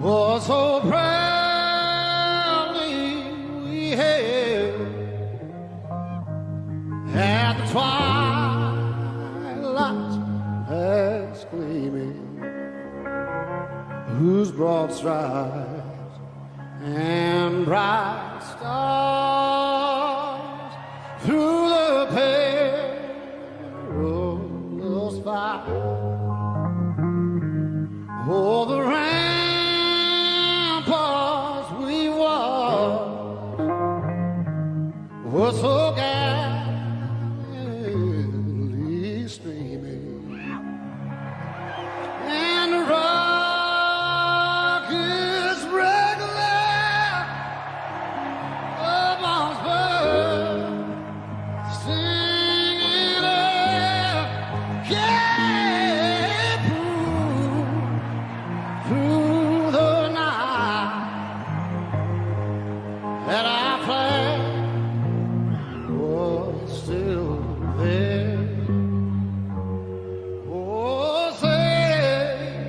Oh, so proudly we hailed at the twilight's last gleaming, whose broad stripes and bright stars through the perilous fight. Oh, the ramparts we walked were so gallantly streaming, and the rockets regular upon spur, singing up, yeah, through the night that our flag was still there. Oh, say,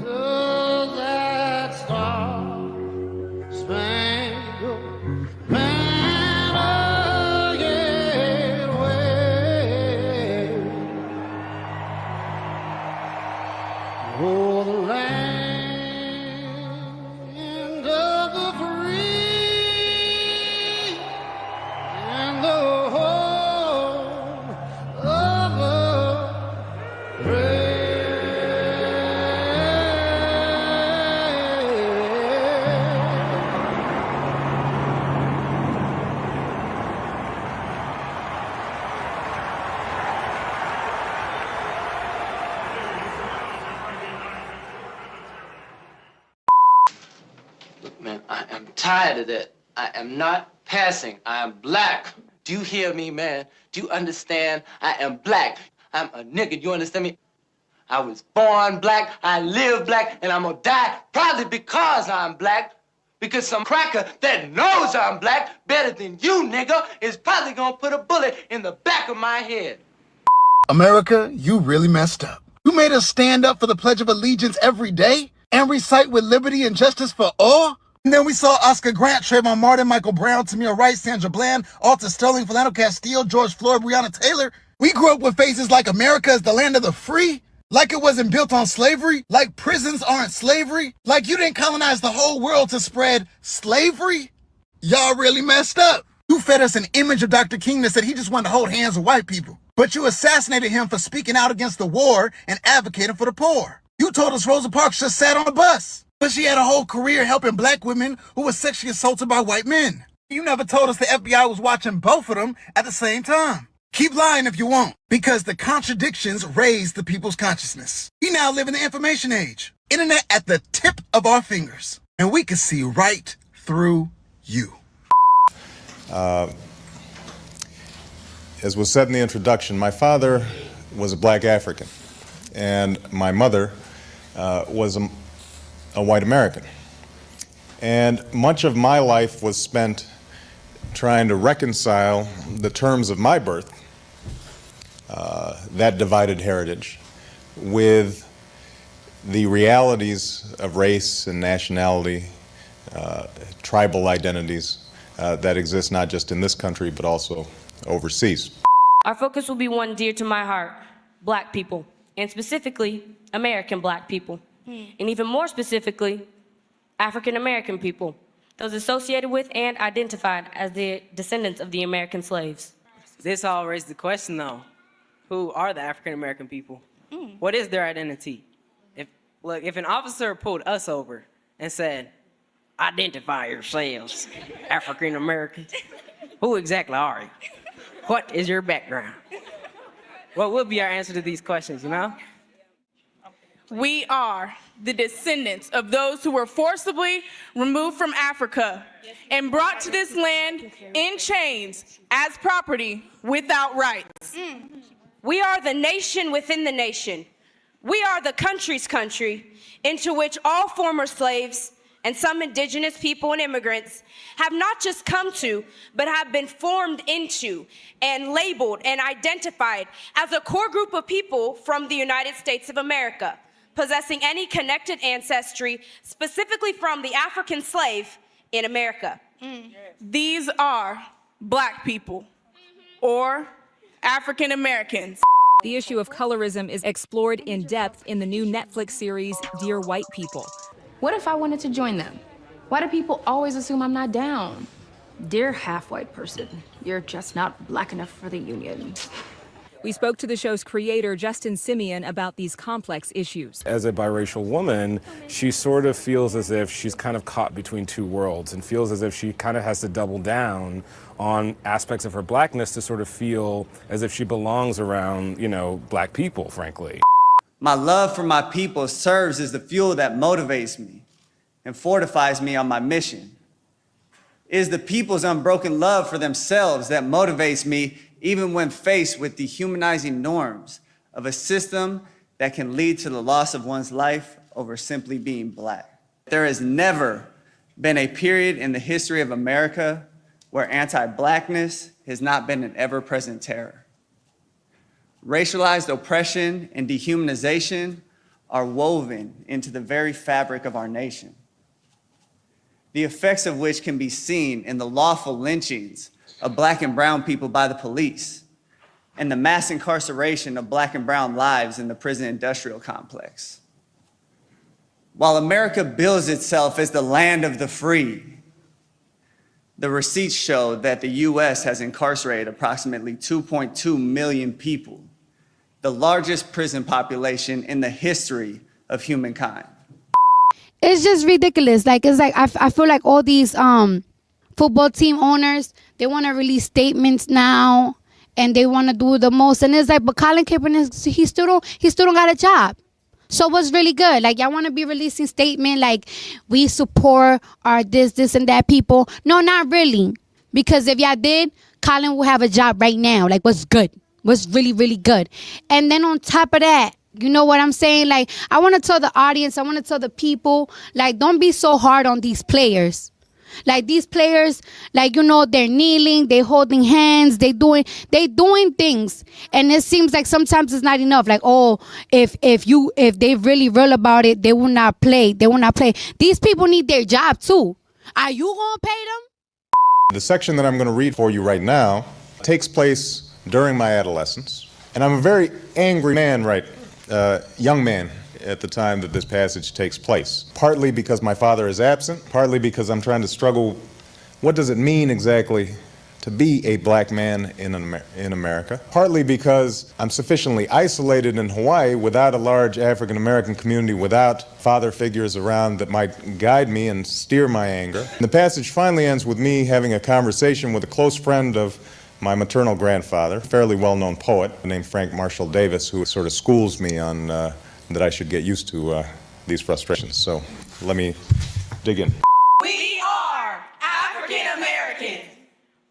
does that star-spangled banner yet wave? Oh, the land of the free and the home of the brave. Look, man, I am tired of that. I am not passing. I am black. Do you hear me, man? Do you understand? I am black. I'm a nigga. You understand me? I was born black. I live black. And I'm gonna die probably because I'm black. Because some cracker that knows I'm black better than you, nigga, is probably gonna put a bullet in the back of my head. America, you really messed up. You made us stand up for the Pledge of Allegiance every day and recite with liberty and justice for all. And then we saw Oscar Grant, Trayvon Martin, Michael Brown, Tamir Rice, Sandra Bland, Alta Sterling, Philando Castile, George Floyd, Breonna Taylor. We grew up with phrases like America is the land of the free, like it wasn't built on slavery, like prisons aren't slavery, like you didn't colonize the whole world to spread slavery. Y'all really messed up. You fed us an image of Dr. King that said he just wanted to hold hands with white people. But you assassinated him for speaking out against the war and advocating for the poor. You told us Rosa Parks just sat on a bus, but she had a whole career helping black women who were sexually assaulted by white men. You never told us the FBI was watching both of them at the same time. Keep lying if you want, because the contradictions raise the people's consciousness. We now live in the information age. Internet at the tip of our fingers, and we can see right through you. As was said in the introduction, my father was a black African, and my mother was a white American. And much of my life was spent trying to reconcile the terms of my birth, that divided heritage, with the realities of race and nationality, tribal identities that exist not just in this country but also overseas. Our focus will be one dear to my heart, black people, and specifically American black people, and even more specifically, African American people, those associated with and identified as the descendants of the American slaves. This all raises the question though, who are the African American people? What is their identity? If an officer pulled us over and said, identify yourselves, African Americans, who exactly are you? What is your background? What would be our answer to these questions, you know? We are the descendants of those who were forcibly removed from Africa and brought to this land in chains as property without rights. We are the nation within the nation. We are the country's country into which all former slaves and some indigenous people and immigrants have not just come to, but have been formed into and labeled and identified as a core group of people from the United States of America, possessing any connected ancestry, specifically from the African slave in America. These are black people or African Americans. The issue of colorism is explored in depth in the new Netflix series, Dear White People. What if I wanted to join them? Why do people always assume I'm not down? Dear half-white person, you're just not black enough for the union. We spoke to the show's creator, Justin Simeon, about these complex issues. As a biracial woman, she sort of feels as if she's kind of caught between two worlds and feels as if she kind of has to double down on aspects of her blackness to sort of feel as if she belongs around, you know, black people, frankly. My love for my people serves as the fuel that motivates me and fortifies me on my mission. It is the people's unbroken love for themselves that motivates me even when faced with dehumanizing norms of a system that can lead to the loss of one's life over simply being black. There has never been a period in the history of America where anti-blackness has not been an ever-present terror. Racialized oppression and dehumanization are woven into the very fabric of our nation, the effects of which can be seen in the lawful lynchings of black and brown people by the police, and the mass incarceration of black and brown lives in the prison industrial complex. While America bills itself as the land of the free, the receipts show that the US has incarcerated approximately 2.2 million people, the largest prison population in the history of humankind. It's just ridiculous. Like, it's like, I feel like all these football team owners, they want to release statements now and they want to do the most. And it's like, but Colin Kaepernick, he still don't got a job. So what's really good? Like, y'all want to be releasing statement like we support our this and that people. No, not really. Because if y'all did, Colin will have a job right now. Like, what's good? What's really, really good? And then on top of that, you know what I'm saying? Like, I want to tell the audience, I want to tell the people, like, don't be so hard on these players. Like, these players, like, you know, they're kneeling, they're holding hands, they doing things. And it seems like sometimes it's not enough. Like, oh, if they really real about it, they will not play. They will not play. These people need their job too. Are you going to pay them? The section that I'm going to read for you right now takes place during my adolescence. And I'm a very angry man, young man at the time that this passage takes place. Partly because my father is absent, partly because I'm trying to struggle, what does it mean exactly to be a black man in America? Partly because I'm sufficiently isolated in Hawaii without a large African American community, without father figures around that might guide me and steer my anger. And the passage finally ends with me having a conversation with a close friend of my maternal grandfather, a fairly well-known poet named Frank Marshall Davis, who sort of schools me on that I should get used to these frustrations. So let me dig in. We are African Americans.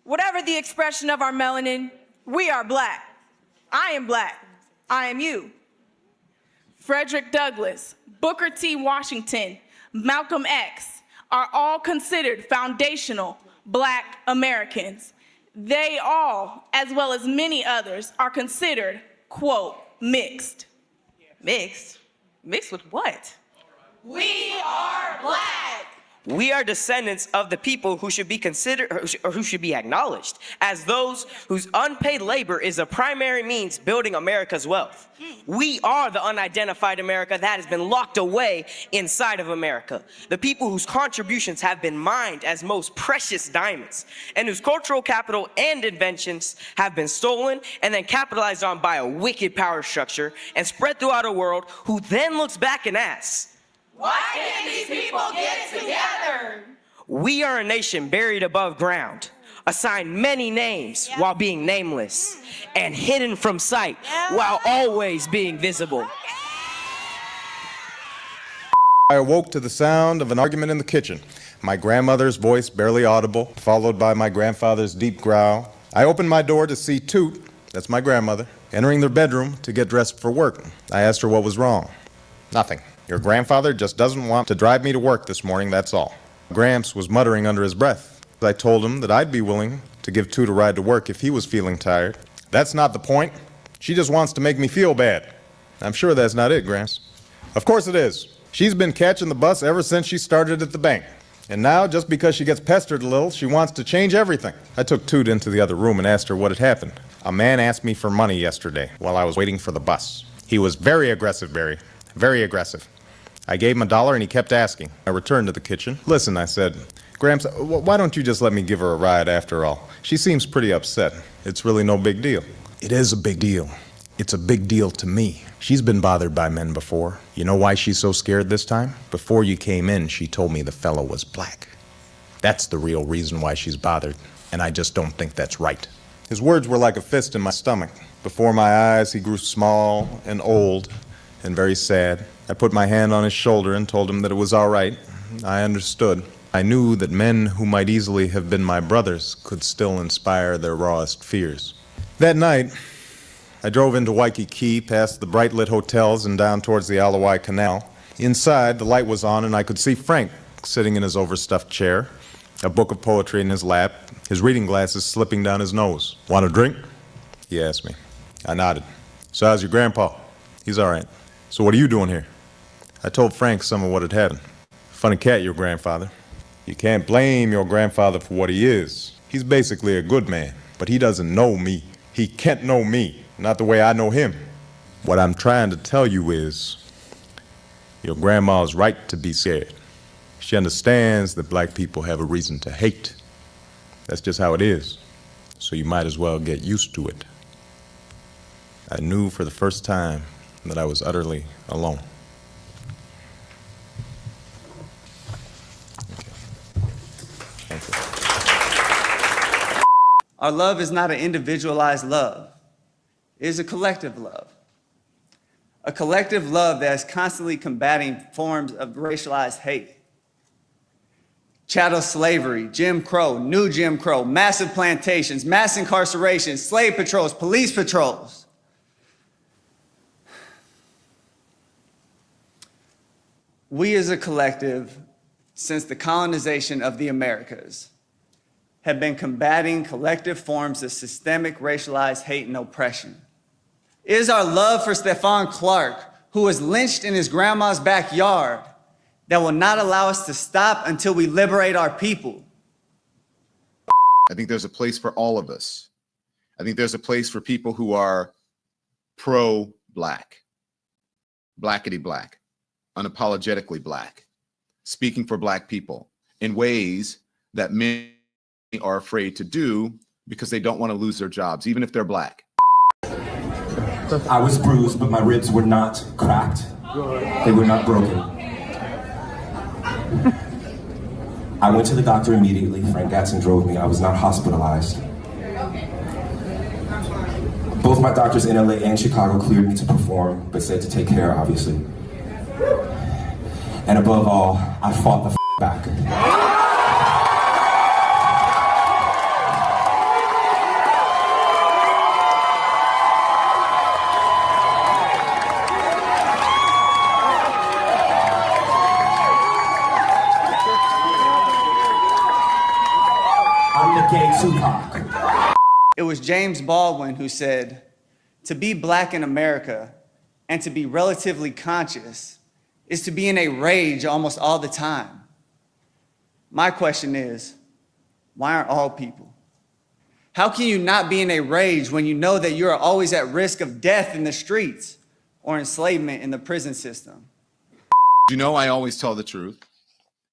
Whatever the expression of our melanin, we are black. I am black. I am you. Frederick Douglass, Booker T. Washington, Malcolm X are all considered foundational black Americans. They all, as well as many others, are considered, quote, mixed. Mixed? Mixed with what? We are black. We are descendants of the people who should be considered, or who should be acknowledged as those whose unpaid labor is a primary means building America's wealth. We are the unidentified America that has been locked away inside of America. The people whose contributions have been mined as most precious diamonds, and whose cultural capital and inventions have been stolen and then capitalized on by a wicked power structure and spread throughout a world who then looks back and asks, why can't these people get together? We are a nation buried above ground, assigned many names while being nameless, and hidden from sight while always being visible. I awoke to the sound of an argument in the kitchen. My grandmother's voice barely audible, followed by my grandfather's deep growl. I opened my door to see Toot, that's my grandmother, entering their bedroom to get dressed for work. I asked her what was wrong. Nothing. Your grandfather just doesn't want to drive me to work this morning, that's all. Gramps was muttering under his breath. I told him that I'd be willing to give Toot a ride to work if he was feeling tired. That's not the point. She just wants to make me feel bad. I'm sure that's not it, Gramps. Of course it is. She's been catching the bus ever since she started at the bank. And now, just because she gets pestered a little, she wants to change everything. I took Toot into the other room and asked her what had happened. A man asked me for money yesterday while I was waiting for the bus. He was very aggressive, Barry. Very aggressive. I gave him $1 and he kept asking. I returned to the kitchen. Listen, I said, Gramps, why don't you just let me give her a ride after all? She seems pretty upset. It's really no big deal. It is a big deal. It's a big deal to me. She's been bothered by men before. You know why she's so scared this time? Before you came in, she told me the fellow was black. That's the real reason why she's bothered, and I just don't think that's right. His words were like a fist in my stomach. Before my eyes, he grew small and old and very sad. I put my hand on his shoulder and told him that it was all right. I understood. I knew that men who might easily have been my brothers could still inspire their rawest fears. That night, I drove into Waikiki, past the bright lit hotels and down towards the Alawai Canal. Inside, the light was on and I could see Frank sitting in his overstuffed chair, a book of poetry in his lap, his reading glasses slipping down his nose. Want a drink? He asked me. I nodded. So how's your grandpa? He's all right. So what are you doing here? I told Frank some of what had happened. Funny cat, your grandfather. You can't blame your grandfather for what he is. He's basically a good man, but he doesn't know me. He can't know me, not the way I know him. What I'm trying to tell you is, your grandma's right to be scared. She understands that black people have a reason to hate. That's just how it is. So you might as well get used to it. I knew for the first time that I was utterly alone. Our love is not an individualized love. It is a collective love. A collective love that is constantly combating forms of racialized hate. Chattel slavery, Jim Crow, new Jim Crow, massive plantations, mass incarceration, slave patrols, police patrols. We as a collective, since the colonization of the Americas, have been combating collective forms of systemic racialized hate and oppression. It is our love for Stephon Clark, who was lynched in his grandma's backyard, that will not allow us to stop until we liberate our people. I think there's a place for all of us. I think there's a place for people who are pro-black, blackity-black, unapologetically black, speaking for black people in ways that many are afraid to do because they don't want to lose their jobs, even if they're black. I was bruised, but my ribs were not cracked. They were not broken. I went to the doctor immediately. Frank Gatson drove me. I was not hospitalized. Both my doctors in LA and Chicago cleared me to perform, but said to take care, obviously. And above all, I fought the back. It was James Baldwin who said, to be black in America and to be relatively conscious is to be in a rage almost all the time. My question is, why aren't all people? How can you not be in a rage when you know that you are always at risk of death in the streets or enslavement in the prison system? You know, I always tell the truth.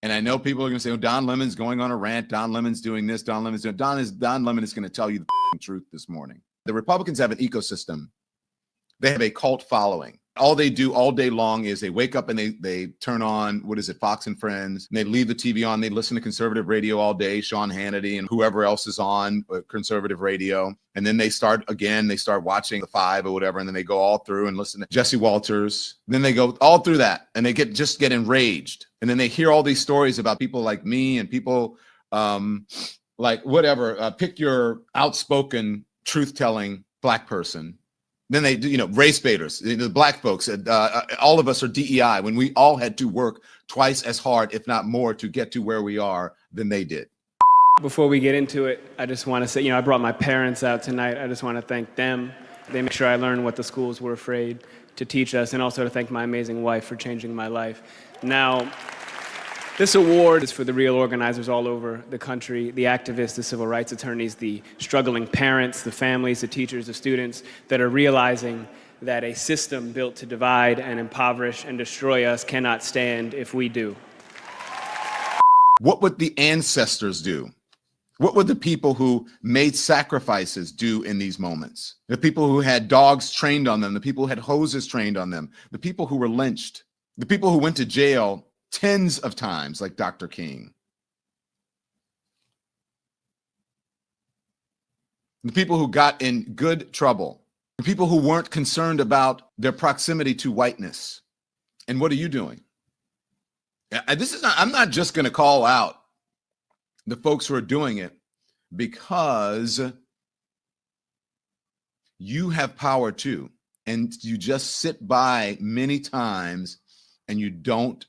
And I know people are going to say, oh, Don Lemon's going on a rant. Don Lemon's doing this. Don Lemon's doing Don Lemon is going to tell you the truth this morning. The Republicans have an ecosystem. They have a cult following. All they do all day long is they wake up and they turn on, what is it, Fox and Friends, and they leave the TV on. They listen to conservative radio all day, Sean Hannity and whoever else is on conservative radio. And then they start watching The Five or whatever, and then they go all through and listen to Jesse Walters. Then they go all through that, and they just get enraged. And then they hear all these stories about people like me and people like whatever, pick your outspoken, truth-telling black person. Then they do, race baiters, the black folks, all of us are DEI when we all had to work twice as hard, if not more, to get to where we are than they did. Before we get into it, I just want to say, I brought my parents out tonight. I just want to thank them. They made sure I learned what the schools were afraid to teach us, and also to thank my amazing wife for changing my life. Now, this award is for the real organizers all over the country, the activists, the civil rights attorneys, the struggling parents, the families, the teachers, the students that are realizing that a system built to divide and impoverish and destroy us cannot stand if we do. What would the ancestors do? What would the people who made sacrifices do in these moments? The people who had dogs trained on them, the people who had hoses trained on them, the people who were lynched, the people who went to jail tens of times, like Dr. King. The people who got in good trouble, the people who weren't concerned about their proximity to whiteness. And what are you doing? I'm not just going to call out the folks who are doing it, because you have power too. And you just sit by many times and you don't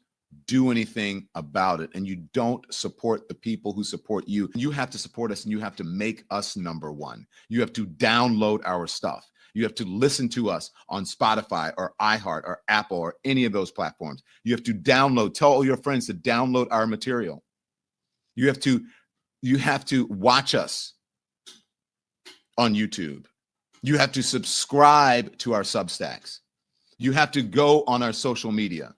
do anything about it, and you don't support the people who support you. You have to support us, and you have to make us number one. You have to download our stuff. You have to listen to us on Spotify or iHeart or Apple or any of those platforms. You have to download, tell all your friends to download our material. You have to watch us on YouTube. You have to subscribe to our Substacks. You have to go on our social media.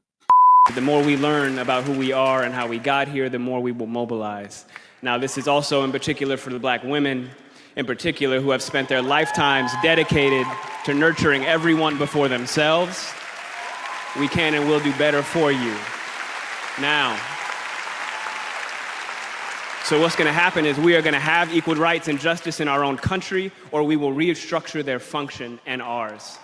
The more we learn about who we are and how we got here, the more we will mobilize. Now, this is also in particular for the Black women, in particular, who have spent their lifetimes dedicated to nurturing everyone before themselves. We can and will do better for you. Now, so what's going to happen is we are going to have equal rights and justice in our own country, or we will restructure their function and ours.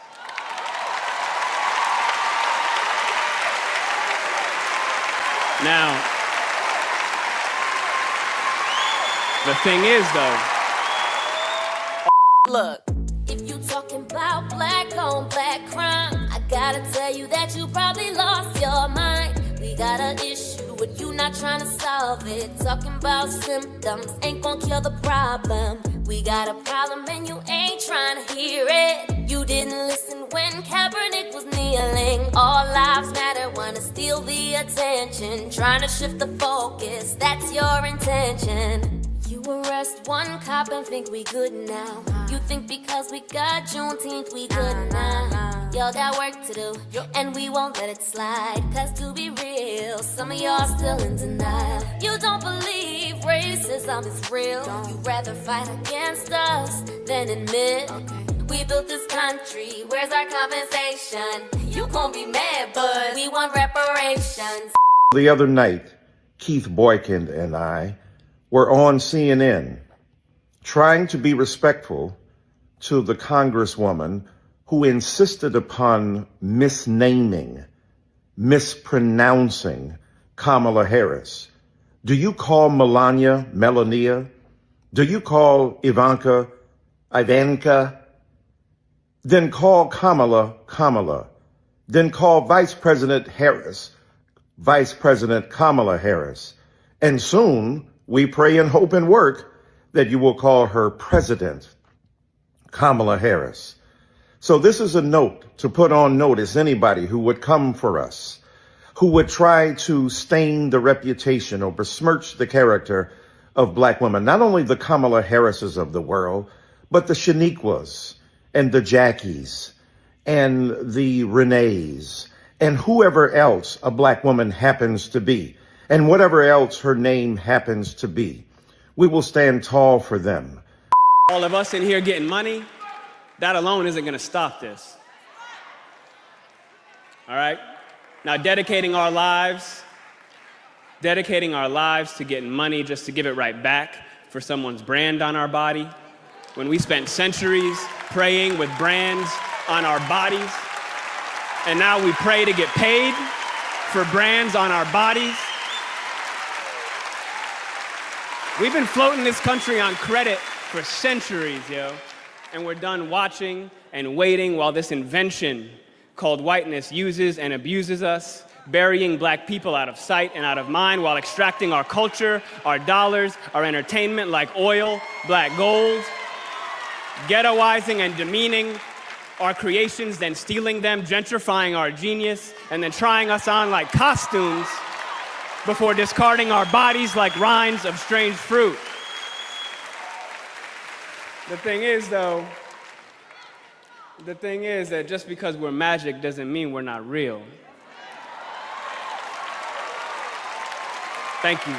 Now, the thing is, though, look, if you talking about black on black crime, I gotta tell you that you probably lost your mind. We got an issue with you not trying to solve it. Talking about symptoms ain't gonna kill the problem. We got a problem and you ain't trying to hear it. You didn't listen when Kaepernick was kneeling. All lives matter, wanna steal the attention. Trying to shift the focus, that's your intention. You arrest one cop and think we good now. You think because we got Juneteenth we good now. Y'all got work to do, and we won't let it slide. Cause to be real, some of y'all still in denial. You don't believe racism is real. You'd rather fight against us than admit. We built this country, where's our compensation? You gon' be mad, but we want reparations. The other night, Keith Boykin and I were on CNN trying to be respectful to the Congresswoman who insisted upon mispronouncing Kamala Harris. Do you call Melania? Do you call Ivanka? Then call Kamala. Then call Vice President Harris, Vice President Kamala Harris. And soon, we pray and hope and work that you will call her President Kamala Harris. So this is a note to put on notice anybody who would come for us, who would try to stain the reputation or besmirch the character of Black women, not only the Kamala Harrises of the world, but the Shaniquas and the Jackies and the Renees and whoever else a Black woman happens to be, and whatever else her name happens to be. We will stand tall for them. all of us in here getting money, that alone isn't going to stop this. All right? Now, dedicating our lives to getting money just to give it right back for someone's brand on our body, when we spent centuries praying with brands on our bodies, and now we pray to get paid for brands on our bodies. We've been floating this country on credit for centuries, yo, and we're done watching and waiting while this invention called whiteness uses and abuses us, burying black people out of sight and out of mind while extracting our culture, our dollars, our entertainment like oil, black gold, ghettoizing and demeaning our creations, then stealing them, gentrifying our genius, and then trying us on like costumes before discarding our bodies like rinds of strange fruit. The thing is that just because we're magic doesn't mean we're not real. Thank you.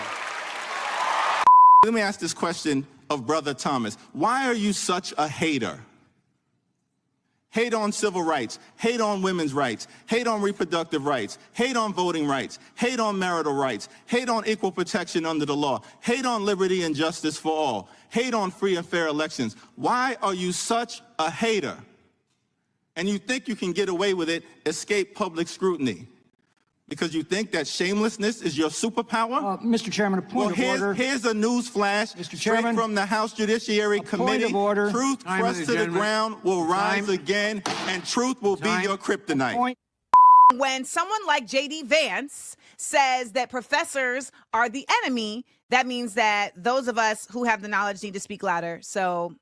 Let me ask this question of Brother Thomas. Why are you such a hater? Hate on civil rights, hate on women's rights, hate on reproductive rights, hate on voting rights, hate on marital rights, hate on equal protection under the law, hate on liberty and justice for all, hate on free and fair elections. Why are you such a hater? And you think you can get away with it, escape public scrutiny? Because you think that shamelessness is your superpower? Mr. Chairman, a point of order. Here's a news flash Mr. straight Chairman, from the House Judiciary Committee. Point of order. Truth Time, crushed to the ground will rise again, and truth will be your kryptonite. When someone like J.D. Vance says that professors are the enemy, that means that those of us who have the knowledge need to speak louder. So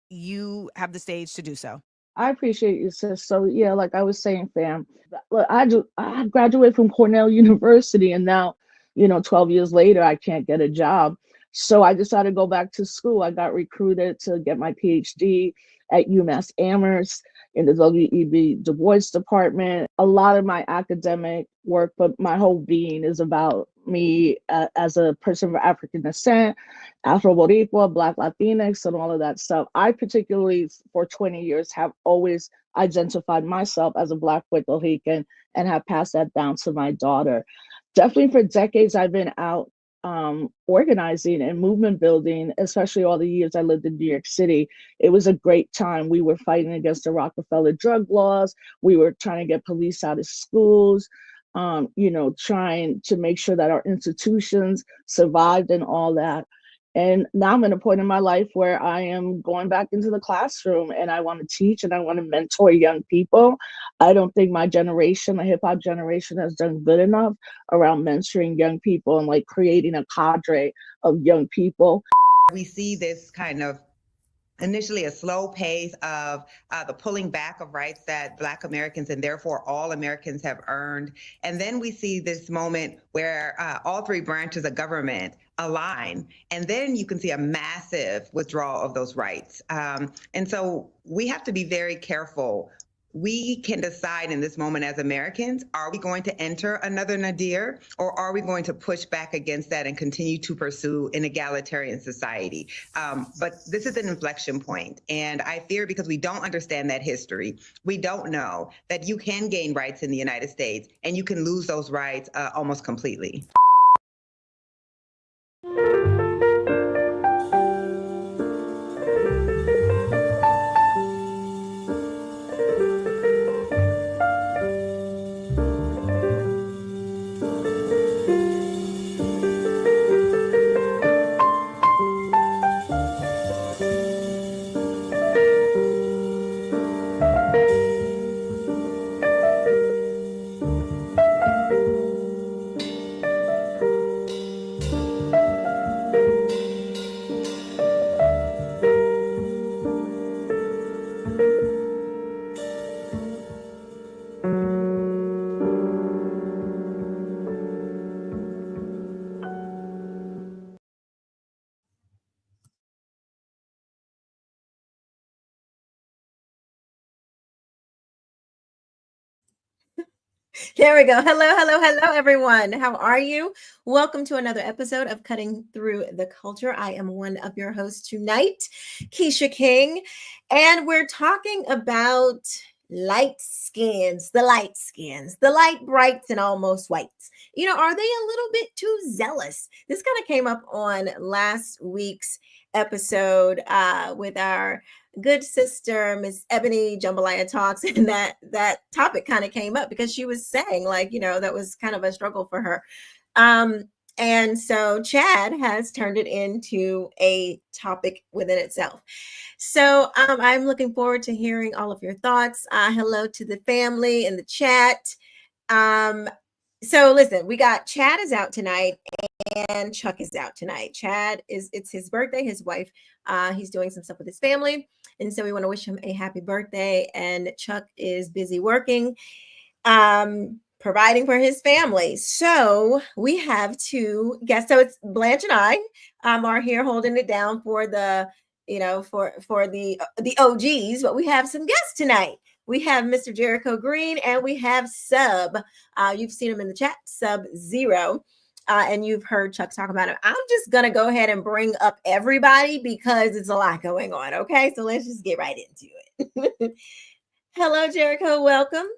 you have the stage to do so. I appreciate you, sis. So yeah, like I was saying, fam, look, I graduated from Cornell University, and now, 12 years later, I can't get a job. So I decided to go back to school. I got recruited to get my PhD at UMass Amherst in the W.E.B. Du Bois department. A lot of my academic work, but my whole being is about me as a person of African descent, Afro-Boricua, Black Latinx, and all of that stuff. I particularly, for 20 years, have always identified myself as a Black Puerto Rican and have passed that down to my daughter. Definitely for decades, I've been out organizing and movement building, especially all the years I lived in New York City. It was a great time. We were fighting against the Rockefeller drug laws. We were trying to get police out of schools. Trying to make sure that our institutions survived and all that. And now I'm at a point in my life where I am going back into the classroom and I want to teach and I want to mentor young people. I don't think my generation, the hip hop generation, has done good enough around mentoring young people and like creating a cadre of young people. We see this kind of initially a slow pace of the pulling back of rights that Black Americans and therefore all Americans have earned. And then we see this moment where all three branches of government align. And then you can see a massive withdrawal of those rights. And so we have to be very careful. We can decide in this moment as Americans, are we going to enter another nadir, or are we going to push back against that and continue to pursue an egalitarian society? But this is an inflection point, and I fear because we don't understand that history, we don't know that you can gain rights in the United States and you can lose those rights almost completely. There we go. Hello, everyone. How are you? Welcome to another episode of Cutting Through the Culture. I am one of your hosts tonight, Quisha King, and we're talking about light skins, the light brights and almost whites. Are they a little bit too zealous? This kind of came up on last week's episode with our good sister, Miss Ebony Jambalaya Talks, and that topic kind of came up because she was saying that was kind of a struggle for her. And so Chad has turned it into a topic within itself. So I'm looking forward to hearing all of your thoughts. Hello to the family in the chat. So listen, we got Chad is out tonight, and Chuck is out tonight. Chad it's his birthday. His wife, he's doing some stuff with his family, and so we want to wish him a happy birthday. And Chuck is busy working, providing for his family. So we have two guests. So it's Blanche and I are here holding it down for the for the OGs, but we have some guests tonight. We have Mr. Jericho Green and we have Sub. You've seen him in the chat, Sub-Zero. And you've heard Chuck talk about it. I'm just going to go ahead and bring up everybody because it's a lot going on. Okay, so let's just get right into it. Hello, Jericho. Welcome.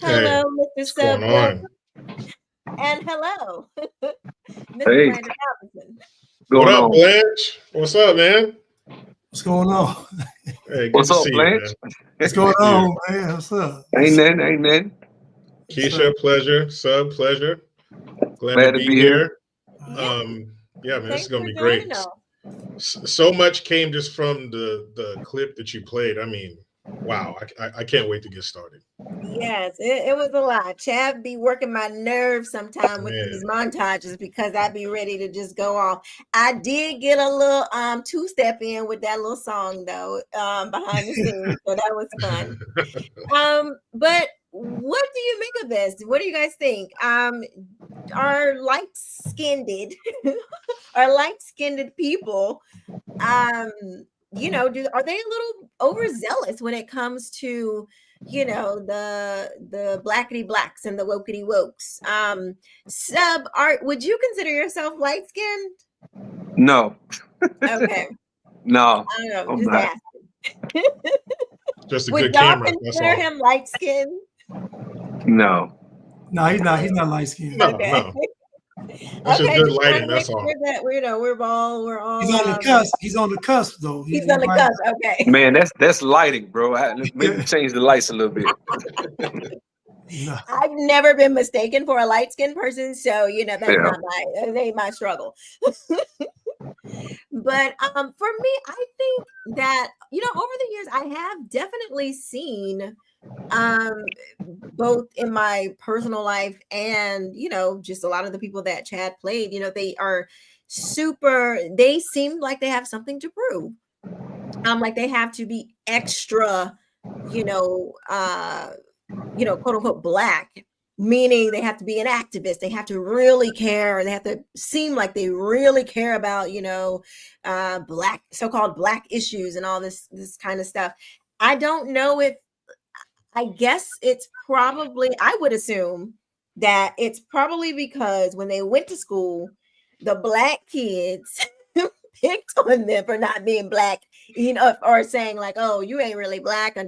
Hello, Mr. Sub. Welcome. And hello, Mr. Brandon Robinson. What up, Blanche? What's up, man? What's going on? Hey, What's up, Blanche? What's going on, man? What's up? Ain't nothing. Keisha, pleasure. Sub, pleasure. Glad to be here. Yeah, man, this is gonna be great. So much came just from the clip that you played. I mean, wow, I can't wait to get started. Yes, it was a lot. Chad be working my nerves sometime with these montages because I'd be ready to just go off. I did get a little two-step in with that little song though, behind the scenes, so that was fun. But what do you make of this? What do you guys think? Are light-skinned people are they a little overzealous when it comes to the blackity blacks and the wokety wokes? Sub, would you consider yourself light-skinned? No. Okay. No. I don't know, I'm just not. asking. Just a Would good y'all camera. That's consider all. him light-skinned? No. No, he's not. He's not light skinned. No, Okay. no. That's just good lighting. That's all. That we're all. He's on the cusp. He's on the cusp, though. He's on the cusp. Okay. Man, that's lighting, bro. Maybe change the lights a little bit. I've never been mistaken for a light-skinned person, so that's not that ain't my struggle. But for me, I think that over the years I have definitely seen both in my personal life and just a lot of the people that Chad played, they are they seem like they have something to prove. Like they have to be extra, quote unquote black, meaning they have to be an activist. They have to really care. They have to seem like they really care about, black, so-called black issues and all this kind of stuff. I don't know I guess it's probably, I would assume that it's probably because when they went to school, the black kids picked on them for not being black, or saying like, oh, you ain't really black,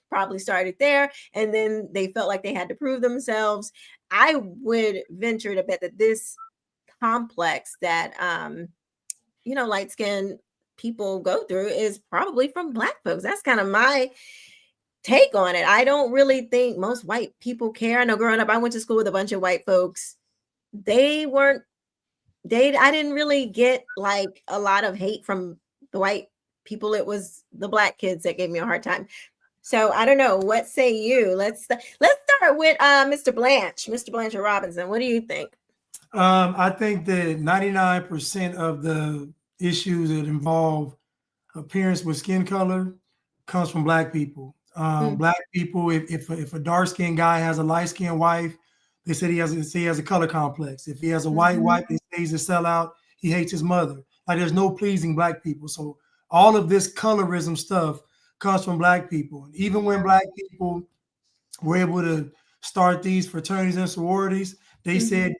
probably started there. And then they felt like they had to prove themselves. I would venture to bet that this complex that, light-skinned people go through is probably from black folks. That's kind of my take on it. I don't really think most white people care. I know growing up, I went to school with a bunch of white folks. I didn't really get like a lot of hate from the white people. It was the black kids that gave me a hard time. So I don't know. What say you? Let's start with Mr. Blanchard Robinson. What do you think? I think that 99% of the issues that involve appearance with skin color comes from black people. Black people, if a dark-skinned guy has a light-skinned wife, they said he has a color complex. If he has a white wife, they say he's a sellout. He hates his mother. Like there's no pleasing black people. So all of this colorism stuff comes from black people. And even when black people were able to start these fraternities and sororities, they said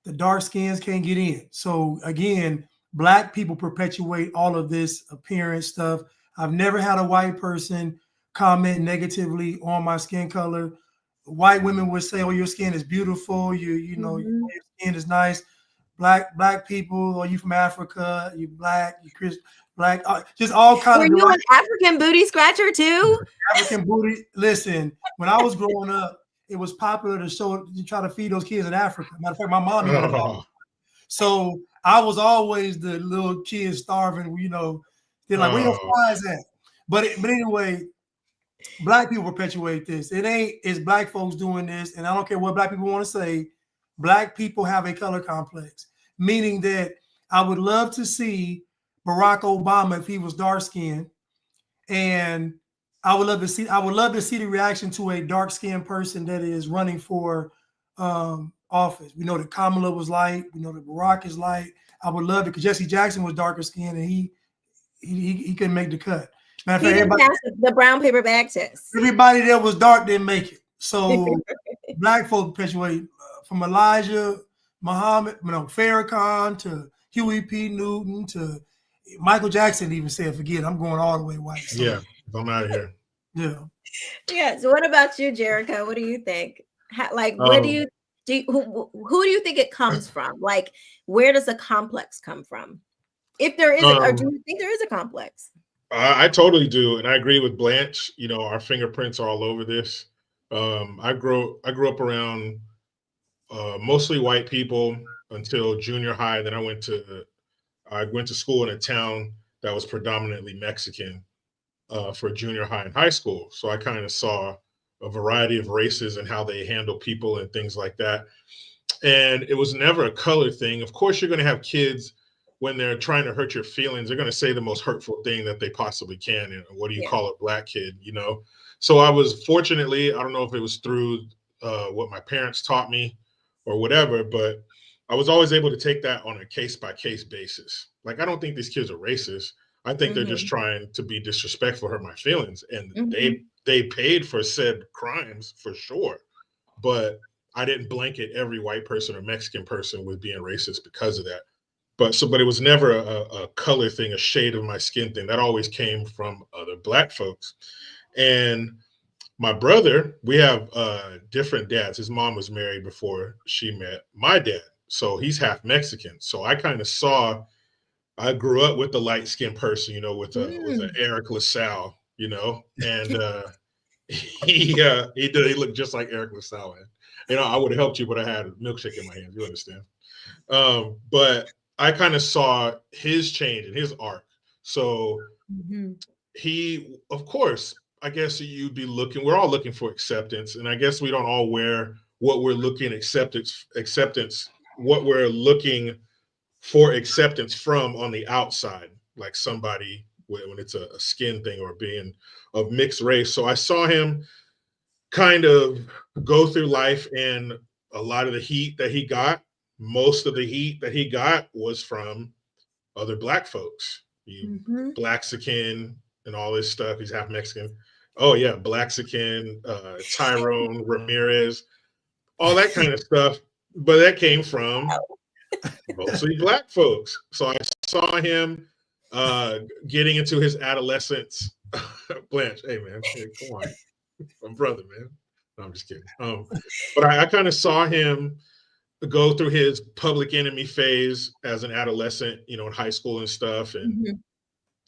the dark skins can't get in. So again, black people perpetuate all of this appearance stuff. I've never had a white person comment negatively on my skin color. White women would say, "Oh, your skin is beautiful. Your skin is nice." Black people, are you from Africa? You black? You Christian? Black? Just all kind of. Were you an African booty scratcher too? African booty. Listen, when I was growing up, it was popular to try to feed those kids in Africa. Matter of fact, my mom. So I was always the little kid starving. They're like, "Where your flies at?" But anyway. Black people perpetuate this. It's black folks doing this, and I don't care what black people want to say. Black people have a color complex. meaning that I would love to see Barack Obama if he was dark skinned, and I would love to see the reaction to a dark skinned person that is running for office. We know that Kamala was light. We know that Barack is light. I would love it because Jesse Jackson was darker skinned and he couldn't make the cut. Matter He of fact, didn't pass the brown paper bag test. everybody that was dark didn't make it. So black folk perpetuate from Elijah Muhammad, Farrakhan to Huey P. Newton to Michael Jackson even said, "Forget it, I'm going all the way white." So, yeah, I'm out of here. Yeah. Yeah. So what about you, Jericho? What do you think? Where do you who do you think it comes from? Like, where does the complex come from? If there is, or do you think there is a complex? I totally do, and I agree with Blanche. You know, our fingerprints are all over this. I grew up around mostly white people until junior high. Then I went to school in a town that was predominantly Mexican for junior high and high school. So I kind of saw a variety of races and how they handle people and things like that. And it was never a color thing. Of course, you're going to have kids when they're trying to hurt your feelings, they're going to say the most hurtful thing that they possibly can. And what do you call a black kid, you know? So I was fortunately, I don't know if it was through what my parents taught me or whatever, but I was always able to take that on a case-by-case basis. Like, I don't think these kids are racist. I think they're just trying to be disrespectful, hurt my feelings. And they paid for said crimes for sure. But I didn't blanket every white person or Mexican person with being racist because of that. But it was never a color thing, a shade of my skin thing. That always came from other black folks. And my brother, we have different dads. His mom was married before she met my dad. So he's half Mexican. So I kind of I grew up with the light-skinned person, you know, with an Eric LaSalle, you know, and he looked just like Eric LaSalle. You know, I would have helped you, but I had a milkshake in my hand. You understand? But I kind of saw his change and his arc. So he, of course, I guess we're all looking for acceptance. And I guess we don't all wear what we're looking what we're looking for acceptance from on the outside, like somebody when it's a skin thing or being of mixed race. So I saw him kind of go through life, and a lot of the heat that he got, most of the heat that he got was from other black folks. Blaxican and all this stuff. He's half Mexican. Oh yeah, Blaxican, Tyrone Ramirez, all that kind of stuff. But that came from mostly black folks. So I saw him getting into his adolescence. Blanche, hey man, come on, my brother, man. No, I'm just kidding. But I kind of saw him go through his public enemy phase as an adolescent, you know, in high school and stuff, and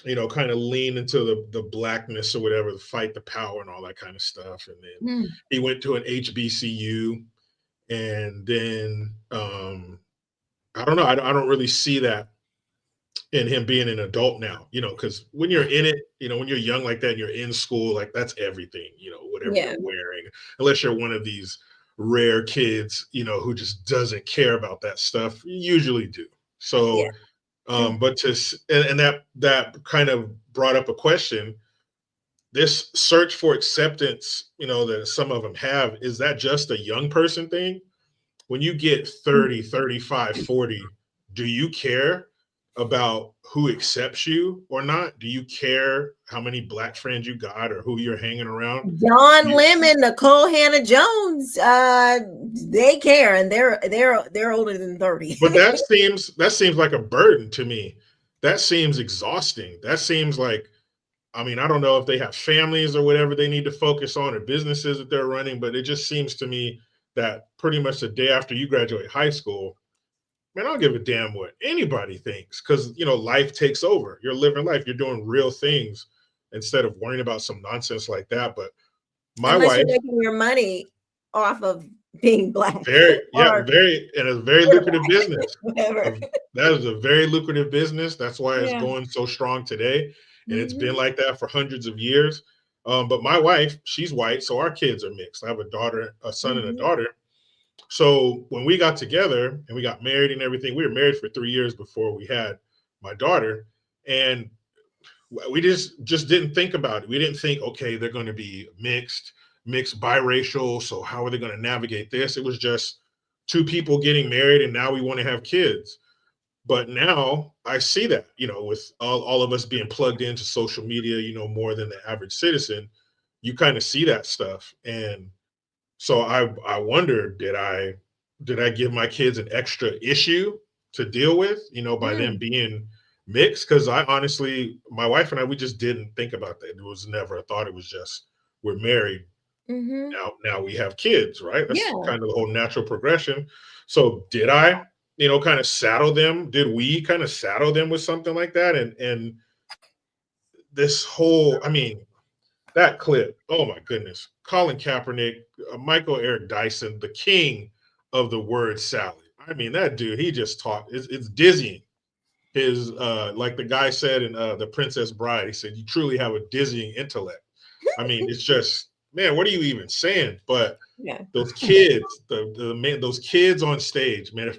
you know, kind of lean into the blackness or whatever, the fight the power and all that kind of stuff. And then he went to an HBCU, and then I don't know, I don't really see that in him being an adult now, you know, because when you're in it, you know, when you're young like that and you're in school, like that's everything, you know, whatever you're wearing, unless you're one of these rare kids, you know, who just doesn't care about that stuff. You usually do. So, but that kind of brought up a question. This search for acceptance, you know, that some of them have, is that just a young person thing? When you get 30, 35, 40, do you care about who accepts you or not? Do you care how many black friends you got or who you're hanging around? Don Lemon, Nicole Hannah Jones, they care, and they're older than 30. But that seems like a burden to me. That seems exhausting. That seems like, I mean, I don't know if they have families or whatever they need to focus on or businesses that they're running, but it just seems to me that pretty much the day after you graduate high school, man, I don't give a damn what anybody thinks, because, you know, life takes over. You're living life. You're doing real things instead of worrying about some nonsense like that. But my wife, you're making your money off of being black. And a very lucrative business. That is a very lucrative business. That's why it's going so strong today. And it's been like that for hundreds of years. But my wife, she's white, so our kids are mixed. I have a son and a daughter. So when we got together and we got married and everything, we were married for 3 years before we had my daughter. And we just didn't think about it. We didn't think, okay, they're going to be mixed biracial. So how are they going to navigate this? It was just two people getting married and now we want to have kids. But now I see that, with all of us being plugged into social media, more than the average citizen, you kind of see that stuff. And so I wonder, did I give my kids an extra issue to deal with, by them being mixed? Because I honestly, my wife and I, we just didn't think about that. It was never a thought. It was just, we're married. Now we have kids, right? That's kind of the whole natural progression. So did I, kind of saddle them? Did we kind of saddle them with something like that? And this whole, that clip, oh my goodness, Colin Kaepernick, Michael Eric Dyson, the king of the word salad. That dude, he just talked, it's dizzying. His, like the guy said in The Princess Bride, he said, you truly have a dizzying intellect. It's just, man, what are you even saying? But those kids, those kids on stage, man,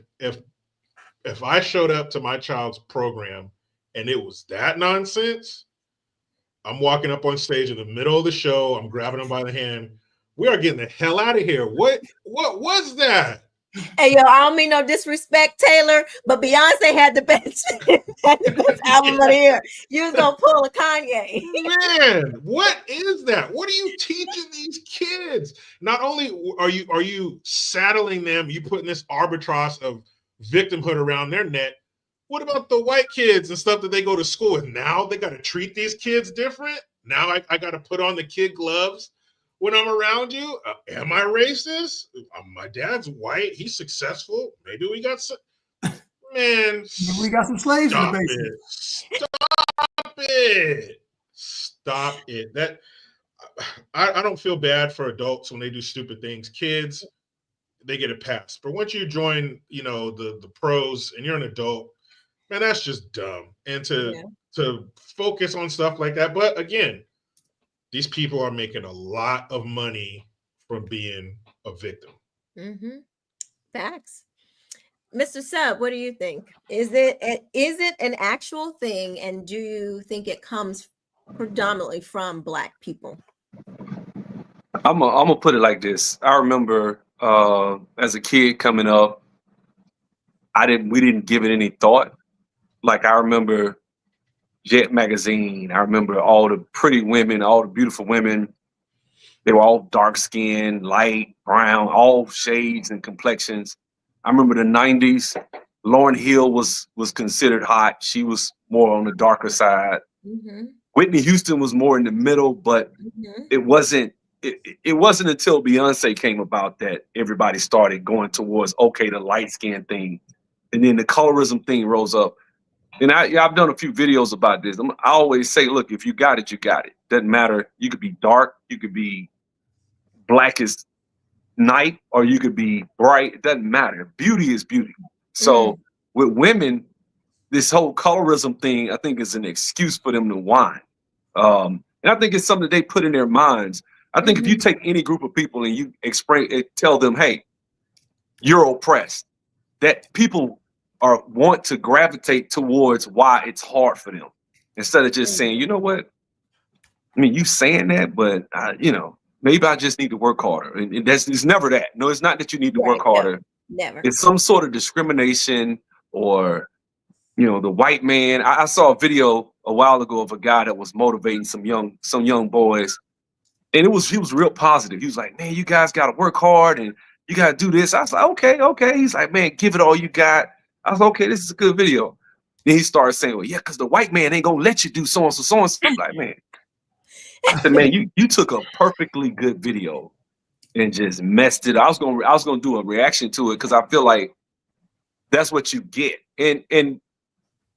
if I showed up to my child's program and it was that nonsense, I'm walking up on stage in the middle of the show. I'm grabbing them by the hand. We are getting the hell out of here. What was that? Hey, yo, I don't mean no disrespect, Taylor, but Beyonce had the best, album of the year. You was gonna pull a Kanye. Man, what is that? What are you teaching these kids? Not only are you saddling them, you putting this albatross of victimhood around their neck. What about the white kids and stuff that they go to school with? Now they got to treat these kids different. Now I got to put on the kid gloves when I'm around you. Am I racist? My dad's white. He's successful. Maybe we got some. Man, we got some slaves in the basement. Stop it. That I don't feel bad for adults when they do stupid things. Kids, they get a pass. But once you join, the pros and you're an adult, man, that's just dumb. And to focus on stuff like that. But again, these people are making a lot of money from being a victim. Facts. Mr. Sub, what do you think? Is it an actual thing, and do you think it comes predominantly from Black people? I'm gonna put it like this. I remember as a kid coming up, we didn't give it any thought. Like I remember Jet magazine. I remember all the pretty women, all the beautiful women. They were all dark skinned, light, brown, all shades and complexions. I remember the 90s. Lauryn Hill was considered hot. She was more on the darker side. Whitney Houston was more in the middle, but it wasn't until Beyonce came about that everybody started going towards, okay, the light skin thing. And then the colorism thing rose up. And I've done a few videos about this. I always say, look, if you got it, you got it. Doesn't matter. You could be dark. You could be black as night, or you could be bright. It doesn't matter. Beauty is beauty. So with women, this whole colorism thing, I think, is an excuse for them to whine. And I think it's something that they put in their minds. I think if you take any group of people and you tell them, hey, you're oppressed, that people want to gravitate towards why it's hard for them, instead of just saying, you know what? You saying that, but maybe I just need to work harder. And it's never that. No, it's not that you need to work harder. Never. It's some sort of discrimination, or the white man. I saw a video a while ago of a guy that was motivating some young boys, and he was real positive. He was like, man, you guys got to work hard and you got to do this. I was like, okay. He's like, man, give it all you got. I was like, okay, this is a good video. Then he started saying, well, yeah, because the white man ain't gonna let you do so and so, so and so. I'm like, man. I said, man, you took a perfectly good video and just messed it. I was gonna do a reaction to it, because I feel like that's what you get. And I'm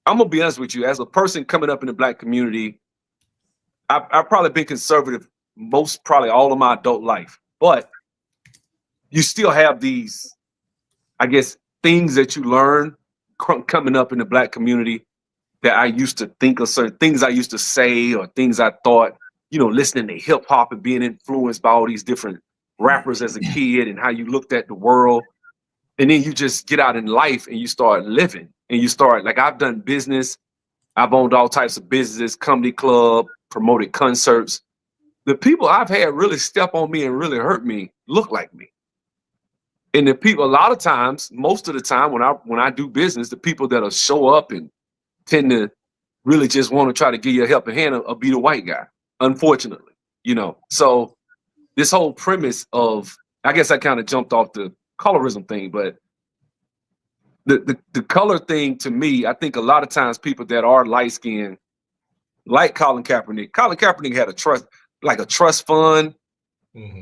gonna be honest with you, as a person coming up in the Black community, I've probably been conservative probably all of my adult life, but you still have these, I guess, things that you learn coming up in the Black community that I used to think of, certain things I used to say, or things I thought, listening to hip hop and being influenced by all these different rappers as a kid and how you looked at the world. And then you just get out in life and you start living and you start, like, I've done business. I've owned all types of businesses, comedy club, promoted concerts. The people I've had really step on me and really hurt me look like me. And the people, a lot of times, most of the time when I do business, the people that'll show up and tend to really just want to try to give you a helping hand will be the white guy, unfortunately, you know. So this whole premise of, I guess I kind of jumped off the colorism thing, but the color thing, to me, I think a lot of times people that are light-skinned, like Colin Kaepernick had a trust fund.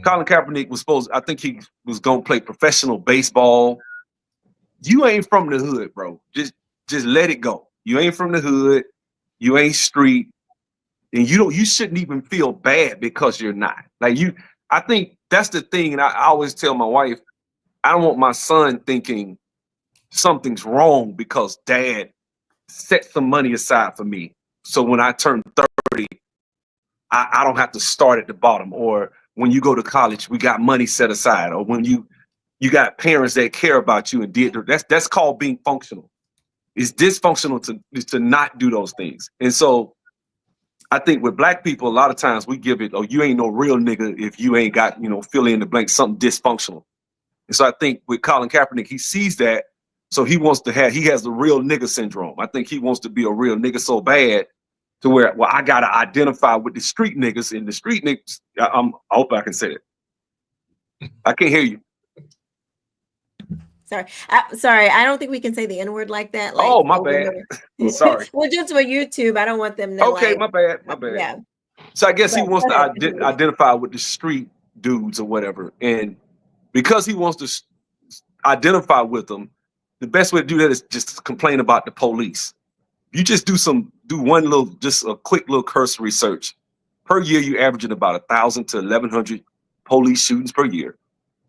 Colin Kaepernick I think he was gonna play professional baseball. You ain't from the hood, bro. Just let it go. You ain't from the hood. You ain't street, and you shouldn't even feel bad because you're not. Like, I think that's the thing, and I always tell my wife, I don't want my son thinking something's wrong because dad set some money aside for me. So when I turn 30, I don't have to start at the bottom. Or when you go to college, we got money set aside. Or when you got parents that care about you and that's called being functional. It's dysfunctional to not do those things. And so I think with black people, a lot of times we give it, oh, you ain't no real nigga if you ain't got, fill in the blank, something dysfunctional. And so I think with Colin Kaepernick, he sees that. So he has the real nigga syndrome. I think he wants to be a real nigga so bad to where, well, I got to identify with the street niggas, and the street niggas, I hope I can say it. I can't hear you. Sorry. I don't think we can say the N-word like that. Like, oh, my bad. Sorry. Well, just for YouTube, I don't want them to. Okay, my bad. Yeah. So I guess he wants to identify with the street dudes or whatever. And because he wants to identify with them, the best way to do that is just complain about the police. You just just a quick little cursory search. Per year, you're averaging about 1,000 to 1,100 police shootings per year.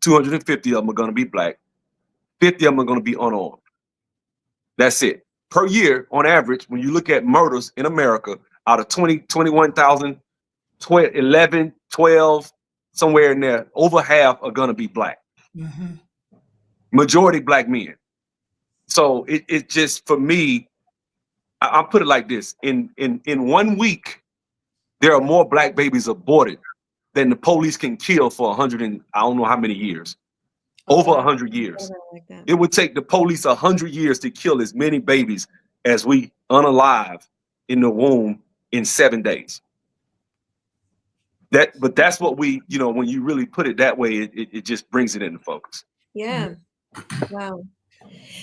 250 of them are going to be black. 50 of them are going to be unarmed. That's it. Per year, on average, when you look at murders in America, out of 21,000, 11, 12, somewhere in there, over half are going to be black. Mm-hmm. Majority black men. So it just, for me, I'll put it like this. In 1 week, there are more black babies aborted than the police can kill for 100 and I don't know how many years. Over 100 years. It would take the police 100 years to kill as many babies as we unalive in the womb in 7 days. But that's what we, when you really put it that way, it just brings it into focus. Yeah. Wow.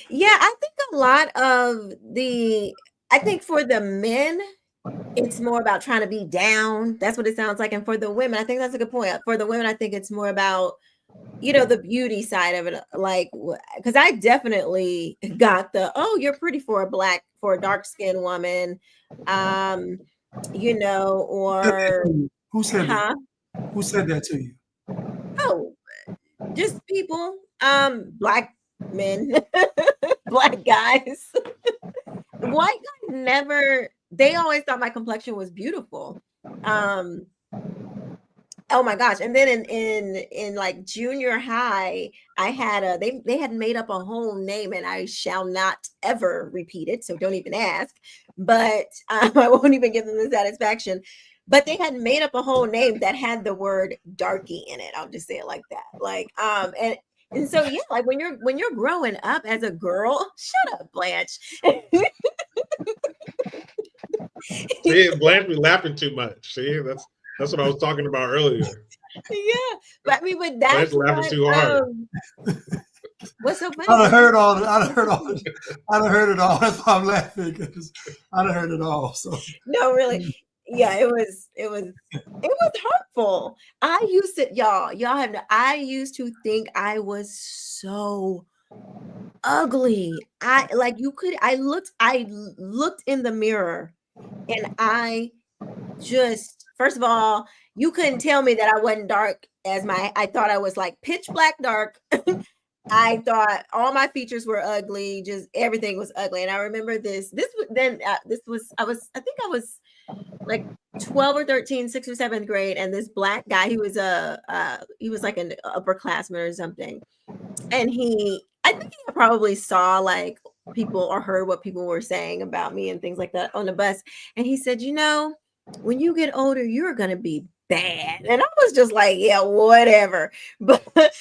Yeah, I think a lot of I think for the men, it's more about trying to be down. That's what it sounds like. And for the women, I think that's a good point. For the women, I think it's more about, the beauty side of it. Like, because I definitely got you're pretty for a dark-skinned woman, or who said that? Who said that to you? Oh, just people, black men, black guys. White guys never, they always thought my complexion was beautiful. Oh my gosh. And then in like junior high, I had they had made up a whole name, and I shall not ever repeat it. So don't even ask, but I won't even give them the satisfaction. But they had made up a whole name that had the word darky in it. I'll just say it like that. Like, and so, yeah, like when you're growing up as a girl, shut up, Blanche. See, Blanche be laughing too much. See, that's what I was talking about earlier. Yeah, but I mean, but that's laughing too hard. What's so funny? I done heard it all. That's why I'm laughing, because I done heard it all. So no, really. Yeah, it was hurtful. I used to think I was so ugly. I looked in the mirror, and I just, first of all, you couldn't tell me that I wasn't dark I thought I was like pitch black dark. I thought all my features were ugly, just everything was ugly. And I remember this was I think I was like 12 or 13, 6th or 7th grade, and this black guy, he was like an upperclassman or something. And I think he probably saw like people or heard what people were saying about me and things like that on the bus. And he said, when you get older, you're gonna be bad. And I was just like, yeah, whatever. But it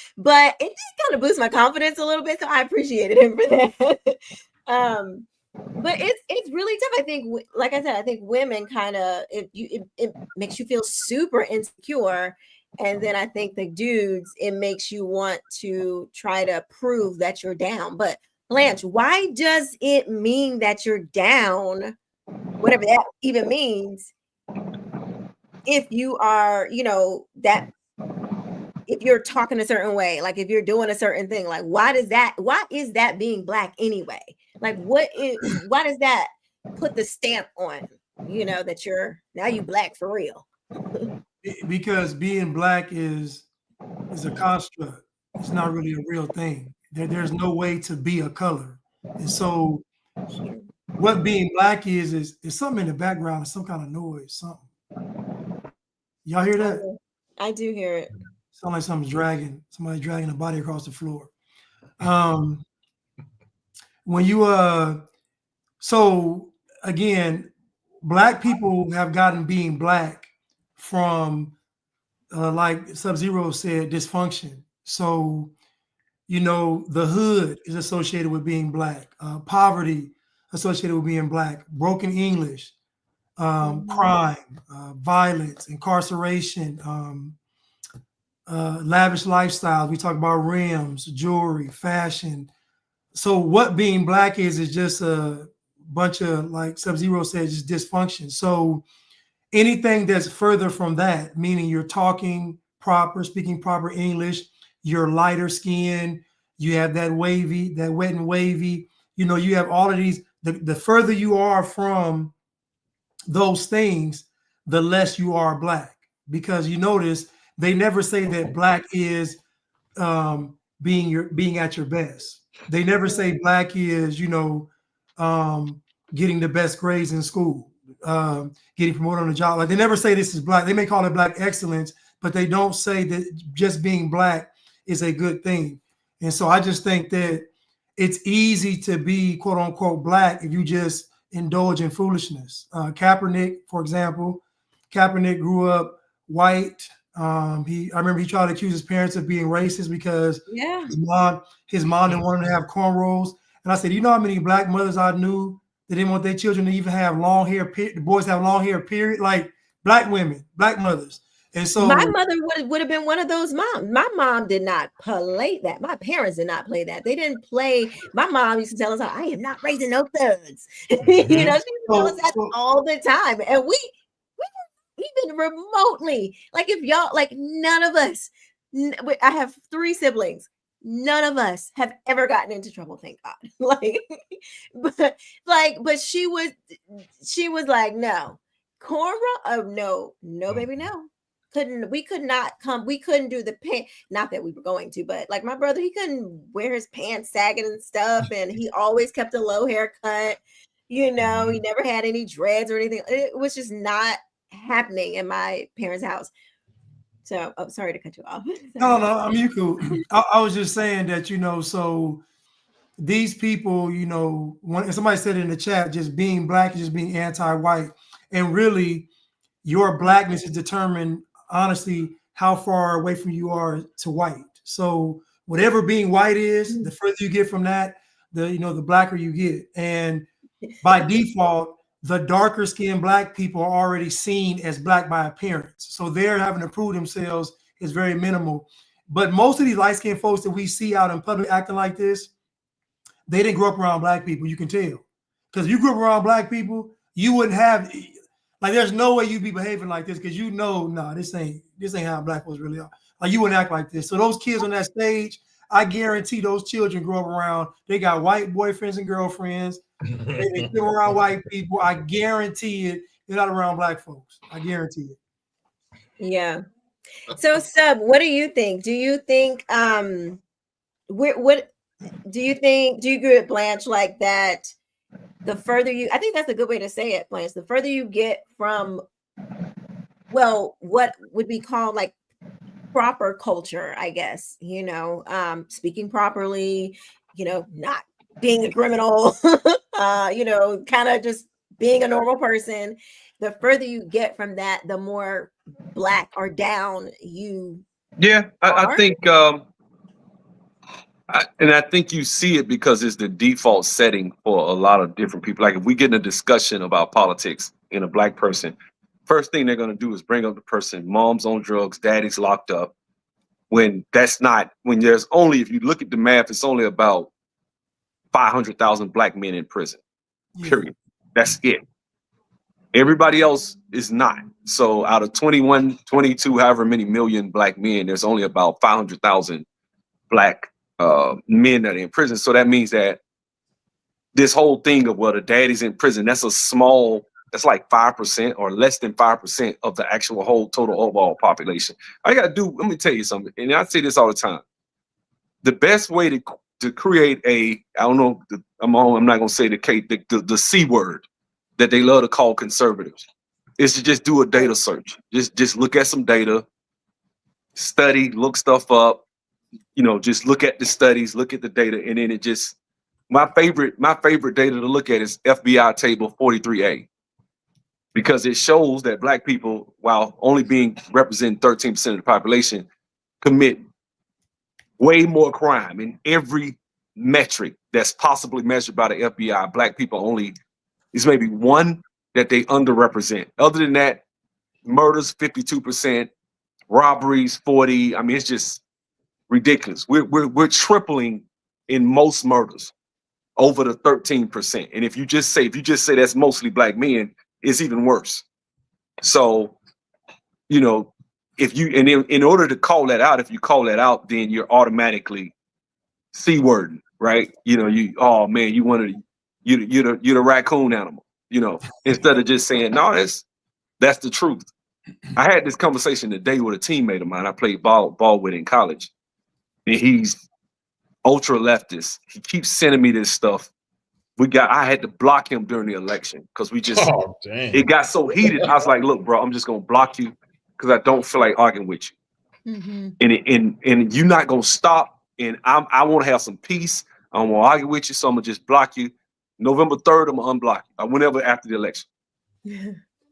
did kind of boost my confidence a little bit. So I appreciated him for that. But it's really tough. I think, like I said, I think women kind of it makes you feel super insecure. And then I think the dudes, it makes you want to try to prove that you're down. But Blanche, why does it mean that you're down, whatever that even means, if you are, if you're talking a certain way, like if you're doing a certain thing, like why is that being black anyway? Like why does that put the stamp on, that now you black for real? Because being black is a construct. It's not really a real thing. There's no way to be a color. And so what being black is something in the background, some kind of noise, something. Y'all hear that? I do hear it. Sound like somebody's dragging a body across the floor. When you so again, black people have gotten being black from like Sub-Zero said, dysfunction. So the hood is associated with being black, poverty associated with being black, broken English, crime, violence, incarceration, lavish lifestyles. We talk about rims, jewelry, fashion. So what being black is just a bunch of, like Sub-Zero said, just dysfunction. So anything that's further from that, meaning you're talking proper, speaking proper English, you're lighter skin, you have that wavy, that wet and wavy, you have all of these, the further you are from those things, the less you are black. Because you notice they never say that black is being at your best. They never say black is, getting the best grades in school, getting promoted on the job. Like they never say this is black. They may call it black excellence, but they don't say that just being black is a good thing. And so I just think that it's easy to be quote unquote black if you just indulge in foolishness. Kaepernick, for example, Kaepernick grew up white. I remember he tried to accuse his parents of being racist because his mom didn't want him to have cornrows. And I said, you know how many black mothers I knew that didn't want their children to even have long hair, the boys have long hair, period, like black women, black mothers. And so my mother would have been one of those moms. My mom did not play that. My parents did not play that. They didn't play. My mom used to tell us, I am not raising no thugs. She would tell us that all the time. And we even remotely, like if y'all, like none of us, I have 3 siblings. None of us have ever gotten into trouble, thank God. But she was like, no, cornrow, no, baby, no. We couldn't do the pant, not that we were going to, but like my brother, he couldn't wear his pants sagging and stuff, and he always kept a low haircut. He never had any dreads or anything. It was just not happening in my parents' house. So, sorry to cut you off. No, I mean, you cool. I was just saying that, so these people, when somebody said in the chat, just being black is just being anti-white. And really, your blackness is determined, honestly, how far away from you are to white. So whatever being white is, the further you get from that, the blacker you get. And by default, the darker skinned black people are already seen as black by appearance. So they're having to prove themselves is very minimal. But most of these light skinned folks that we see out in public acting like this, they didn't grow up around black people. You can tell. Because if you grew up around black people, you wouldn't have, like, there's no way you'd be behaving like this because this ain't how black folks really are. Like, you wouldn't act like this. So those kids on that stage, I guarantee those children grow up around, they got white boyfriends and girlfriends. They live around white people. I guarantee it. They're not around black folks. I guarantee it. Yeah. So, Sub, what do you think? Do you think what do you think? Do you agree with Blanche like that? The further you, I think that's a good way to say it, Blanche. The further you get from, well, what would be called like proper culture, I guess, speaking properly, not being a criminal, kind of just being a normal person. The further you get from that, the more Black or down you. Yeah, I think, and I think you see it because it's the default setting for a lot of different people. Like if we get in a discussion about politics in a Black person, first thing they're going to do is bring up the person, mom's on drugs, daddy's locked up. When that's not, when there's only, if you look at the math, it's only about 500,000 Black men in prison, period. That's it. Everybody else is not. So out of 21, 22, however many million Black men, there's only about 500,000 Black men that are in prison. So that means that this whole thing of, well, the daddy's in prison, that's a small, that's like 5% or less than 5% of the actual whole total overall population. I got to do, let me tell you something, and I say this all the time. The best way to create a, I don't know, I'm not going to say the C word that they love to call conservatives, is to just do a data search. Just look at some data, study, look stuff up, just look at the studies, look at the data, and then it just, my favorite data to look at is FBI table 43A, because it shows that Black people, while only representing 13% of the population, commit way more crime in every metric that's possibly measured by the FBI. Black people only, is maybe one that they underrepresent. Other than that, murders 52%, robberies 40%. I mean, it's just ridiculous. We're tripling in most murders over the 13%. And if you just say that's mostly Black men, it's even worse. So, if you, and in order to call that out, if you call that out, then you're automatically C-wording, right? Oh man, you're the raccoon animal, instead of just saying, no, that's the truth. I had this conversation today with a teammate of mine I played ball with in college, and he's ultra leftist. He keeps sending me this stuff. I had to block him during the election because it got so heated. I was like, look, bro, I'm just going to block you because I don't feel like arguing with you. Mm-hmm. And you're not going to stop. And I want to have some peace. I don't want to argue with you. So I'm going to just block you. November 3rd, I'm going to unblock you. Whenever after the election.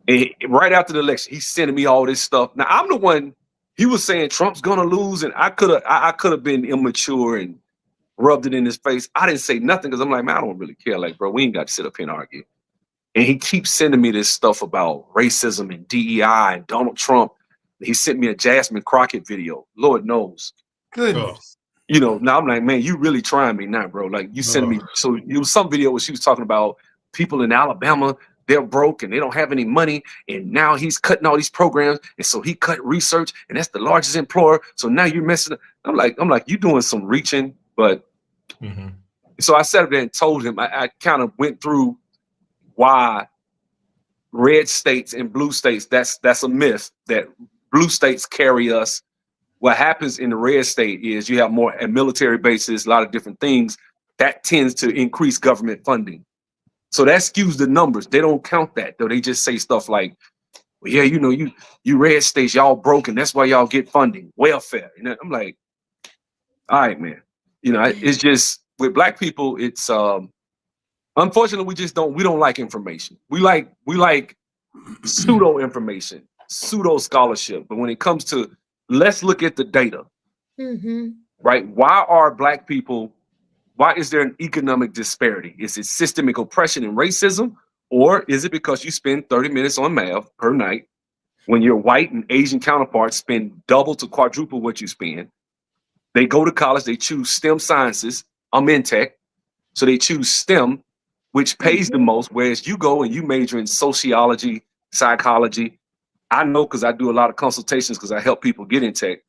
And right after the election, he's sending me all this stuff. Now I'm the one, he was saying Trump's going to lose. And I could have been immature and rubbed it in his face. I didn't say nothing because I'm like, man, I don't really care. Like, bro, we ain't got to sit up here and argue. And he keeps sending me this stuff about racism and DEI and Donald Trump. He sent me a Jasmine Crockett video. Lord knows. Goodness. Now I'm like, man, you really trying me now, bro. Like you sending me. So it was some video where she was talking about people in Alabama, they're broke and they don't have any money. And now he's cutting all these programs. And so he cut research and that's the largest employer. So now you're messing up. I'm like, you doing some reaching. But so I sat up there and told him, I kind of went through why red states and blue states, that's a myth that blue states carry us. What happens in the red state is you have more military bases, a lot of different things that tends to increase government funding. So that skews the numbers. They don't count that though. They just say stuff like, well, yeah, you red states, y'all broken. That's why y'all get funding, welfare. I'm like, all right, man. It's just with Black people, it's unfortunately we don't like information. We like pseudo information, pseudo scholarship. But when it comes to, let's look at the data, right? Why is there an economic disparity? Is it systemic oppression and racism? Or is it because you spend 30 minutes on math per night when your white and Asian counterparts spend double to quadruple what you spend? They go to college, they choose STEM sciences. I'm in tech. So they choose STEM, which pays the most, whereas you go and you major in sociology, psychology. I know because I do a lot of consultations because I help people get in tech.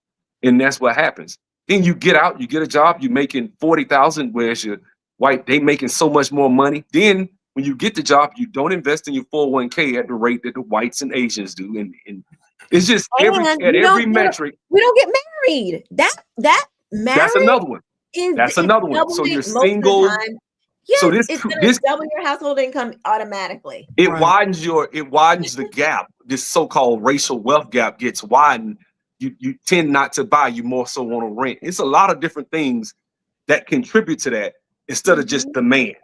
And that's what happens. Then you get out, you get a job, you're making 40,000, whereas your white, they making so much more money. Then when you get the job, you don't invest in your 401k at the rate that the whites and Asians do. And it's just every metric. We don't get married. That marriage, that's another one. That's it's another one. So doubling you're most of the single. time. Yes, So this it's going this to double your household income automatically. it widens the gap. This so-called racial wealth gap gets widened. You tend not to buy, you more so want to rent. It's a lot of different things that contribute to that instead of just demand.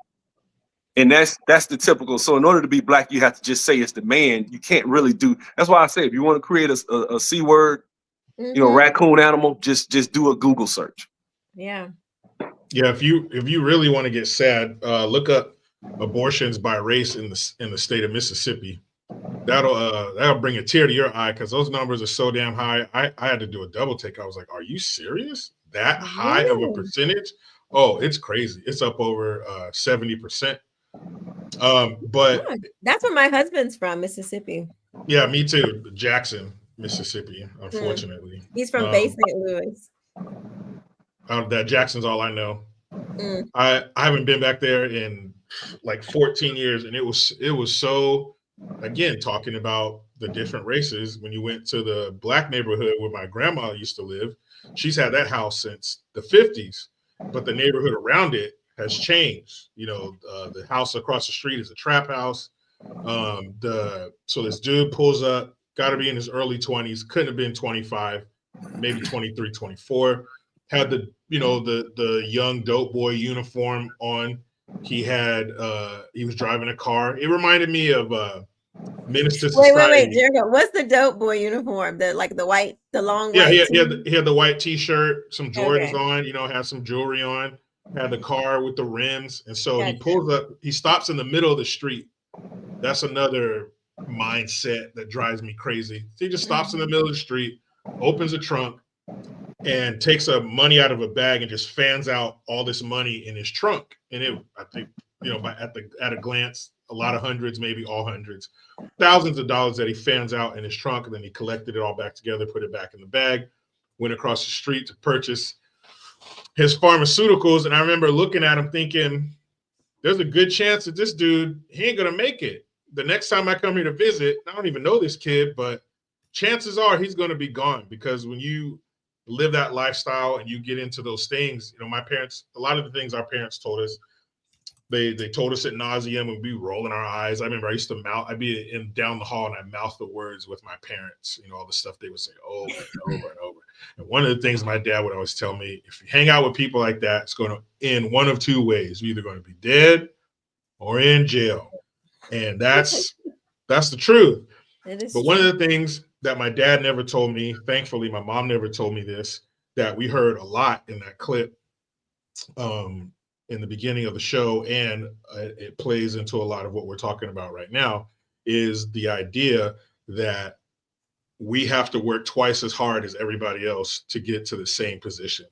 And that's the typical. So in order to be black, you have to just say it's demand. You can't really do. That's why I say if you want to create a C word, raccoon animal, just do a Google search. Yeah. Yeah, if you really want to get sad, look up abortions by race in the state of Mississippi. That'll bring a tear to your eye because those numbers are so damn high. I had to do a double take. I was like, "Are you serious? That high of a percentage? Oh, it's crazy. It's up over 70%." But that's where my husband's from, Mississippi. Yeah, me too. Jackson, Mississippi. Unfortunately, he's from Bay St. Louis. That Jackson's all I know. I haven't been back there in like 14 years, and it was so, again, talking about the different races. When you went to the black neighborhood where my grandma used to live, she's had that house since the 50s, but the neighborhood around it has changed. The house across the street is a trap house. So this dude pulls up, got to be in his early 20s, couldn't have been 25, maybe 23, 24. Had the young dope boy uniform on. He was driving a car. It reminded me of Minister Society. Wait, Jericho. What's the dope boy uniform? The long white. Yeah, he had the white t-shirt, some Jordans on. Had some jewelry on. Had the car with the rims, and so he pulls up. He stops in the middle of the street. That's another mindset that drives me crazy. So he just stops in the middle of the street, opens a trunk, and takes money out of a bag and just fans out all this money in his trunk. And I think, at a glance, a lot of hundreds, maybe all hundreds, thousands of dollars that he fans out in his trunk. And then he collected it all back together, put it back in the bag, went across the street to purchase his pharmaceuticals. And I remember looking at him thinking, there's a good chance that this dude, he ain't going to make it. The next time I come here to visit, I don't even know this kid, but chances are he's going to be gone, because when you live that lifestyle and you get into those things, my parents, a lot of the things our parents told us, they told us at nauseum, and we'd be rolling our eyes. I remember I used to I'd be down the hall and I mouth the words with my parents, all the stuff they would say over and over and over. And one of the things my dad would always tell me, if you hang out with people like that, it's going to end one of two ways. You're either going to be dead or in jail. And that's the truth. But one of the things that my dad never told me, thankfully, my mom never told me this, that we heard a lot in that clip in the beginning of the show, and it plays into a lot of what we're talking about right now, is the idea that we have to work twice as hard as everybody else to get to the same position.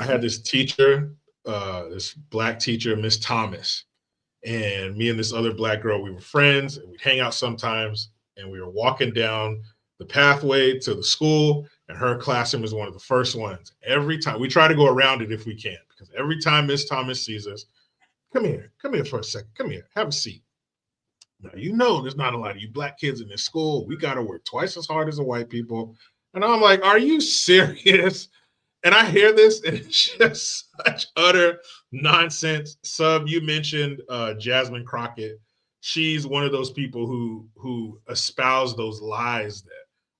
I had this teacher, this black teacher, Miss Thomas, and me and this other black girl, we were friends, and we'd hang out sometimes, and we were walking down the pathway to the school, and her classroom was one of the first ones. Every time, we try to go around it if we can, because every time Miss Thomas sees us, come here for a second, come here, have a seat. Now, there's not a lot of you black kids in this school. We got to work twice as hard as the white people. And I'm like, are you serious? And I hear this, and it's just such utter nonsense. Sub, you mentioned Jasmine Crockett. She's one of those people who espouse those lies that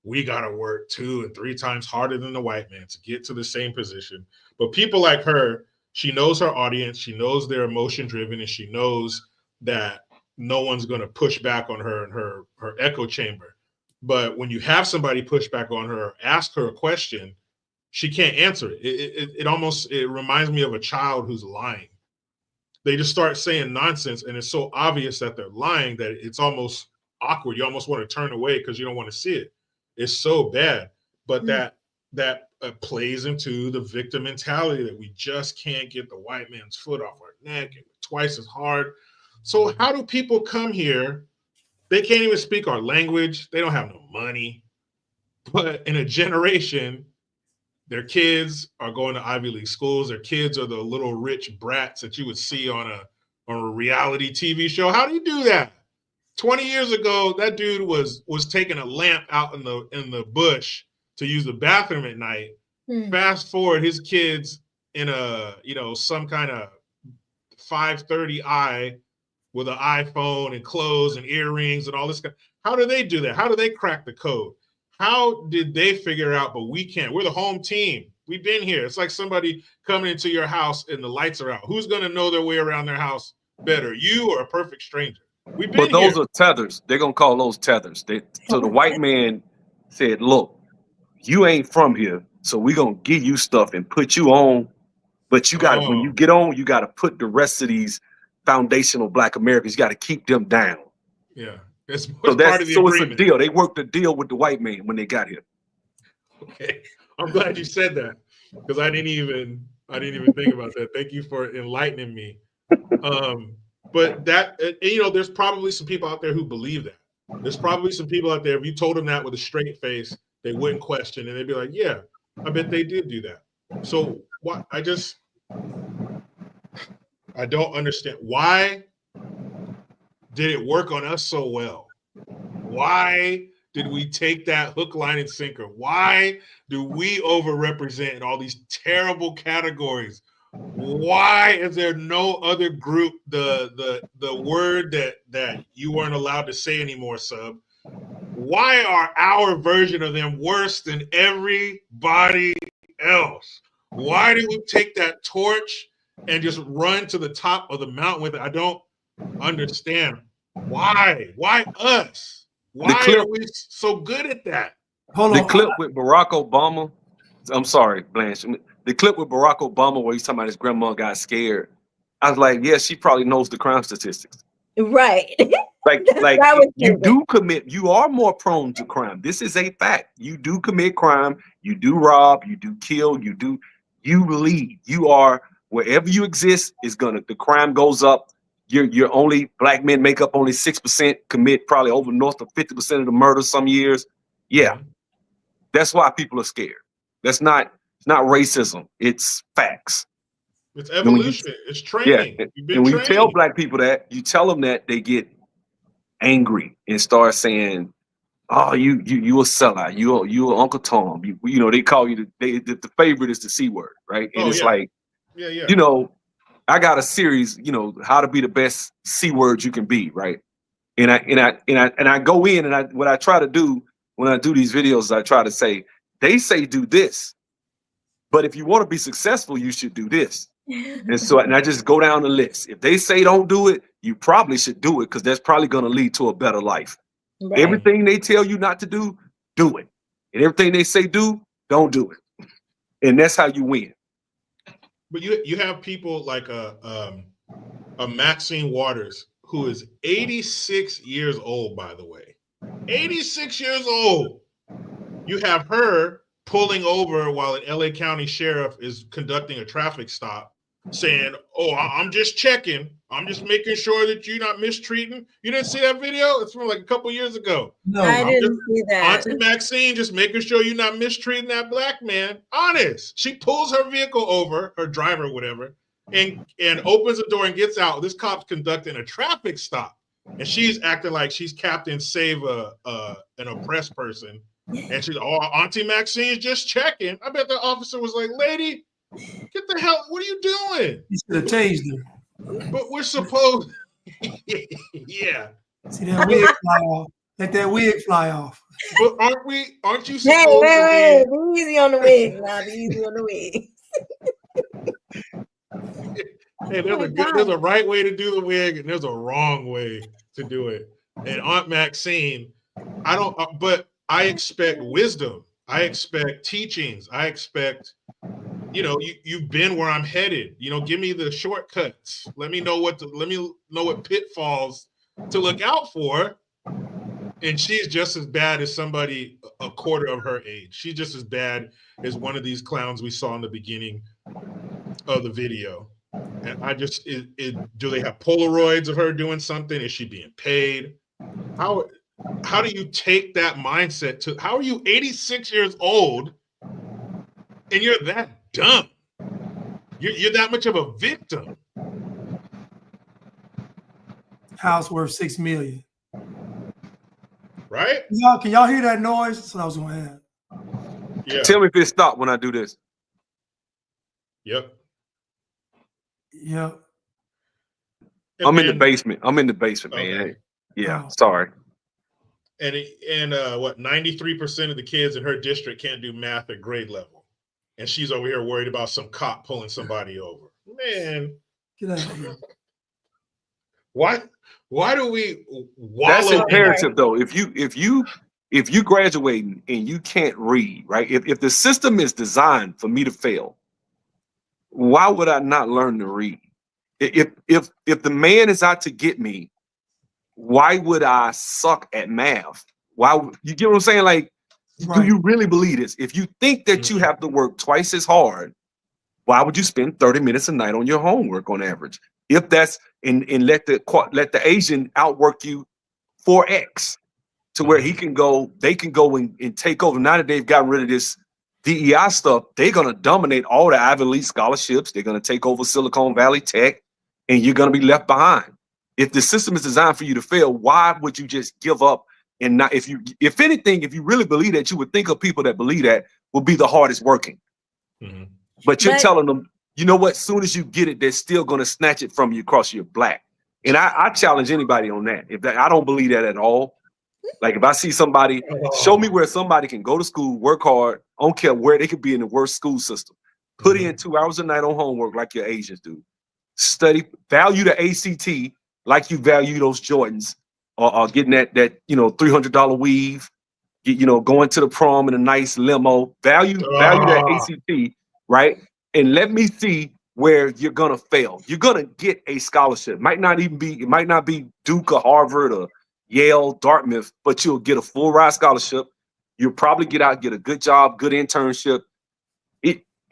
we got to work 2 and 3 times harder than the white man to get to the same position. But people like her, she knows her audience, she knows they're emotion driven, and she knows that no one's going to push back on her in her echo chamber. But when you have somebody push back on her, ask her a question, she can't answer it. It reminds me of a child who's lying. They just start saying nonsense, and it's so obvious that they're lying that it's almost awkward. You almost want to turn away because you don't want to see it. It's so bad. But that plays into the victim mentality that we just can't get the white man's foot off our neck and twice as hard. So how do people come here? They can't even speak our language. They don't have no money. But in a generation, their kids are going to Ivy League schools. Their kids are the little rich brats that you would see on a reality TV show. How do you do that? 20 years ago, that dude was taking a lamp out in the bush to use the bathroom at night. Fast forward, his kids in a, you know, some kind of 530i with an iPhone and clothes and earrings and all this. How do they do that? How do they crack the code? How did they figure out, but we can't? We're the home team. We've been here. It's like somebody coming into your house and the lights are out. Who's going to know their way around their house better, you or a perfect stranger? We've been But those here. are tethers. They're going to call those tethers. So the white man said, look, you ain't from here, so we're going to give you stuff and put you on. But you got to, when you get on, you got to put the rest of these foundational Black Americans, you got to keep them down. Yeah. It's So part of the it's agreement. a deal. They worked a deal with the white man when they got here. Okay. I'm glad you said that because I didn't even think about that. Thank you for enlightening me. But that, you know, there's probably some people out there who believe that. There's probably some people out there, if you told them that with a straight face, they wouldn't question and they'd be like, yeah, I bet they did do that. So what? I don't understand. Why did it work on us so well? Why did we take that hook, line, and sinker? Why do we overrepresent in all these terrible categories? Why is there no other group, the word that you weren't allowed to say anymore, Sub? Why are our version of them worse than everybody else? Why did we take that torch and just run to the top of the mountain with it? I don't understand. Why? Why us? Why are we so good at that? The clip with Barack Obama, I'm sorry, Blanche. The clip with Barack Obama where he's talking about his grandma got scared. I was like, yeah, she probably knows the crime statistics. Right. Like you do commit, you are more prone to crime. This is a fact. You do commit crime, you do rob, you do kill, you lead. You are, wherever you exist, the crime goes up. You're only, Black men make up only 6%, commit probably over north of 50% of the murders some years. Yeah. That's why people are scared. It's not racism, it's facts. It's evolution. It's training. Yeah. You've been And when you trained. tell Black people that, you tell them that, they get angry and start saying, oh, you a sellout, you Uncle Tom. You know, they call you the favorite is the C word, right? And it's like, you know, I got a series, you know, how to be the best C word you can be, right? And I go in and what I try to do when I do these videos, I try to say, they say do this, but if you want to be successful, you should do this. And so, and I just go down the list. If they say don't do it, you probably should do it because that's probably going to lead to a better life. Right. Everything they tell you not to do it. And everything they say do, don't do it. And that's how you win. But you have people like a Maxine Waters, who is 86 years old, by the way. 86 years old. You have her pulling over while an LA County sheriff is conducting a traffic stop, saying, oh, I'm just checking. I'm just making sure that you're not mistreating. You didn't see that video? It's from like a couple years ago. No, I didn't see that. Auntie Maxine just making sure you're not mistreating that Black man. Honest. She pulls her vehicle over, her driver, whatever, and opens the door and gets out. This cop's conducting a traffic stop. And she's acting like she's Captain Save an oppressed person. And she's, oh, Auntie Maxine's just checking. I bet the officer was like, lady, get the hell, what are you doing? He should have tased her. But we're supposed, yeah. See that wig fly off. Let that wig fly off. But aren't you supposed to be easy on the wig now, be easy on the wig. Hey, there's a right way to do the wig and there's a wrong way to do it. And Aunt Maxine, but I expect wisdom. I expect teachings. I expect, you know, you've been where I'm headed. You know, give me the shortcuts. Let me know what pitfalls to look out for. And she's just as bad as somebody a quarter of her age. She's just as bad as one of these clowns we saw in the beginning of the video. And I just, do they have Polaroids of her doing something? Is she being paid? How do you take that mindset to, how are you 86 years old and you're that dumb? You're that much of a victim. House worth $6 million. Right? Can y'all hear that noise? That's what I was gonna add. Yeah. Tell me if it stopped when I do this. Yep. Yeah. I'm in the basement. I'm in the basement, man. Okay. Yeah, sorry. And what, 93% of the kids in her district can't do math at grade level. And she's over here worried about some cop pulling somebody over. Man. Get out of here. Why do we wallow? That's imperative though. If you graduating and you can't read, right? If the system is designed for me to fail, why would I not learn to read? If the man is out to get me, why would I suck at math? Why you get what I'm saying? Like, do you really believe this? If you think that you have to work twice as hard, why would you spend 30 minutes a night on your homework on average? If that's and let the Asian outwork you 4x to where they can go and take over. Now that they've gotten rid of this DEI stuff, they're gonna dominate all the Ivy League scholarships. They're gonna take over Silicon Valley Tech, and you're gonna be left behind. If the system is designed for you to fail, why would you just give up and not? If anything, if you really believe that, you would think of people that believe that will be the hardest working. But you're telling them, you know what? Soon as you get it, they're still gonna snatch it from you because you're black. And I challenge anybody on that. I don't believe that at all. Like if I see somebody, show me where somebody can go to school, work hard, I don't care where they could be in the worst school system. Put in 2 hours a night on homework like your Asians do. Study, value the ACT like you value those Jordans, or getting that $300 weave, going to the prom in a nice limo. Value that ACT, right? And let me see where you're gonna fail. You're gonna get a scholarship. It might not be Duke or Harvard or Yale, Dartmouth, but you'll get a full ride scholarship. You'll probably get out, get a good job, good internship.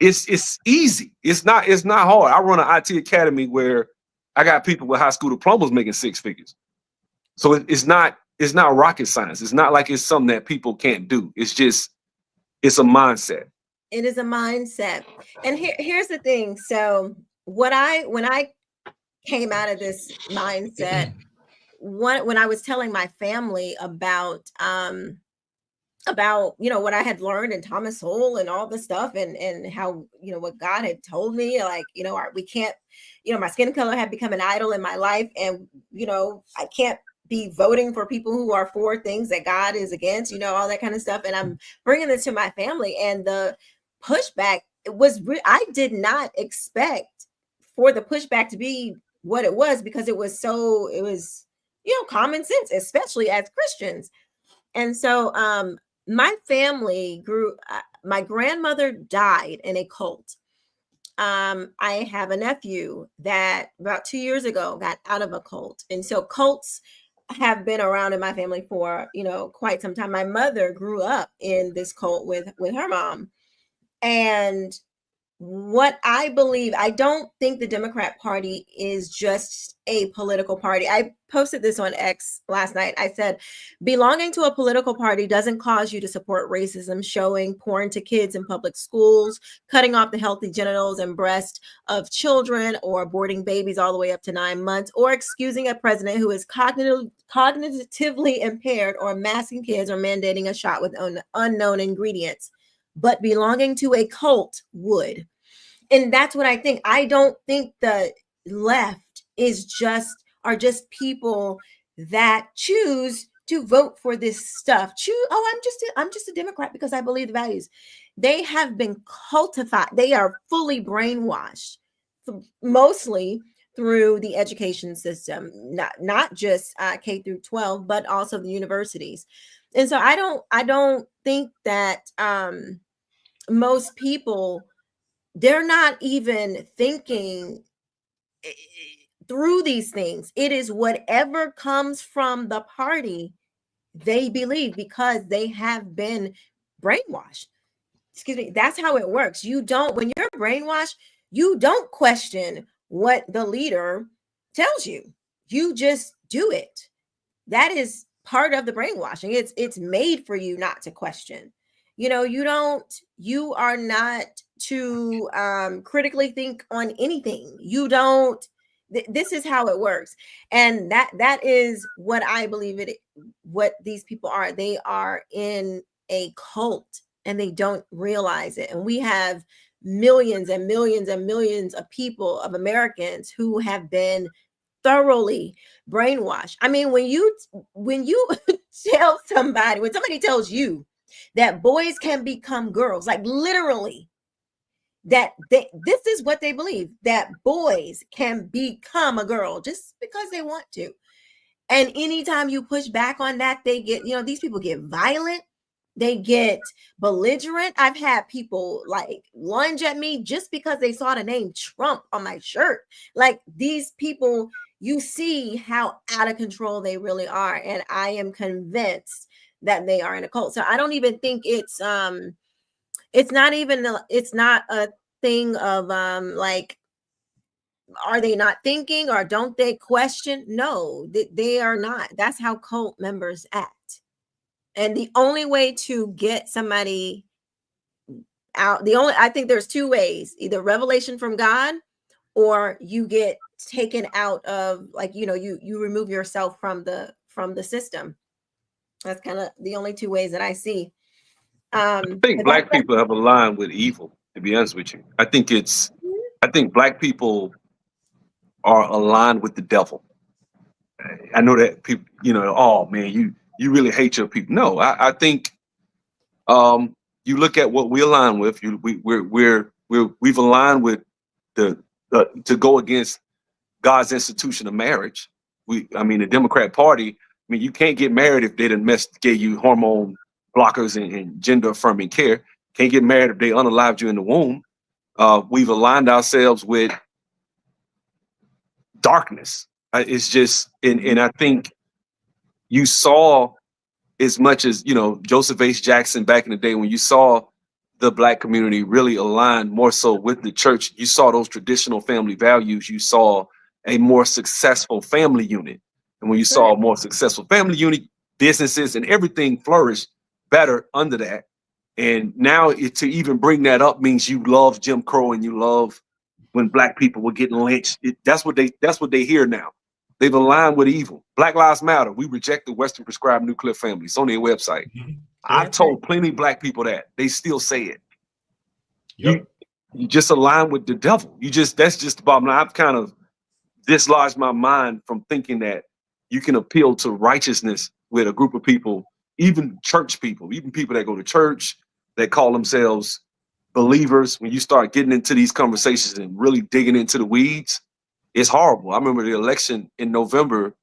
It's easy. It's not hard. I run an IT academy where I got people with high school diplomas making 6 figures. So it's not rocket science. It's not like it's something that people can't do. It's a mindset. It is a mindset. And here's the thing. So when I came out of this mindset, when I was telling my family about what I had learned in Thomas Sowell and all the stuff and how, what God had told me, like, we can't, my skin color had become an idol in my life. And, I can't be voting for people who are for things that God is against, all that kind of stuff. And I'm bringing this to my family, and the pushback I did not expect for the pushback to be what it was, because it was common sense, especially as Christians. And so my family grew, my grandmother died in a cult. I have a nephew that about 2 years ago got out of a cult. And so cults have been around in my family for, quite some time. My mother grew up in this cult with her mom. And what I believe, I don't think the Democrat Party is just a political party. I posted this on X last night. I said, belonging to a political party doesn't cause you to support racism, showing porn to kids in public schools, cutting off the healthy genitals and breasts of children, or aborting babies all the way up to 9 months, or excusing a president who is cognitively impaired, or masking kids, or mandating a shot with unknown ingredients. But belonging to a cult would. And that's what I think. I don't think the left are just people that choose to vote for this stuff. I'm just a Democrat because I believe the values. They have been cultivated. They are fully brainwashed, mostly through the education system, not just K through 12, but also the universities. And so I don't think that most people, they're not even thinking through these things. It is whatever comes from the party they believe, because they have been brainwashed. Excuse me. That's how it works. When you're brainwashed, you don't question what the leader tells you. You just do it. That is part of the brainwashing. It's made for you not to question. You are not to critically think on anything. This is how it works. And that is what I believe what these people are. They are in a cult and they don't realize it. And we have millions and millions and millions of people, of Americans who have been thoroughly brainwashed. I mean, when you tell somebody, when somebody tells you that boys can become girls, like literally, this is what they believe, that boys can become a girl just because they want to. And anytime you push back on that, they get, these people get violent, they get belligerent. I've had people like lunge at me just because they saw the name Trump on my shirt. Like, these people, you see how out of control they really are. And I am convinced that they are in a cult. So I don't even think it's not a thing of like, are they not thinking or don't they question? No, they are not. That's how cult members act. And the only way to get somebody out, I think there's two ways: either revelation from God, or you get taken out of, like, you remove yourself from the system. That's kind of the only two ways that I see. I think black people have aligned with evil, to be honest with you. I think black people are aligned with the devil. I know that people, oh man, you really hate your people. No, I think you look at what we align with. We've aligned with to go against God's institution of marriage. The Democrat Party. You can't get married if they done gave you hormone blockers and gender affirming care. Can't get married if they unalived you in the womb. We've aligned ourselves with darkness. It's just, and I think you saw, as much as, Joseph H. Jackson back in the day, when you saw the black community really aligned more so with the church, you saw those traditional family values, you saw a more successful family unit. And when you saw a more successful family unit, businesses and everything flourished better under that. And now to even bring that up means you love Jim Crow and you love when black people were getting lynched. That's what they hear now. They've aligned with evil. Black Lives Matter. We reject the Western prescribed nuclear family. It's on their website. I've told plenty of black people that. They still say it. Yep. You just align with the devil. That's just the bottom line. I've kind of dislodged my mind from thinking that you can appeal to righteousness with a group of people, even church people, even people that go to church, that call themselves believers. When you start getting into these conversations and really digging into the weeds, it's horrible. I remember the election in November.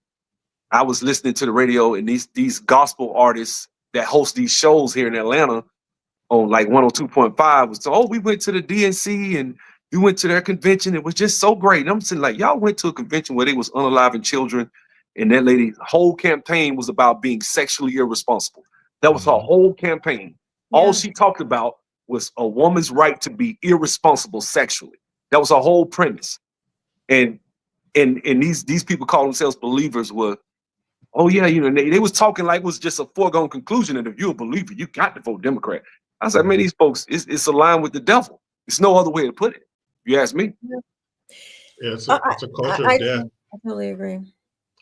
I was listening to the radio, and these gospel artists that host these shows here in Atlanta on like 102.5 was, we went to the DNC and we went to their convention. It was just so great. And I'm saying, like, y'all went to a convention where they was unaliving children, and that lady's whole campaign was about being sexually irresponsible. That was her whole campaign. Yeah. All she talked about was a woman's right to be irresponsible sexually. That was her whole premise. And these people call themselves believers were, they was talking like it was just a foregone conclusion that if you're a believer, you got to vote Democrat. I said, man, these folks, it's aligned with the devil. It's no other way to put it. You ask me. Yeah, it's a culture of death. I totally agree.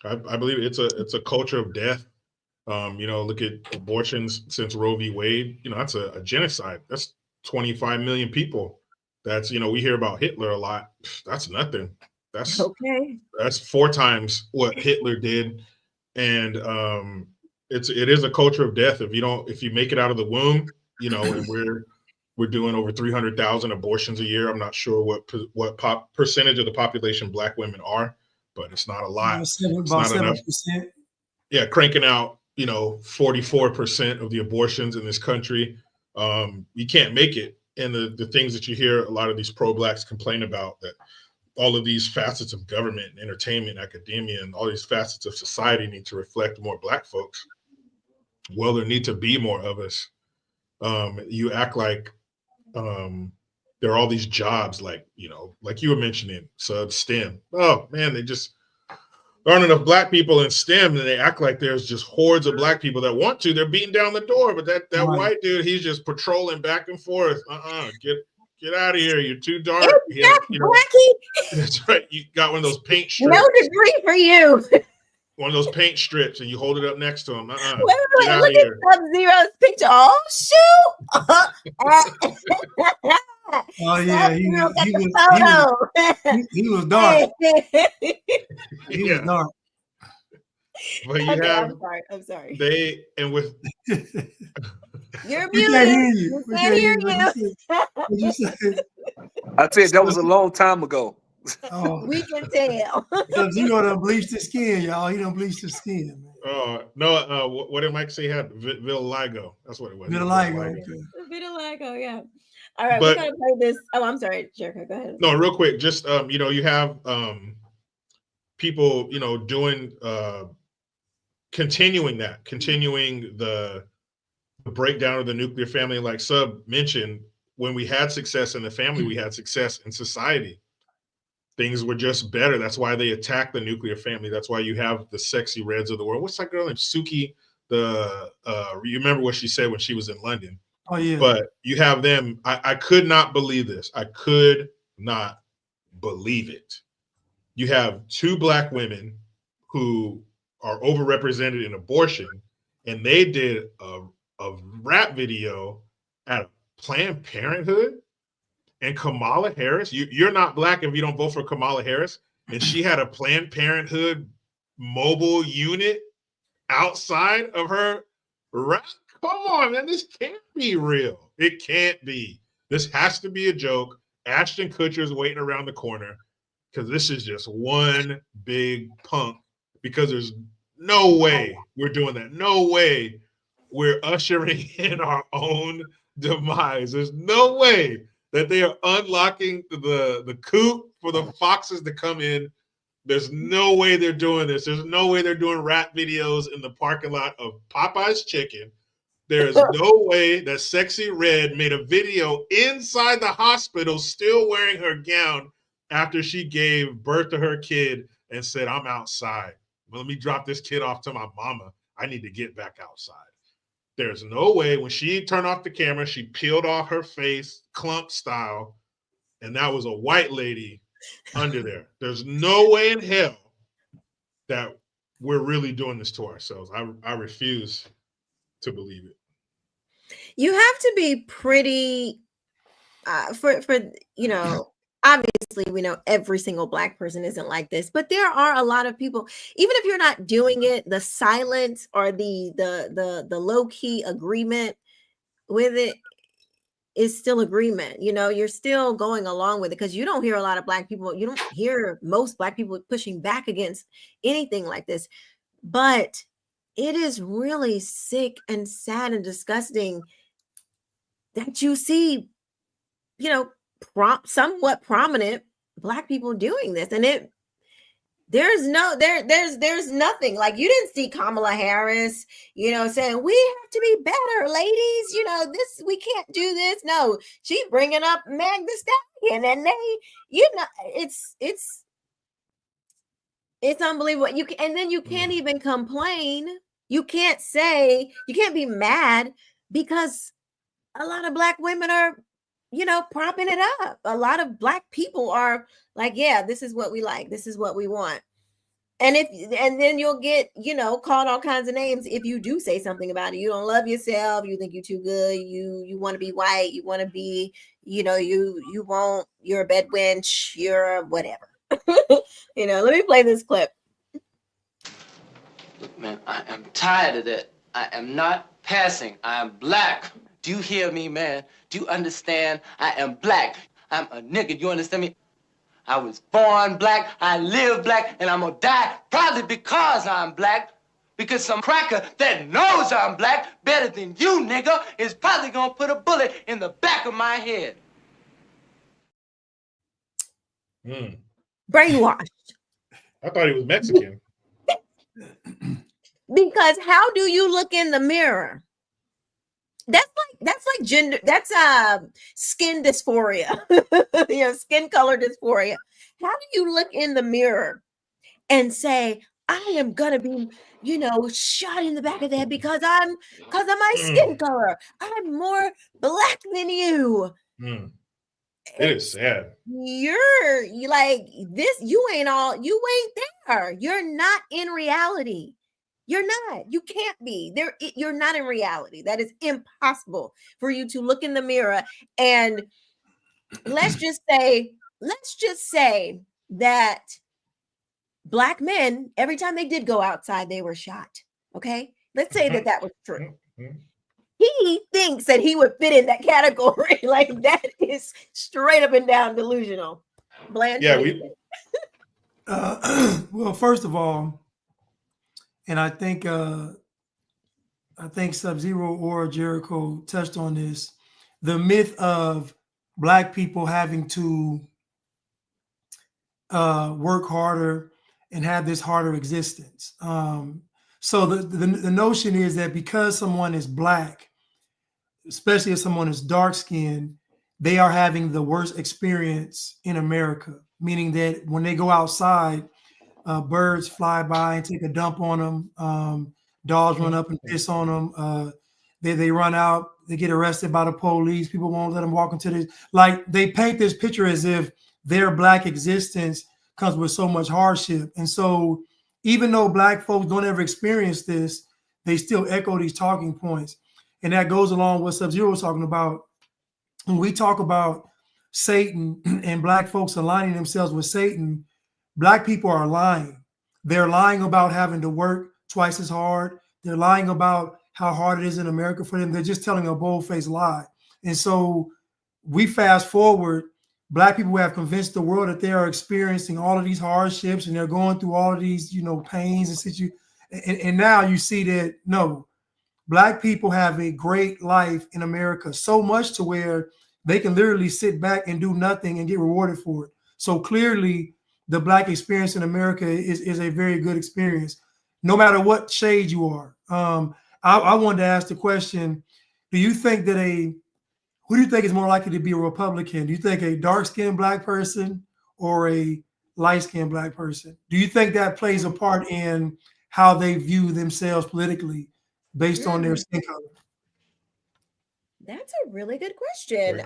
I believe it's a culture of death. Look at abortions since Roe v. Wade. That's a genocide. That's 25 million people. That's, we hear about Hitler a lot. That's nothing. That's 4 times what Hitler did. And it is a culture of death. If you make it out of the womb, and we're doing over 300,000 abortions a year. I'm not sure what percentage of the population Black women are, but it's not a lot. About 7%. Yeah, cranking out 44% of the abortions in this country. You can't make it. And the things that you hear a lot of these pro-Blacks complain about, that all of these facets of government and entertainment, academia, and all these facets of society need to reflect more Black folks. Well, there need to be more of us. You act like there are all these jobs, like you were mentioning, STEM. Oh man, there aren't enough Black people in STEM, and they act like there's just hordes of Black people that want to. They're beating down the door, but that white dude, he's just patrolling back and forth. Get out of here! You're too dark. Blackie. That's right. You got one of those paint shirts. No degree for you. one of those paint strips, and you hold it up next to him. Wait, Get out look of here. at Sub-Zero's picture. Oh, shoot. Oh yeah, he was dark. He was dark. But you Okay, have I'm sorry. they and with You're We muted. can't hear you. We We can't hear What'd you. you say? I tell you, that was a long time ago. Oh, We can tell. Sub-Zero done bleached his skin, y'all. He done bleached his skin. oh no, what did Mike say? He had vitiligo. That's what it was. Vitiligo. Okay. Vitiligo, yeah. All right, But- we're gonna play this. Oh, I'm sorry, Jericho. Go ahead. No, real quick, just you have people, doing continuing the breakdown of the nuclear family. Like Sub mentioned, when we had success in the family, we had success in society. Things were just better. That's why they attacked the nuclear family. That's why you have the sexy reds of the world. What's that girl named Suki? You remember what she said when she was in London? Oh yeah. But you have them. I could not believe this. I could not believe it. You have 2 Black women who are overrepresented in abortion, and they did a rap video at Planned Parenthood. And Kamala Harris, you're not Black if you don't vote for Kamala Harris. And she had a Planned Parenthood mobile unit outside of her rap. Come on, man, this can't be real. It can't be. This has to be a joke. Ashton Kutcher's waiting around the corner because this is just one big punk, because there's no way we're doing that. No way we're ushering in our own demise. There's no way that they are unlocking the coop for the foxes to come in. There's no way they're doing this. There's no way they're doing rap videos in the parking lot of Popeye's Chicken. There is no way that Sexy Red made a video inside the hospital still wearing her gown after she gave birth to her kid and said, I'm outside. Well, let me drop this kid off to my mama. I need to get back outside. There's no way. When she turned off the camera, she peeled off her face, clump style, and that was a white lady under there. There's no way in hell that we're really doing this to ourselves. I refuse to believe it. You have to be pretty for obviously we know every single Black person isn't like this, but there are a lot of people, even if you're not doing it, the silence or the low-key agreement with it is still agreement. You're still going along with it, because you don't hear a lot of Black people, you don't hear most Black people pushing back against anything like this. But it is really sick and sad and disgusting that you see, somewhat prominent Black people doing this, and there's nothing. Like, you didn't see Kamala Harris, saying we have to be better, ladies. This, we can't do this. No, she's bringing up Meg Thee Stallion, and it's unbelievable. And then you can't even complain. You can't be mad, because a lot of Black women are, propping it up. A lot of Black people are like, yeah, this is what we like. This is what we want. And then you'll get, called all kinds of names if you do say something about it. You don't love yourself. You think you're too good. You want to be white. You want to be, you're a bed wench. You're whatever. Let me play this clip. Look, man, I am tired of that. I am not passing. I am Black. Do you hear me, man? Do you understand? I am Black. I'm a nigga. You understand me? I was born Black. I live Black. And I'm gonna die probably because I'm Black. Because some cracker that knows I'm Black better than you, nigga, is probably gonna put a bullet in the back of my head. Brainwashed. I thought he was Mexican. Because how do you look in the mirror? That's like gender. That's skin dysphoria. Skin color dysphoria. How do you look in the mirror and say, I am gonna be, shot in the back of the head because of my skin color. I'm more Black than you. It is sad. You like this, you ain't there. You're not in reality. You're not. You can't be there. You're not in reality. That is impossible for you to look in the mirror and let's just say that Black men, every time they did go outside, they were shot. Okay, let's say that was true. He thinks that he would fit in that category. Like that is straight up and down delusional. Blanchard. Yeah, well, first of all, and I think Sub-Zero or Jericho touched on this, the myth of Black people having to work harder and have this harder existence. So the notion is that because someone is Black, especially if someone is dark skinned, they are having the worst experience in America, meaning that when they go outside, birds fly by and take a dump on them. Dogs run up and piss on them. They run out, they get arrested by the police. People won't let them walk into this. Like they paint this picture as if their Black existence comes with so much hardship. And so even though Black folks don't ever experience this, they still echo these talking points. And that goes along with what Sub-Zero was talking about. When we talk about Satan and Black folks aligning themselves with Satan, Black people are lying. They're lying about having to work twice as hard. They're lying about how hard it is in America for them. They're just telling a bold-faced lie. And so we fast forward, Black people have convinced the world that they are experiencing all of these hardships and they're going through all of these, pains and situations. And now you see that, no, Black people have a great life in America, so much to where they can literally sit back and do nothing and get rewarded for it. So clearly, the Black experience in America is a very good experience, no matter what shade you are. I wanted to ask the question, who do you think is more likely to be a Republican? Do you think a dark-skinned Black person or a light-skinned Black person? Do you think that plays a part in how they view themselves politically based on their skin color? That's a really good question.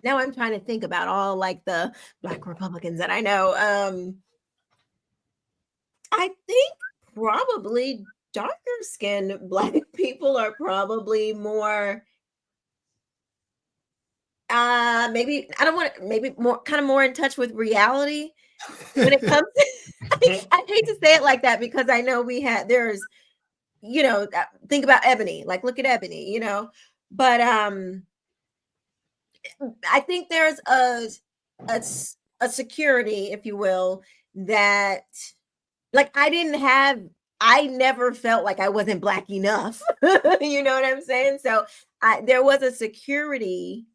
Now I'm trying to think about all like the Black Republicans that I know. I think probably darker skinned Black people are probably more maybe more in touch with reality when it comes to, I hate to say it like that because I know there's think about Ebony, like look at Ebony, but I think there's a security, if you will, that like I never felt like I wasn't Black enough. You know what I'm saying? So there was a security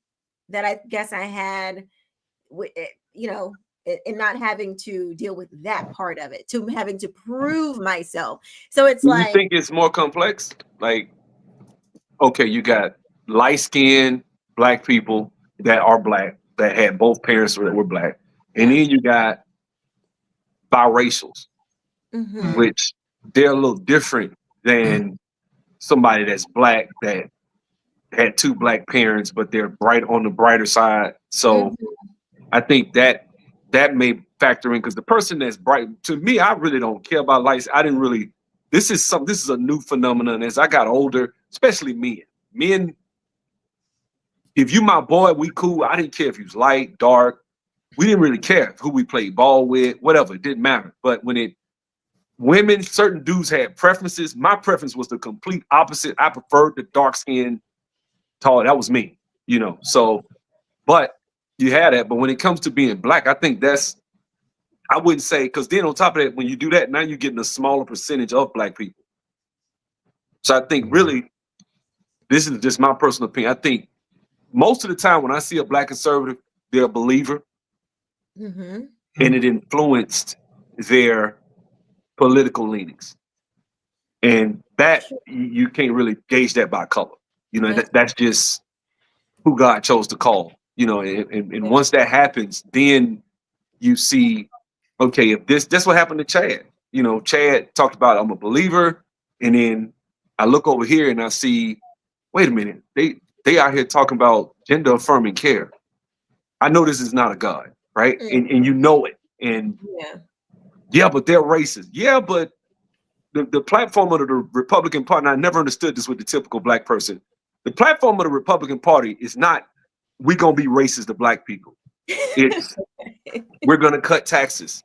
that I guess I had, in not having to deal with that part of it, to having to prove myself. So it's like, you think it's more complex? Like, okay, you got light-skinned Black people that are Black, that had both parents that were Black. And then you got biracials, which they're a little different than somebody that's Black that had two Black parents, but they're bright on the brighter side. So I think that may factor in because the person that's bright, to me, I really don't care about lights. This is a new phenomenon as I got older, especially men. If you my boy, we cool. I didn't care if he was light, dark. We didn't really care who we played ball with, whatever. It didn't matter. But when women, certain dudes had preferences. My preference was the complete opposite. I preferred the dark skin, tall. That was me, So, but you had that. But when it comes to being Black, I think I wouldn't say, because then on top of that, when you do that, now you're getting a smaller percentage of Black people. So I think really, this is just my personal opinion. I think most of the time when I see a Black conservative, they're a believer. And it influenced their political leanings. And that, you can't really gauge that by color. That's just who God chose to call. And once that happens, then you see, okay, if that's what happened to Chad. Chad talked about, I'm a believer, and then I look over here and I see, wait a minute, they out here talking about gender affirming care. I know this is not a God, right? And you know it. And yeah, but they're racist. Yeah, but the platform of the Republican Party, and I never understood this with the typical black person. The platform of the Republican Party is not, we're going to be racist to black people. It's, we're going to cut taxes.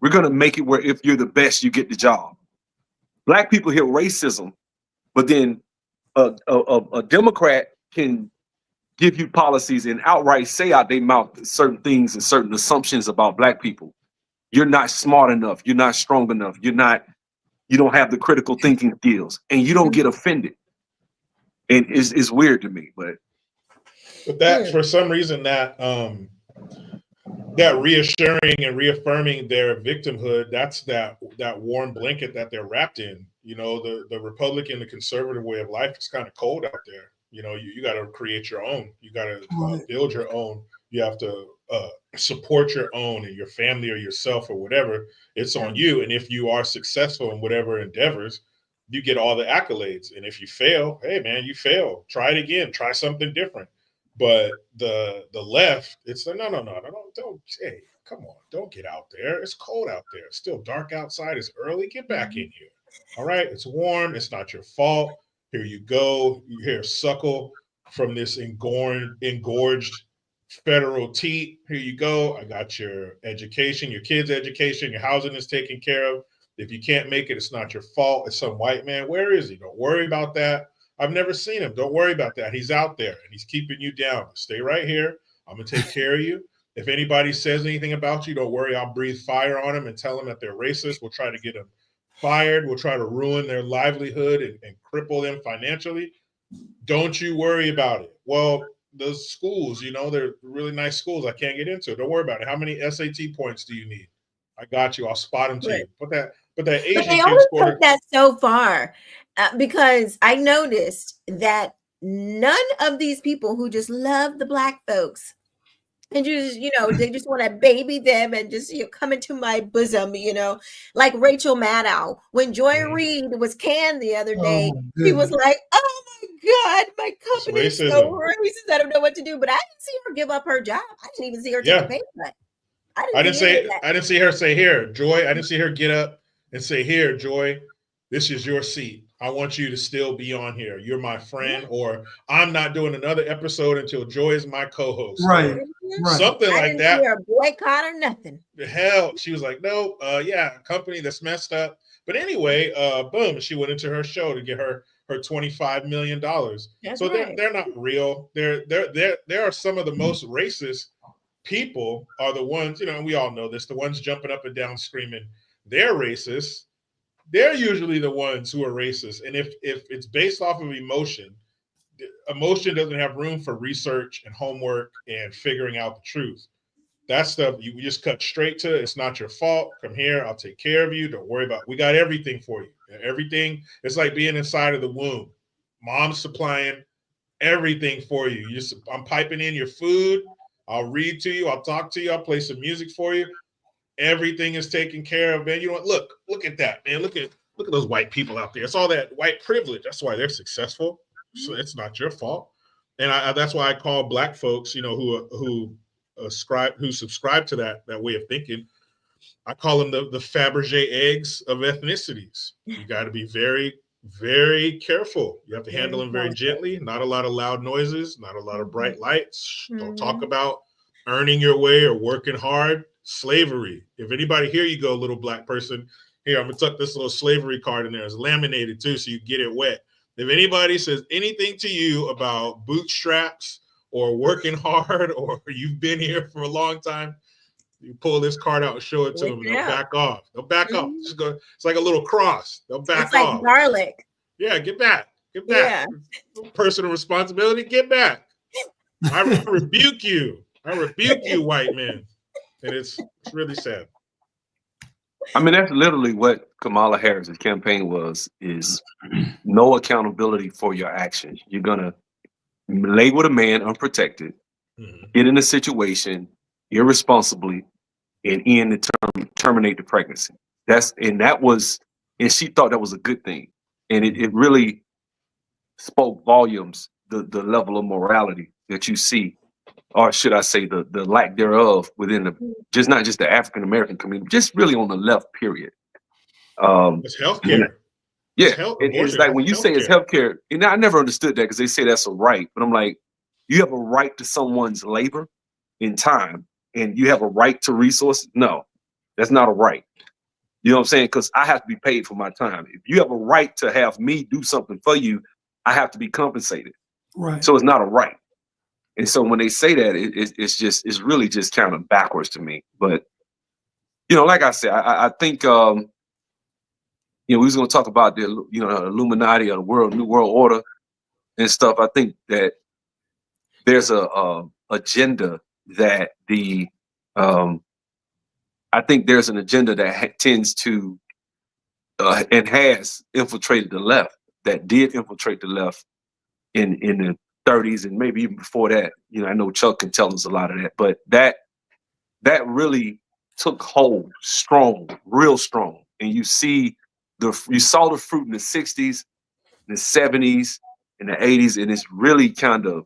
We're going to make it where if you're the best, you get the job. Black people hear racism, but then a Democrat can give you policies and outright say out their mouth certain things and certain assumptions about black people. You're not smart enough. You're not strong enough. You don't have the critical thinking skills, and you don't get offended. And it's weird to me, but that for some reason that that reassuring and reaffirming their victimhood, that's that warm blanket that they're wrapped in. You know, the Republican, the conservative way of life is kind of cold out there. You know, you got to create your own. You got to build your own. You have to support your own and your family or yourself or whatever. It's on you. And if you are successful in whatever endeavors, you get all the accolades. And if you fail, hey man, you fail. Try it again. Try something different. But the left, it's no, don't. Hey, come on, don't get out there. It's cold out there. It's still dark outside. It's early. Get back in here. All right, it's warm. It's not your fault. Here you go. You hear suckle from this engorged federal teat. Here you go. I got your education, your kids' education, your housing is taken care of. If you can't make it, it's not your fault. It's some white man. Where is he? Don't worry about that. I've never seen him. Don't worry about that. He's out there and he's keeping you down. Stay right here. I'm going to take care of you. If anybody says anything about you, don't worry. I'll breathe fire on them and tell them that they're racist. We'll try to get them fired. We'll try to ruin their livelihood and cripple them financially. Don't you worry about it. Well, those schools, you know, they're really nice schools. I can't get into it. Don't worry about it. How many SAT points do you need? I got you. I'll spot them to you. But that Asian they kid only scored took that so far because I noticed that none of these people who just love the black folks and just, you know, they just want to baby them and just, you know, come into my bosom, you know, like Rachel Maddow. When Joy Reid was canned the other day, she was like, oh my God, my company is so racist. I don't know what to do. But I didn't see her give up her job. I didn't even see her take a pay cut. I didn't see her say, here, Joy. I didn't see her get up and say, here, Joy, this is your seat. I want you to still be on here. You're my friend, or I'm not doing another episode until Joy is my co-host. Right. Something like that. I didn't see her boycott or nothing. The hell, she was like, no, yeah, company that's messed up. But anyway, boom, she went into her show to get her $25 million. So they're not real. There are some of the most racist people are the ones, you know, and we all know this, the ones jumping up and down screaming they're racist. They're usually the ones who are racist. And if it's based off of emotion doesn't have room for research and homework and figuring out the truth. That stuff you just cut straight to. It's not your fault. Come here. I'll take care of you. Don't worry about it. We got everything for you. Everything. It's like being inside of the womb. Mom's supplying everything for you. I'm piping in your food. I'll read to you. I'll talk to you. I'll play some music for you. Everything is taken care of, man. You know what? Look at that, man. Look at those white people out there. It's all that white privilege. That's why they're successful. So it's not your fault. And that's why I call black folks, you know, who subscribe to that way of thinking. I call them the Fabergé eggs of ethnicities. You got to be very, very careful. You have to handle them very gently. Not a lot of loud noises. Not a lot of bright lights. Don't talk about earning your way or working hard. Slavery. If anybody here you go, little black person, here, I'm gonna tuck this little slavery card in there. It's laminated too, so you get it wet. If anybody says anything to you about bootstraps or working hard or you've been here for a long time, you pull this card out and show it to them. They'll back off. They'll back off. Just go. It's like a little cross. They'll back off. It's like garlic. Yeah, get back. Get back. Yeah. Personal responsibility. Get back. I rebuke you. I rebuke you, white men. And it's really sad. I mean, that's literally what Kamala Harris's campaign is no accountability for your actions. You're going to lay with a man unprotected, get in a situation irresponsibly, and end to terminate the pregnancy. And she thought that was a good thing. And it really spoke volumes, the level of morality that you see or should I say the lack thereof within the not just the African American community, just really on the left, period. It's healthcare. Yeah, it's like when you say it's healthcare, and I never understood that because they say that's a right, but I'm like, you have a right to someone's labor and time, and you have a right to resources. No, that's not a right. You know what I'm saying? Because I have to be paid for my time. If you have a right to have me do something for you, I have to be compensated. Right. So it's not a right. And so when they say that, it's really just kind of backwards to me. But like I said, I think we was going to talk about the Illuminati or the New World Order and stuff. I think that there's a agenda that I think there's an agenda that tends to and has infiltrated the left, that did infiltrate the left in the 30s and maybe even before that. I know Chuck can tell us a lot of that, but that really took hold strong, real strong. And you saw the fruit in the 60s, the 70s, and the 80s, and it's really kind of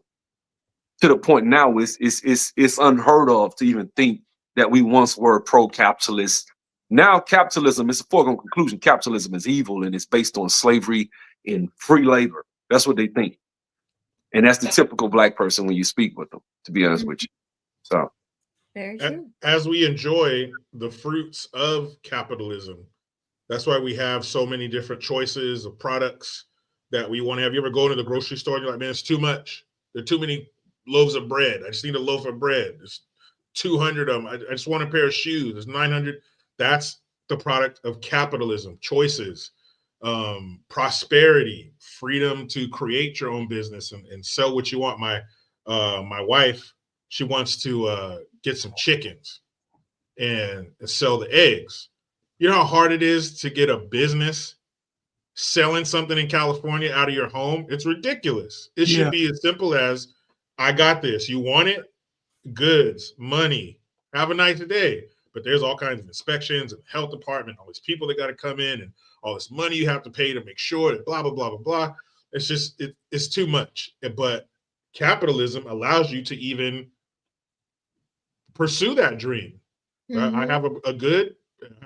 to the point now it's unheard of to even think that we once were pro-capitalist. Now capitalism is a foregone conclusion. Capitalism is evil and it's based on slavery and free labor. That's what they think. And that's the typical Black person when you speak with them, to be honest with you. So very true. As we enjoy the fruits of capitalism, that's why we have so many different choices of products that we want to have. You ever go into the grocery store and you're like, man, it's too much. There are too many loaves of bread. I just need a loaf of bread. There's 200 of them. I just want a pair of shoes. There's 900. That's the product of capitalism. Choices, prosperity, freedom to create your own business and sell what you want. My wife, she wants to get some chickens and sell the eggs. You know how hard it is to get a business selling something in California out of your home? It's ridiculous. It should be as simple as, I got this. You want it? Goods, money, have a nice day. But there's all kinds of inspections and health department, all these people that got to come in and all this money you have to pay to make sure that blah, blah, blah, blah, blah. It's just, it's too much. But capitalism allows you to even pursue that dream. Right? I have a good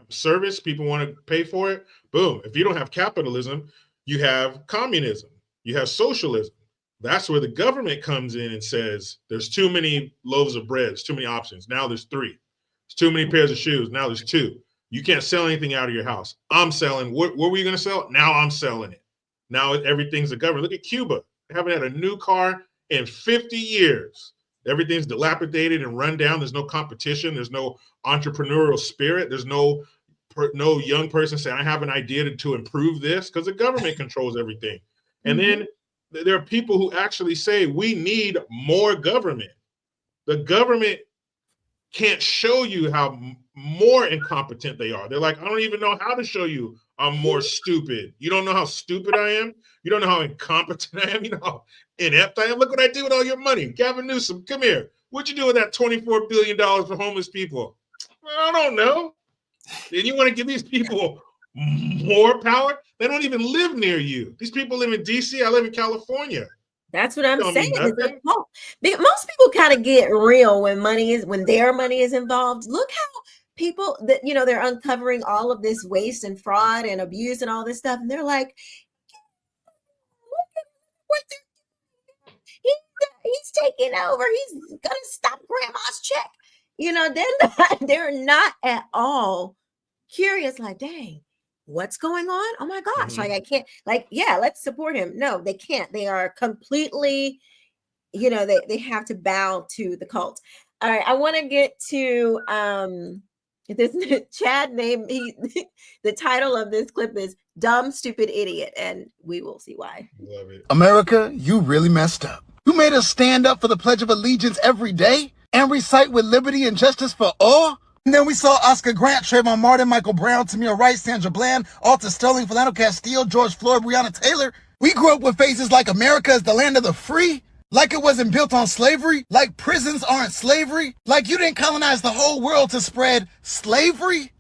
service, people want to pay for it. Boom. If you don't have capitalism, you have communism, you have socialism. That's where the government comes in and says, there's too many loaves of bread, there's too many options. Now there's 3. There's too many pairs of shoes. Now there's 2. You can't sell anything out of your house. I'm selling. What were you going to sell? Now I'm selling it. Now everything's a government. Look at Cuba. They haven't had a new car in 50 years. Everything's dilapidated and run down. There's no competition. There's no entrepreneurial spirit. There's no young person saying, I have an idea to improve this, because the government controls everything. And then there are people who actually say, we need more government. The government can't show you how more incompetent they are. They're like, I don't even know how to show you I'm more stupid. You don't know how stupid I am? You don't know how incompetent I am? You know how inept I am? Look what I did with all your money. Gavin Newsom, come here. What'd you do with that $24 billion for homeless people? I don't know. And you want to give these people more power? They don't even live near you. These people live in DC. I live in California. That's what I'm saying. Most people kind of get real when their money is involved. Look how people that they're uncovering all of this waste and fraud and abuse and all this stuff, and they're like, what he's taking over. He's gonna stop grandma's check. They're not at all curious. Like, dang, what's going on? Oh my gosh. Like, I can't, let's support him. No, they can't. They are completely, they have to bow to the cult. All right. I want to get to this Chad name. The title of this clip is Dumb, Stupid Idiot. And we will see why. Love it. America, you really messed up. You made us stand up for the Pledge of Allegiance every day and recite with liberty and justice for all. And then we saw Oscar Grant, Trayvon Martin, Michael Brown, Tamir Rice, Sandra Bland, Alta Sterling, Philando Castile, George Floyd, Breonna Taylor. We grew up with phrases like America is the land of the free, like it wasn't built on slavery, like prisons aren't slavery, like you didn't colonize the whole world to spread slavery.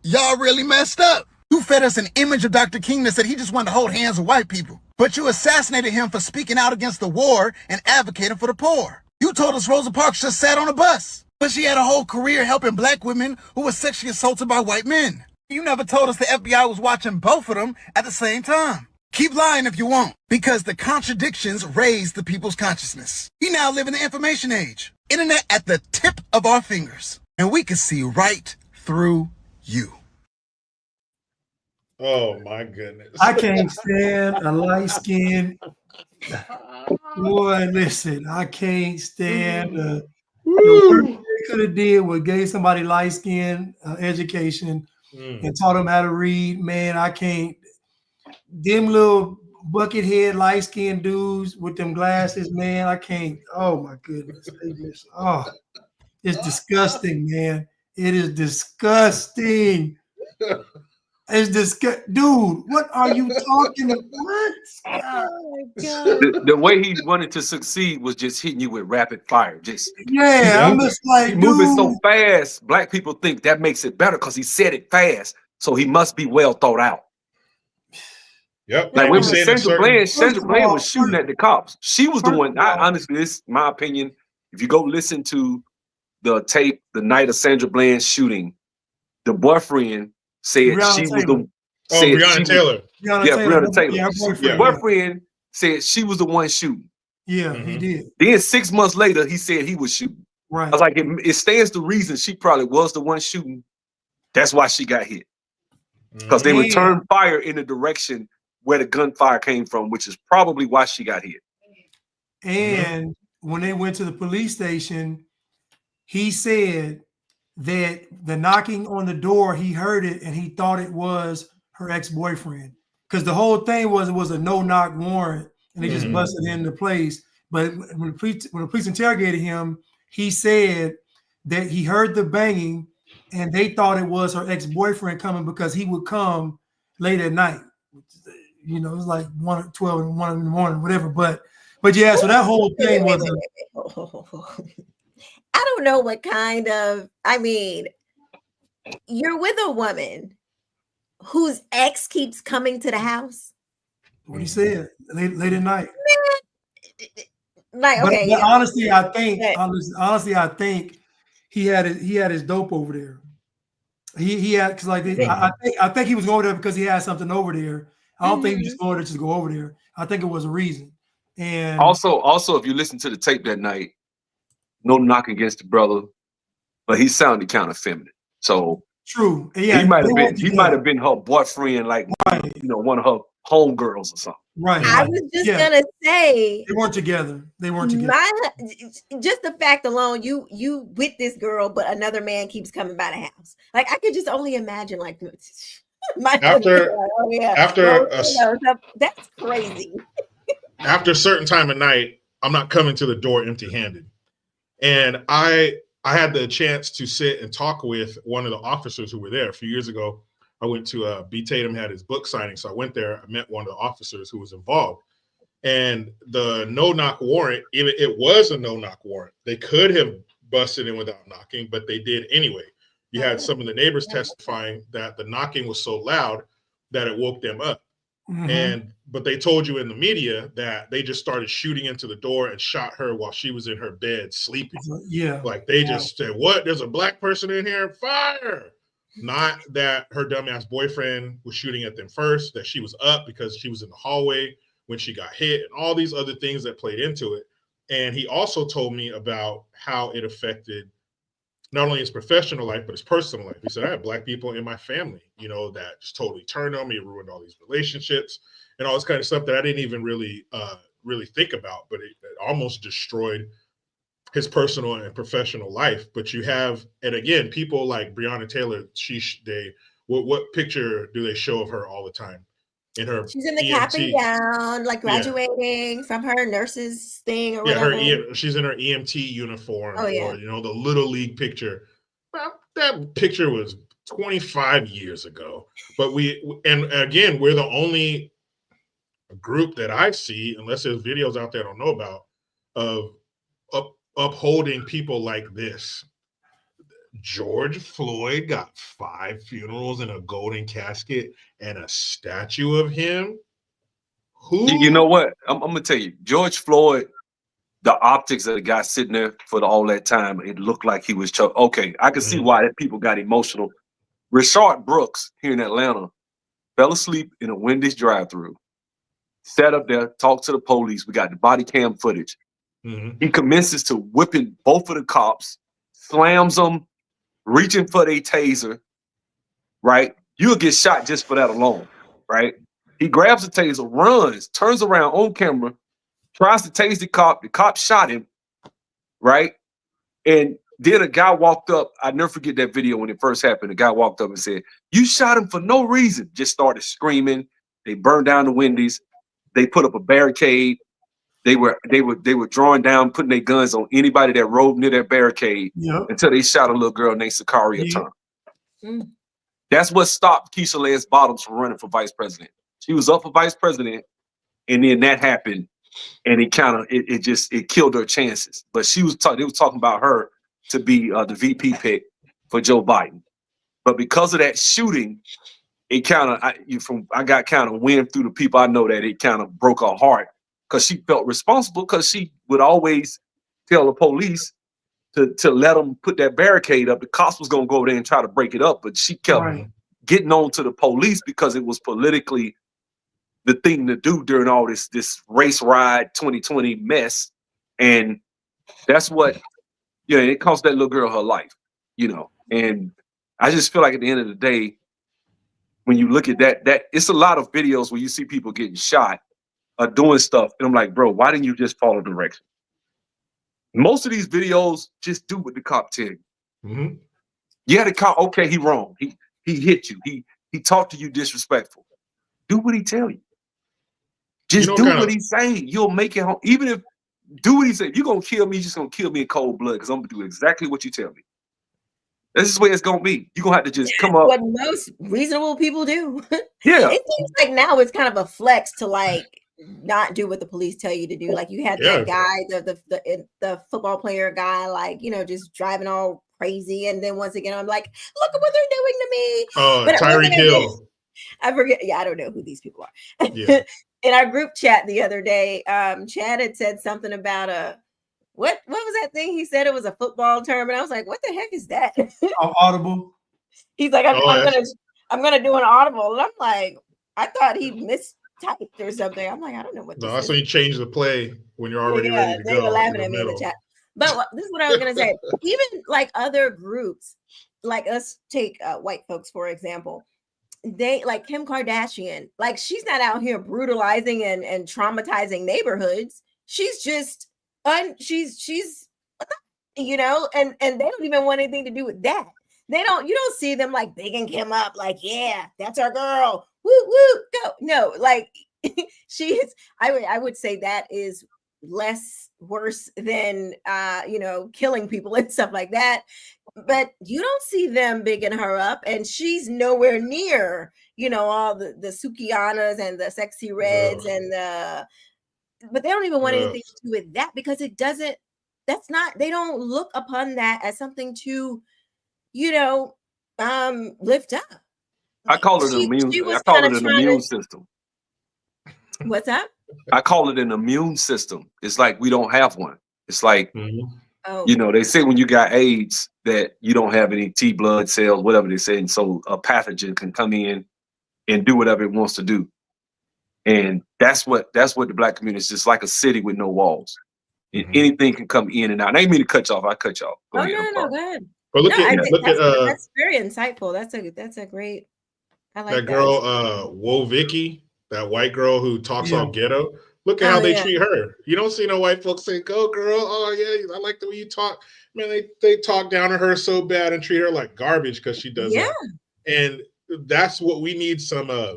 Y'all really messed up. You fed us an image of Dr. King that said he just wanted to hold hands with white people, but you assassinated him for speaking out against the war and advocating for the poor. You told us Rosa Parks just sat on a bus, but she had a whole career helping black women who were sexually assaulted by white men. You never told us the FBI was watching both of them at the same time. Keep lying if you want, because the contradictions raise the people's consciousness. We now live in the information age. Internet at the tip of our fingers, and we can see right through you. Oh my goodness. I can't stand a light skin. Boy, listen, I can't stand the worst they could have did was gave somebody light skin education and taught them how to read. Man, I can't. Them little bucket head light skinned dudes with them glasses, man, I can't. Oh my goodness. It's disgusting, man. It is disgusting. It's disgusting. Dude, what are you talking about? Oh my God. The way he wanted to succeed was just hitting you with rapid fire. Just I'm just like, moving so fast. Black people think that makes it better because he said it fast, so he must be well thought out. Yep. Like when Sandra Bland was shooting at the cops, she was the one. Honestly, this is my opinion. If you go listen to the tape the night of Sandra Bland's shooting, the boyfriend said Breonna she was Taylor. the. Breonna Taylor. Breonna Taylor. Yeah, The boyfriend said she was the one shooting. Yeah, he did. Then 6 months later, he said he was shooting. Right. I was like, it stands to reason she probably was the one shooting. That's why she got hit. Because they returned fire in the direction where the gunfire came from, which is probably why she got hit. And when they went to the police station, he said that the knocking on the door, he heard it and he thought it was her ex-boyfriend. Because the whole thing was it was a no-knock warrant and they just busted into place. But when the police interrogated him, he said that he heard the banging and they thought it was her ex-boyfriend coming because he would come late at night. You know, it was like 1 or 12 and 1 in the morning, whatever. But yeah, so that whole thing was. I don't know what kind of. I mean, you're with a woman whose ex keeps coming to the house. What he said late at night. Like, okay. But honestly, I think he had his dope over there. He had because like I think he was going there because he had something over there. I don't think he was just going there just to go over there. I think it was a reason. And also, if you listen to the tape that night, no knock against the brother, but he sounded kind of feminine. So true. Yeah, he might have been her boyfriend, like one of her homegirls or something. Right. I was just gonna say they weren't together. Just the fact alone, you with this girl, but another man keeps coming by the house. Like I could just only imagine, like after that's crazy. After a certain time of night, I'm not coming to the door empty-handed. And I had the chance to sit and talk with one of the officers who were there a few years ago. I went to B. Tatum had his book signing, so I went there. I met one of the officers who was involved, and the no-knock warrant. It was a no-knock warrant. They could have busted in without knocking, but they did anyway. You had some of the neighbors testifying that the knocking was so loud that it woke them up. But they told you in the media that they just started shooting into the door and shot her while she was in her bed sleeping. Yeah. Like they just said, what? There's a black person in here, fire. Not that her dumbass boyfriend was shooting at them first, that she was up because she was in the hallway when she got hit and all these other things that played into it. And he also told me about how it affected not only his professional life, but his personal life. He said, I have black people in my family, that just totally turned on me, ruined all these relationships and all this kind of stuff that I didn't even really think about, but it almost destroyed his personal and professional life. But you have, and again, people like Breonna Taylor, what picture do they show of her all the time? She's in the cap and gown, like graduating from her nurse's thing or whatever. She's in her EMT uniform, or the Little League picture. Well, that picture was 25 years ago. But we're the only group that I see, unless there's videos out there I don't know about, of upholding people like this. George Floyd got 5 funerals and a golden casket and a statue of him. Who? You know what? I'm gonna tell you, George Floyd the optics of the guy sitting there for all that time, it looked like he was choked. Okay, I can see why people got emotional. Rashard Brooks here in Atlanta fell asleep in a Wendy's drive-thru, sat up there, talked to the police. We got the body cam footage. He commences to whipping both of the cops, slams them, reaching for their taser, right? You'll get shot just for that alone, right? He grabs the taser, runs, turns around on camera, tries to tase the cop shot him, right? And then a guy walked up, I never forget that video when it first happened. The guy walked up and said, "You shot him for no reason." Just started screaming. They burned down the Wendy's. They put up a barricade. They were drawing down, putting their guns on anybody that rode near that barricade until they shot a little girl named Sakaria Turner. That's what stopped Keisha Lance Bottoms from running for vice president. She was up for vice president, and then that happened, and it killed her chances. But they was talking about her to be the VP pick for Joe Biden. But because of that shooting, I got kind of wind through the people I know that it kind of broke her heart, because she felt responsible, because she would always tell the police to let them put that barricade up. The cops was gonna go over there and try to break it up, but she kept getting on to the police because it was politically the thing to do during all this race ride 2020 mess. And that's what, it cost that little girl her life, And I just feel like at the end of the day, when you look at that it's a lot of videos where you see people getting shot or doing stuff, and I'm like, bro, why didn't you just follow direction? Most of these videos just do what the cop tell you. Yeah, the cop, okay, he wrong. He hit you. He talked to you disrespectful. Do what he tell you. Just do what he's saying. You'll make it home. Even if do what he said. If you're gonna kill me, you're just gonna kill me in cold blood, because I'm gonna do exactly what you tell me. This is the way it's gonna be. You're gonna have to just come up. What most reasonable people do. Yeah. It seems like now it's kind of a flex to not do what the police tell you to do. Like you had that guy, the football player guy, just driving all crazy. And then once again, I'm like, look at what they're doing to me. Oh, Tyreek Hill. I forget. Yeah, I don't know who these people are. Yeah. In our group chat the other day, Chad had said something about what was that thing? He said it was a football term, and I was like, what the heck is that? Audible. He's like, I'm gonna do an audible, and I'm like, I thought he mistyped or something. I'm like, I don't know what. No, that's when you change the play when you're already ready to go. They were laughing at me in the chat. But this is what I was gonna say. Even other groups, let's take white folks for example. They like Kim Kardashian, she's not out here brutalizing and traumatizing neighborhoods. She's just she's and they don't even want anything to do with that. You don't see them bigging Kim up, yeah, that's our girl. Woo woo, go. No, she is, I would say that is less worse than killing people and stuff like that. But you don't see them bigging her up, and she's nowhere near, all the Sukianas and the Sexy Reds but they don't even want anything to do with that, because they don't look upon that as something to, lift up. I call it an immune system. What's that? I call it an immune system. It's like we don't have one. It's like, they say when you got AIDS that you don't have any T blood cells, whatever they say. And so a pathogen can come in and do whatever it wants to do. And that's what the Black community is, just like a city with no walls. And anything can come in and out. And I didn't mean to cut you off. I cut you off. Go ahead. But that's very insightful. That's a great. I like that girl, Vicky, that white girl who talks all ghetto. Look at how they treat her. You don't see no white folks say, "Go, girl." Oh yeah, I like the way you talk. Man, they talk down to her so bad and treat her like garbage because she does that. And that's what we need some of.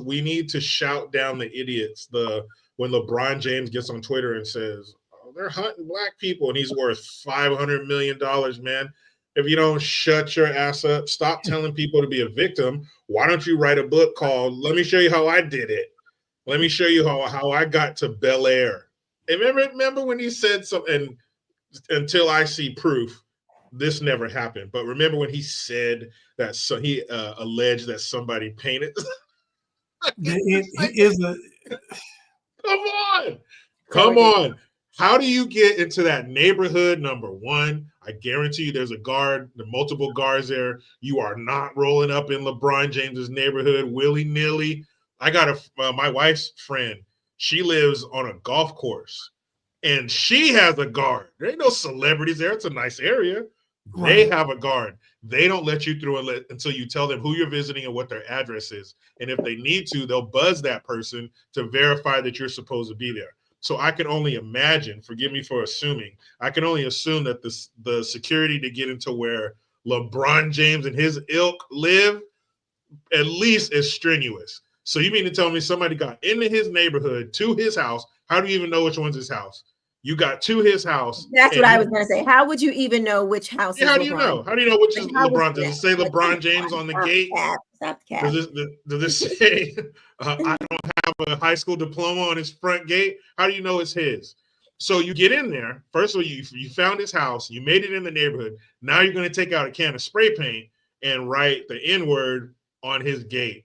We need to shout down the idiots. When LeBron James gets on Twitter and says, "Oh, they're hunting black people," and he's worth $500 million, man. If you don't shut your ass up, stop telling people to be a victim. Why don't you write a book called "Let Me Show You How I Did It"? Let me show you how I got to Bel Air. Remember when he said something, until I see proof, this never happened. But remember when he said that he alleged that somebody painted? Come on. How do you get into that neighborhood? Number one, I guarantee you there's a guard, there are multiple guards there. You are not rolling up in LeBron James's neighborhood willy-nilly. I got my wife's friend. She lives on a golf course and she has a guard. There ain't no celebrities there. It's a nice area. They have a guard. They don't let you through until you tell them who you're visiting and what their address is. And if they need to, they'll buzz that person to verify that you're supposed to be there. So I can only imagine, forgive me for assuming, I can only assume that the security to get into where LeBron James and his ilk live at least is strenuous. So you mean to tell me somebody got into his neighborhood, to his house? How do you even know which one's his house? You got to his house. That's what I was going to say. How would you even know which house is how do you LeBron? know? How do you know which is LeBron? Does it say LeBron James on the gate? Does it say I don't have a high school diploma on his front gate? How do you know it's his? So you get in there. First of all, you found his house. You made it in the neighborhood. Now you're going to take out a can of spray paint and write the N-word on his gate.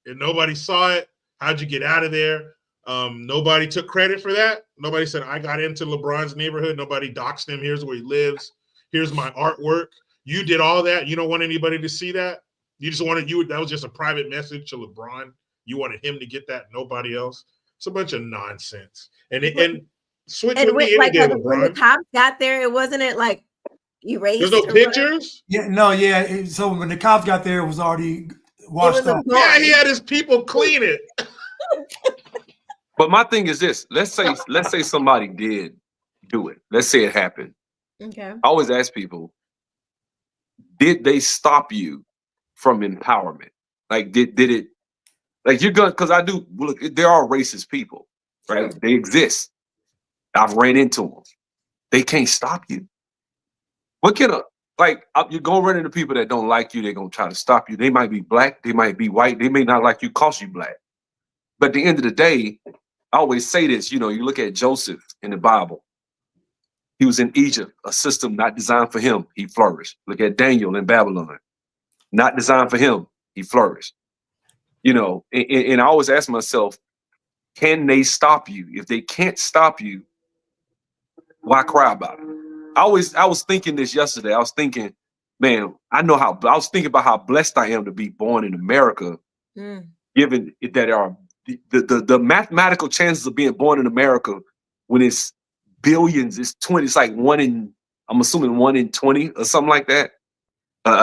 And nobody saw it. How'd you get out of there? Nobody took credit for that. Nobody said, I got into LeBron's neighborhood. Nobody doxed him. Here's where he lives. Here's my artwork. You did all that. You don't want anybody to see that. You just wanted that was just a private message to LeBron. You wanted him to get that, nobody else. It's a bunch of nonsense. And switch with me any day, LeBron. When the cops got there, it wasn't like erased. There's no pictures? Yeah, so when the cops got there, it was already washed off. Yeah, he had his people clean it. But my thing is this: let's say somebody did do it. Let's say it happened. Okay. I always ask people, did they stop you from empowerment? Like, did it? Like, you're gonna, because I do look. There are racist people, right? Sure. They exist. I've ran into them. They can't stop you. What can you're gonna run into people that don't like you? They're gonna try to stop you. They might be black. They might be white. They may not like you because you black. But at the end of the day, I always say this, you look at Joseph in the Bible. He was in Egypt, a system not designed for him. He flourished. Look at Daniel in Babylon. Not designed for him. He flourished. And I always ask myself, can they stop you? If they can't stop you, why cry about it? I was thinking this yesterday. I was thinking, man, I was thinking about how blessed I am to be born in America, given that there are the mathematical chances of being born in America when it's billions, it's like I'm assuming 1 in 20 or something like that.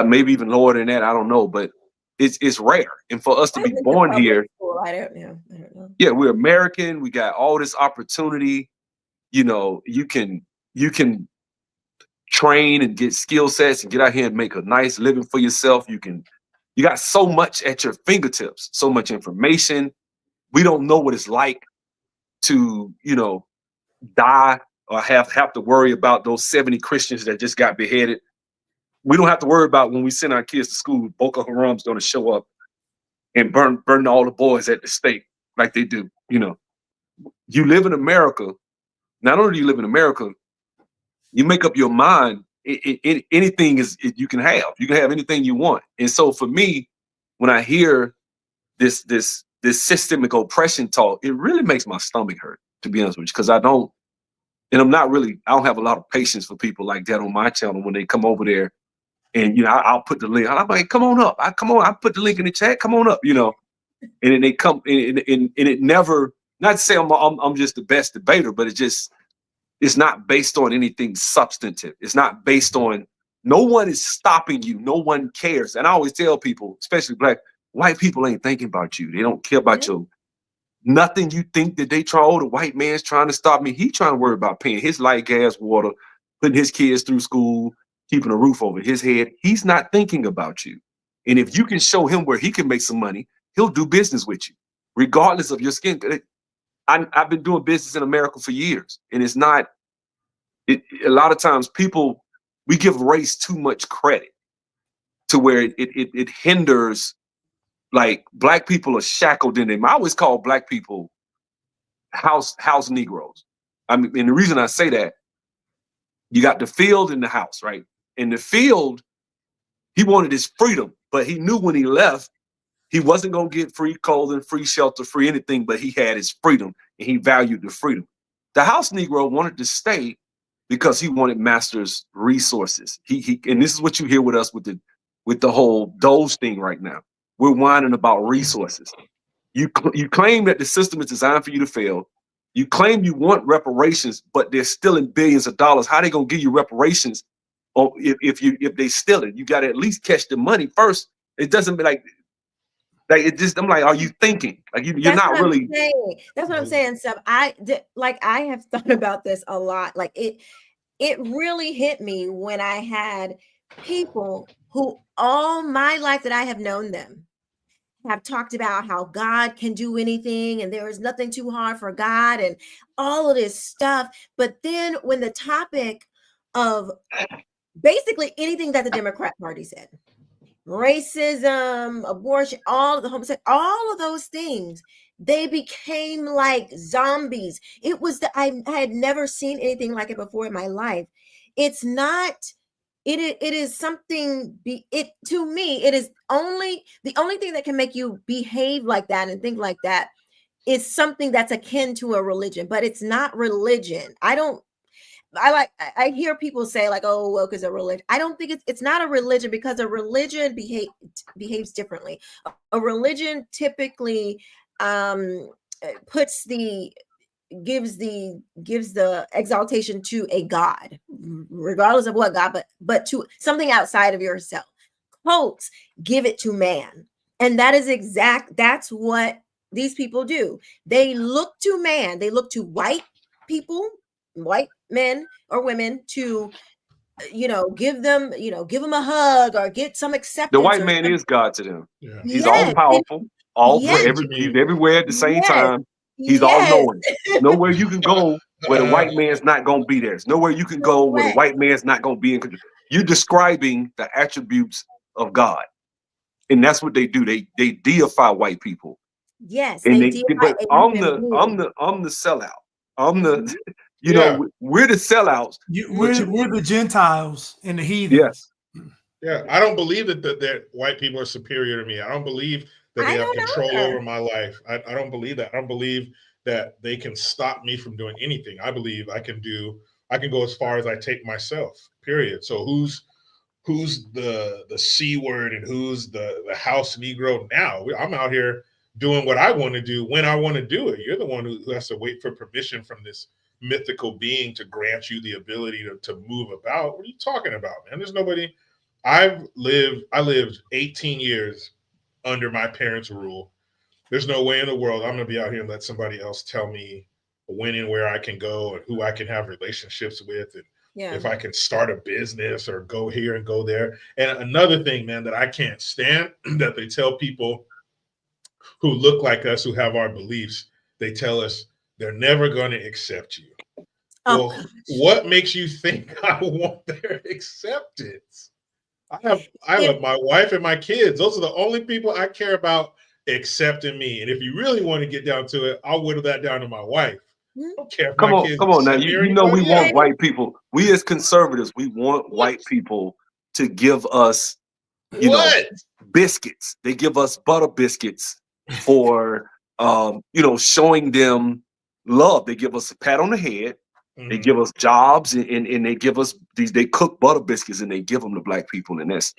Maybe even lower than that. I don't know, but it's rare. And for us to be born here, I don't know. Yeah, we're American. We got all this opportunity. You can train and get skill sets and get out here and make a nice living for yourself. You got so much at your fingertips, so much information. We don't know what it's like to, die or have to worry about those 70 Christians that just got beheaded. We don't have to worry about when we send our kids to school, Boko Haram's going to show up and burn all the boys at the stake like they do. You live in America. Not only do you live in America, you make up your mind. Anything you can have. You can have anything you want. And so for me, when I hear this systemic oppression talk, it really makes my stomach hurt, to be honest with you, because I don't have a lot of patience for people like that on my channel when they come over there and, I'll put the link. I'm like, come on up. I put the link in the chat. Come on up, and then they come and it never, not to say I'm just the best debater, but it's not based on anything substantive. It's not based on, no one is stopping you. No one cares. And I always tell people, especially white people ain't thinking about you. They don't care about you. Nothing you think that the white man's trying to stop me. He trying to worry about paying his light, gas, water, putting his kids through school, keeping a roof over his head. He's not thinking about you. And if you can show him where he can make some money, he'll do business with you, regardless of your skin. I've been doing business in America for years. And it's not, a lot of times we give race too much credit to where it hinders. Like, black people are shackled in them. I always call black people house Negroes. I mean, and the reason I say that, you got the field and the house, right? In the field, he wanted his freedom, but he knew when he left, he wasn't going to get free clothing, free shelter, free anything, but he had his freedom and he valued the freedom. The house Negro wanted to stay because he wanted master's resources. He and this is what you hear with us with the whole Doge thing right now. We're whining about resources. You claim that the system is designed for you to fail. You claim you want reparations, but they're stealing billions of dollars. How they gonna give you reparations? Or if they steal it, you got to at least catch the money first. It doesn't be like it just. I'm like, are you thinking? Like you're not really. That's what I'm saying. So I have thought about this a lot. Like it really hit me when I had people who all my life that I have known them have talked about how God can do anything and there is nothing too hard for God and all of this stuff. But then when the topic of basically anything that the Democrat Party said, racism, abortion, all of the homosexuality, all of those things, they became like zombies. It was I had never seen anything like it before in my life. It's not. It is something. To me, it is the only thing that can make you behave like that and think like that is something that's akin to a religion, but it's not religion. I hear people say like, oh, woke is a religion. I don't think it's not a religion because a religion behaves differently. A religion typically gives the exaltation to a god, regardless of what god, but to something outside of yourself. Cults give it to man, and that's what these people do. They look to man. They look to white people, white men or women to give them a hug or get some acceptance. The white man is God to them. Yeah. He's all powerful, he's everywhere at the same time. He's all knowing. Nowhere you can go where the white man's not going to be there. There's nowhere you can go where the white man's not going to be in control. You're describing the attributes of God, and that's what they do. They deify white people. Yes, and but I'm the sellout. I'm the we're the sellouts. We're the Gentiles and the heathens. Yes. Yeah, I don't believe that white people are superior to me. I don't believe that they have control over my life. I don't believe that. I don't believe that they can stop me from doing anything. I believe I can go as far as I take myself, period. So who's the C word and who's the house Negro now? I'm out here doing what I want to do when I want to do it. You're the one who has to wait for permission from this mythical being to grant you the ability to move about. What are you talking about, man? There's nobody. I lived 18 years under my parents' rule. There's no way in the world I'm going to be out here and let somebody else tell me when and where I can go and who I can have relationships with and if I can start a business or go here and go there. And another thing, man, that I can't stand that they tell people who look like us, who have our beliefs, they tell us they're never going to accept you. Well, what makes you think I want their acceptance? I have my wife and my kids. Those are the only people I care about accepting me. And if you really want to get down to it, I'll whittle that down to my wife. I don't care if come my kids on now. You know we want else. white people. We as conservatives, we want white people to give us, biscuits. They give us butter biscuits for, showing them love. They give us a pat on the head. They give us jobs and they give us they cook butter biscuits and they give them to black people. And that's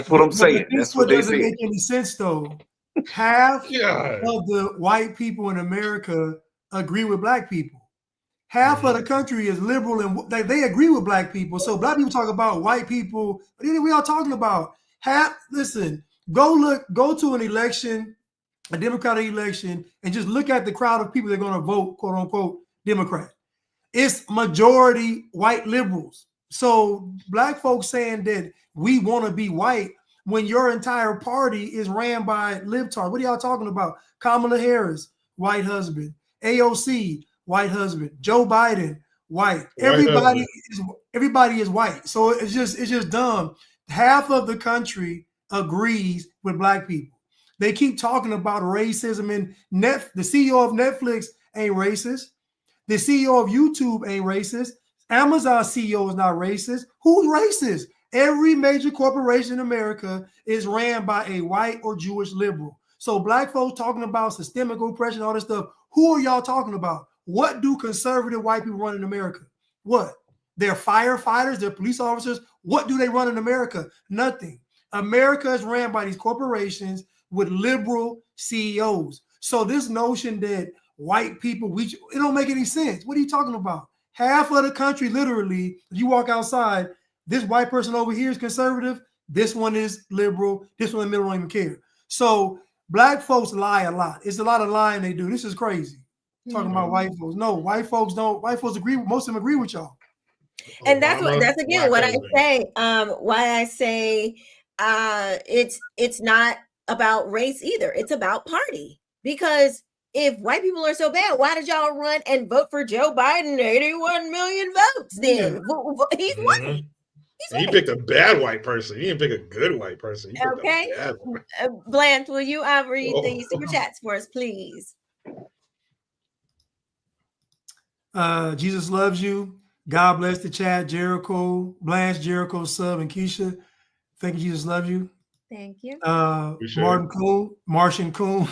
what I'm saying. That's what they say. Doesn't make any sense though. Half of the white people in America agree with black people. Half of the country is liberal and they agree with black people. So black people talk about white people. But we are talking about listen, go to an election, a Democratic election, and just look at the crowd of people that are going to vote, quote unquote, Democrat. It's majority white liberals. So black folks saying that we want to be white when your entire party is ran by libtards. What are y'all talking about? Kamala Harris, white husband. AOC, white husband. Joe Biden, white. Everybody is white. So it's just dumb. Half of the country agrees with black people. They keep talking about racism, and the CEO of Netflix ain't racist. The CEO of YouTube ain't racist. Amazon CEO is not racist. Who's racist? Every major corporation in America is ran by a white or Jewish liberal. So black folks talking about systemic oppression, all this stuff. Who are y'all talking about? What do conservative white people run in America? What? They're firefighters, they're police officers. What do they run in America? Nothing. America is ran by these corporations with liberal CEOs. So this notion that white people, it don't make any sense. What are you talking about? Half of the country, literally, you walk outside, this white person over here is conservative, this one is liberal, this one in the middle don't even care. So black folks lie a lot. It's a lot of lying they do. This is crazy. Talking about white folks. No, white folks don't. White folks agree. Most of them agree with y'all. And that's again what I say. Why I say it's not about race either. It's about party. Because if white people are so bad, why did y'all run and vote for Joe Biden? 81 million votes. Then he's white. He picked a bad white person. He didn't pick a good white person. He picked a bad one. Blanche, will you read the super chats for us, please? Jesus loves you. God bless the chat. Jericho, Blanche, Jericho, Sub, and Quisha. Thank you. Jesus loves you. Thank you. Martian Coon.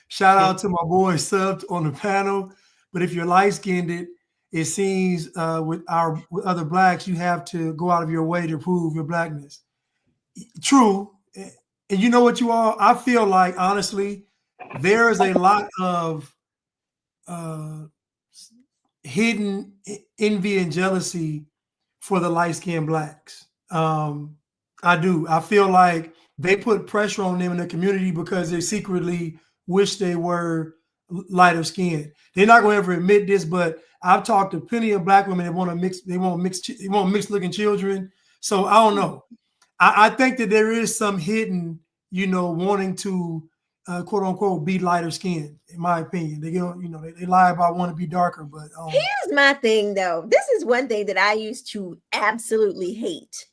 Shout out to my boy Sub on the panel. But if you're light-skinned, it seems with other blacks, you have to go out of your way to prove your blackness. True. And you know what you all, I feel like, honestly, there is a lot of hidden envy and jealousy for the light-skinned blacks. I do. I feel like they put pressure on them in the community because they secretly wish they were lighter skinned. They're not going to ever admit this, but I've talked to plenty of black women that want to mix. They want mixed looking children. So I don't know. I think that there is some hidden, wanting to quote unquote be lighter skinned. In my opinion, they lie about wanting to be darker. But here's my thing, though. This is one thing that I used to absolutely hate.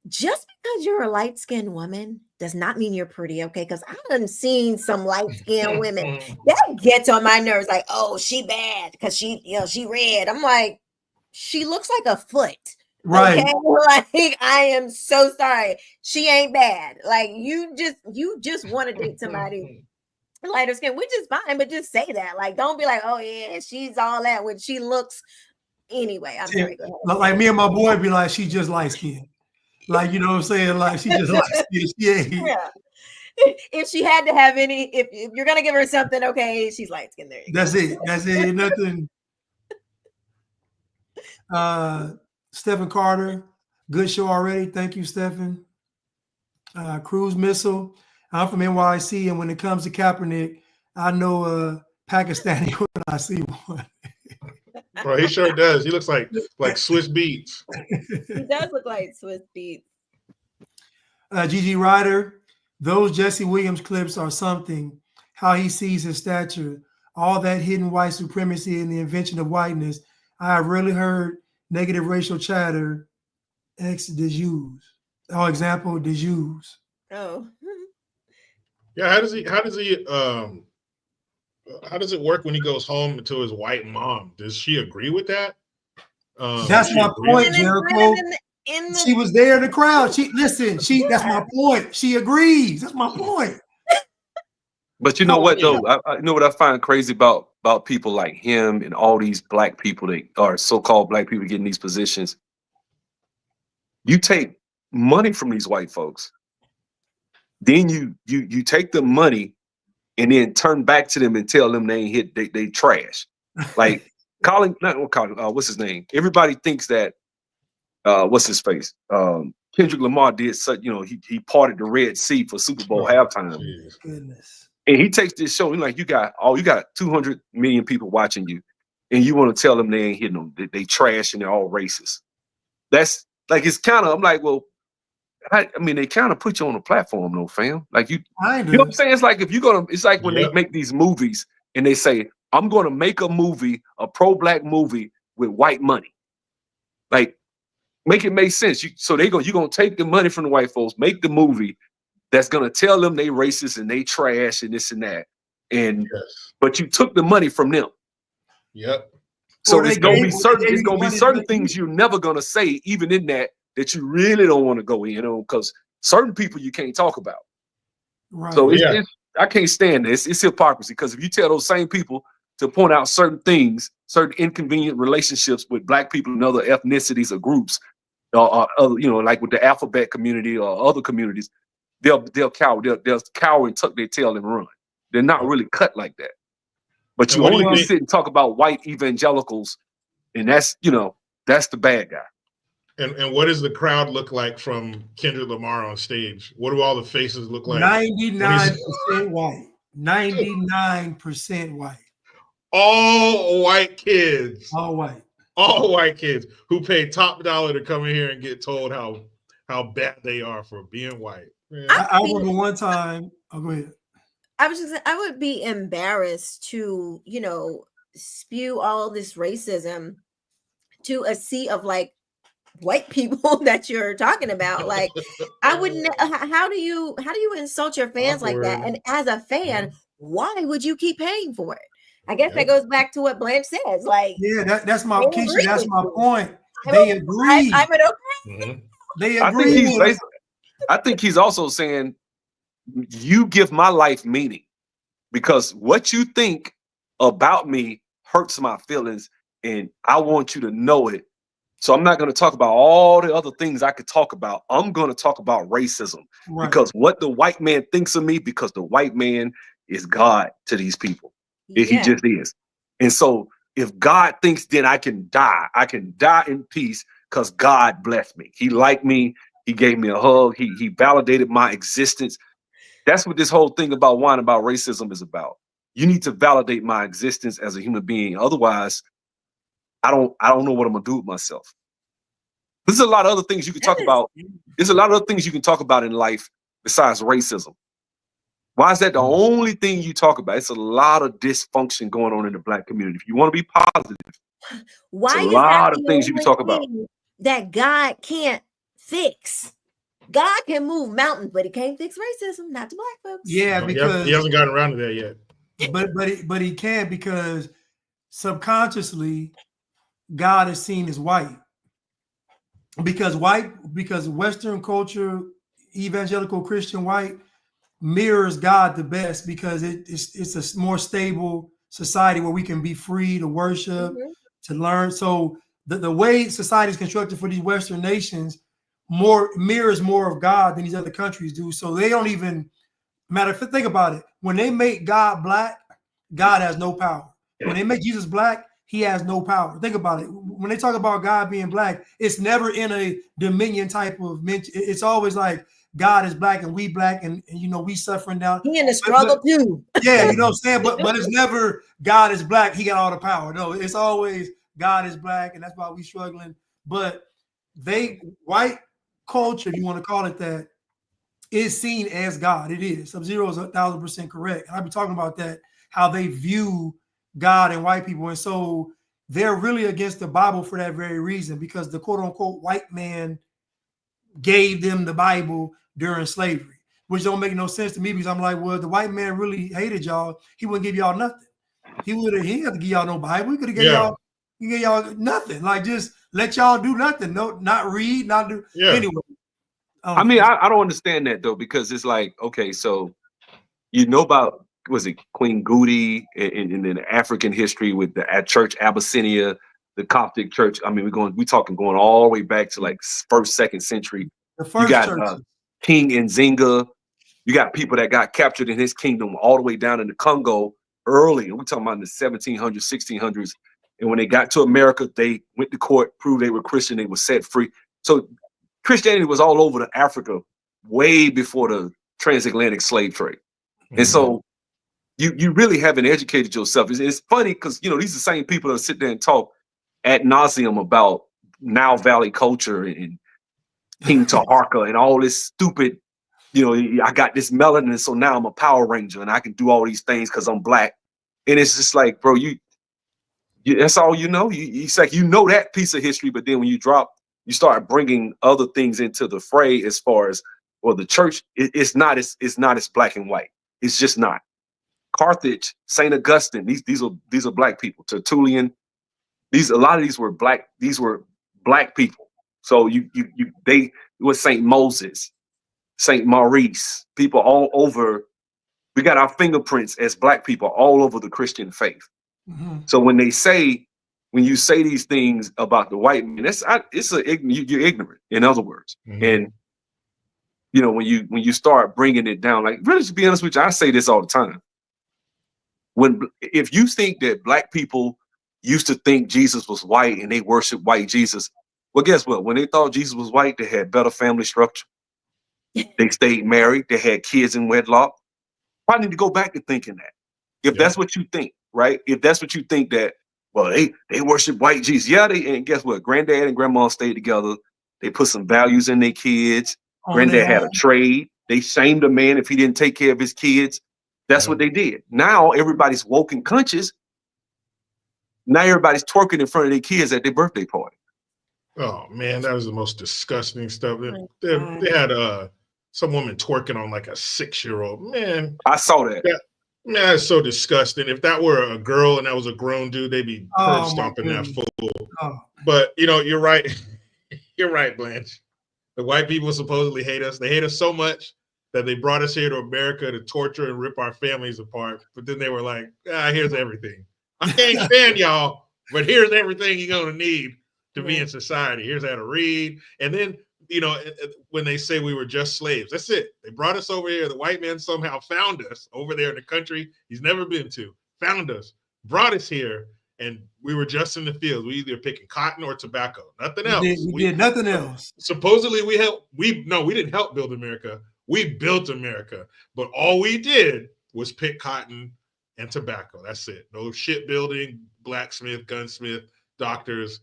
Just because you're a light-skinned woman does not mean you're pretty, okay? Because I done seen some light-skinned women that gets on my nerves, like, oh, she bad because she red. I'm like, she looks like a foot. Right. Okay? Like, I am so sorry. She ain't bad. Like, you just want to date somebody lighter skin, which is fine, but just say that. Like, don't be like, oh yeah, she's all that when she looks anyway. I'm sorry. Like me and my boy be like, she just light skinned. Like, you know what I'm saying? Like, she just like, yeah. If she had to have any, if you're going to give her something, okay, she's light skinned. There you go. That's it. That's it. Nothing. Stephen Carter, good show already. Thank you, Stephen. Cruise Missile. I'm from NYC, and when it comes to Kaepernick, I know a Pakistani when I see one. Bro, he sure does. He looks like Swiss beats. He does look like Swiss beats. Gigi Ryder, those Jesse Williams clips are something. How he sees his stature, all that hidden white supremacy and the invention of whiteness. I have rarely heard negative racial chatter. Ex Delusions. Oh, example, Delusions. Oh. Yeah, how does it work when he goes home to his white mom? Does she agree with that? That's my point, Jericho. She was there in the crowd. That's my point. She agrees. That's my point. But you know what, though? I know what I find crazy about people like him and all these black people that are so-called black people getting these positions. You take money from these white folks. Then you take the money and then turn back to them and tell them they ain't hit, they trash. Like what's his name? Everybody thinks that what's his face? Kendrick Lamar did such, he parted the Red Sea for Super Bowl halftime. Goodness. And he takes this show, and like you got 200 million people watching you, and you want to tell them they ain't hitting them, they trash and they're all racist. That's like, it's kind of, I'm like, well, I mean, they kind of put you on a platform, though, fam. Like you know what I'm saying? It's like if you're gonna, it's like when they make these movies and they say, I'm gonna make a movie, a pro-black movie with white money. Like, make it make sense. You're gonna take the money from the white folks, make the movie that's gonna tell them they racist and they trash and this and that. And but you took the money from them. Yep. So it's gonna be certain things you're never gonna say, even in that you really don't want to go in on, because certain people you can't talk about. Right. So I can't stand this. It's hypocrisy, because if you tell those same people to point out certain things, certain inconvenient relationships with black people and other ethnicities or groups, or you know, like with the alphabet community or other communities, they'll cower, they'll cower and tuck their tail and run. They're not really cut like that. But you only can sit and talk about white evangelicals, and that's, you know, that's the bad guy. And what does the crowd look like from Kendrick Lamar on stage? What do all the faces look like? 99% white. 99% white. All white kids. All white. All white kids who pay top dollar to come in here and get told how bad they are for being white. I remember one time. Oh, go ahead. I was just saying, I would be embarrassed to, you know, spew all this racism to a sea of like white people that you're talking about. Like, I wouldn't. How do you insult your fans like that? And as a fan, why would you keep paying for it? I guess that goes back to what Blanche says. Like, yeah, that's my Keisha, that's my point. They agree. I'm an okay. They agree. I think he's also saying, you give my life meaning, because what you think about me hurts my feelings, and I want you to know it. So I'm not going to talk about all the other things I could talk about. I'm going to talk about racism, because what the white man thinks of me, because the white man is God to these people. He just is. And so if God thinks, then I can die. I can die in peace because God blessed me. He liked me. He gave me a hug. He validated my existence. That's what this whole thing about whining about racism is about. You need to validate my existence as a human being. Otherwise, I don't know what I'm gonna do with myself. There's a lot of other things you can talk about. There's a lot of other things you can talk about in life besides racism. Why is that the only thing you talk about? It's a lot of dysfunction going on in the black community. If you want to be positive, why it's a is lot that of things you can talk about that God can't fix? God can move mountains, but he can't fix racism, not to black folks. Yeah, because he hasn't gotten around to that yet. But he can, because subconsciously God is seen as white. Because Western culture, evangelical Christian white, mirrors God the best, because it's a more stable society where we can be free to worship, to learn. So the way society is constructed for these Western nations mirrors more of God than these other countries do. So they don't even matter. Think about it. When they make God black, God has no power. When they make Jesus black, he has no power. Think about it. When they talk about God being black, it's never in a dominion type of mention. It's always like God is black and we black, and you know, we suffering down. He in the struggle too. Yeah, you know what I'm saying? But it's never God is black, he got all the power. No, it's always God is black, and that's why we struggling. But white culture, if you want to call it that, is seen as God. It is. Sub-Zero is 1,000% correct. And I'll be talking about that, how they view God and white people. And so they're really against the Bible for that very reason, because the quote unquote white man gave them the Bible during slavery, which don't make no sense to me, because I'm like, well, the white man really hated y'all, he wouldn't give y'all nothing. He didn't have to give y'all no Bible. He could have gave y'all nothing. Like, just let y'all do nothing. No, not read, not do anyway. I mean, I don't understand that though, because it's like, okay, so you know about, was it Queen Goody in African history with the church Abyssinia, the Coptic church? I mean, we're talking going all the way back to like 1st, 2nd century. You got King Nzinga. You got people that got captured in his kingdom all the way down in the Congo early. We're talking about in the 1700s, 1600s. And when they got to America, they went to court, proved they were Christian, they were set free. So Christianity was all over Africa way before the transatlantic slave trade. And so you really haven't educated yourself. It's funny because, you know, these are the same people that sit there and talk ad nauseum about Nile Valley culture and King Taharka and all this stupid, you know, I got this melanin, so now I'm a Power Ranger and I can do all these things because I'm black. And it's just like, bro, you that's all you know. It's like, you know that piece of history, but then when you start bringing other things into the fray, as far as, well, the church, it's not as black and white. It's just not. Carthage, St. Augustine, these are black people. Tertullian, a lot of these were black. These were black people. So they was St. Moses, St. Maurice, people all over. We got our fingerprints as black people all over the Christian faith. So when you say these things about the white man, you're ignorant, in other words. And you know, when you start bringing it down, like, really, to be honest with you, I say this all the time. If you think that black people used to think Jesus was white and they worship white Jesus, well, guess what? When they thought Jesus was white, they had better family structure. They stayed married. They had kids in wedlock. Probably need to go back to thinking that. If that's what you think, right? If that's what you think, that, well, they worship white Jesus. Yeah, and guess what? Granddad and grandma stayed together. They put some values in their kids. Granddad had a trade. They shamed a man if he didn't take care of his kids. That's what they did. Now everybody's woke and conscious. Now everybody's twerking in front of their kids at their birthday party. Oh man, that was the most disgusting stuff. They had some woman twerking on like a 6-year-old. Man, I saw that. Man, that's so disgusting. If that were a girl and that was a grown dude, they'd be curb stomping that fool. But you know, you're right. You're right, Blanche. The white people supposedly hate us. They hate us so much that they brought us here to America to torture and rip our families apart. But then they were like, here's everything. I can't stand y'all, but here's everything you're going to need to be in society. Here's how to read. And then, you know, when they say we were just slaves, that's it. They brought us over here. The white man somehow found us over there in the country he's never been to, found us, brought us here, and we were just in the fields. We either picking cotton or tobacco, nothing else. We did nothing else. Supposedly we didn't help build America. We built America, but all we did was pick cotton and tobacco. That's it. No shipbuilding, blacksmith, gunsmith, doctors,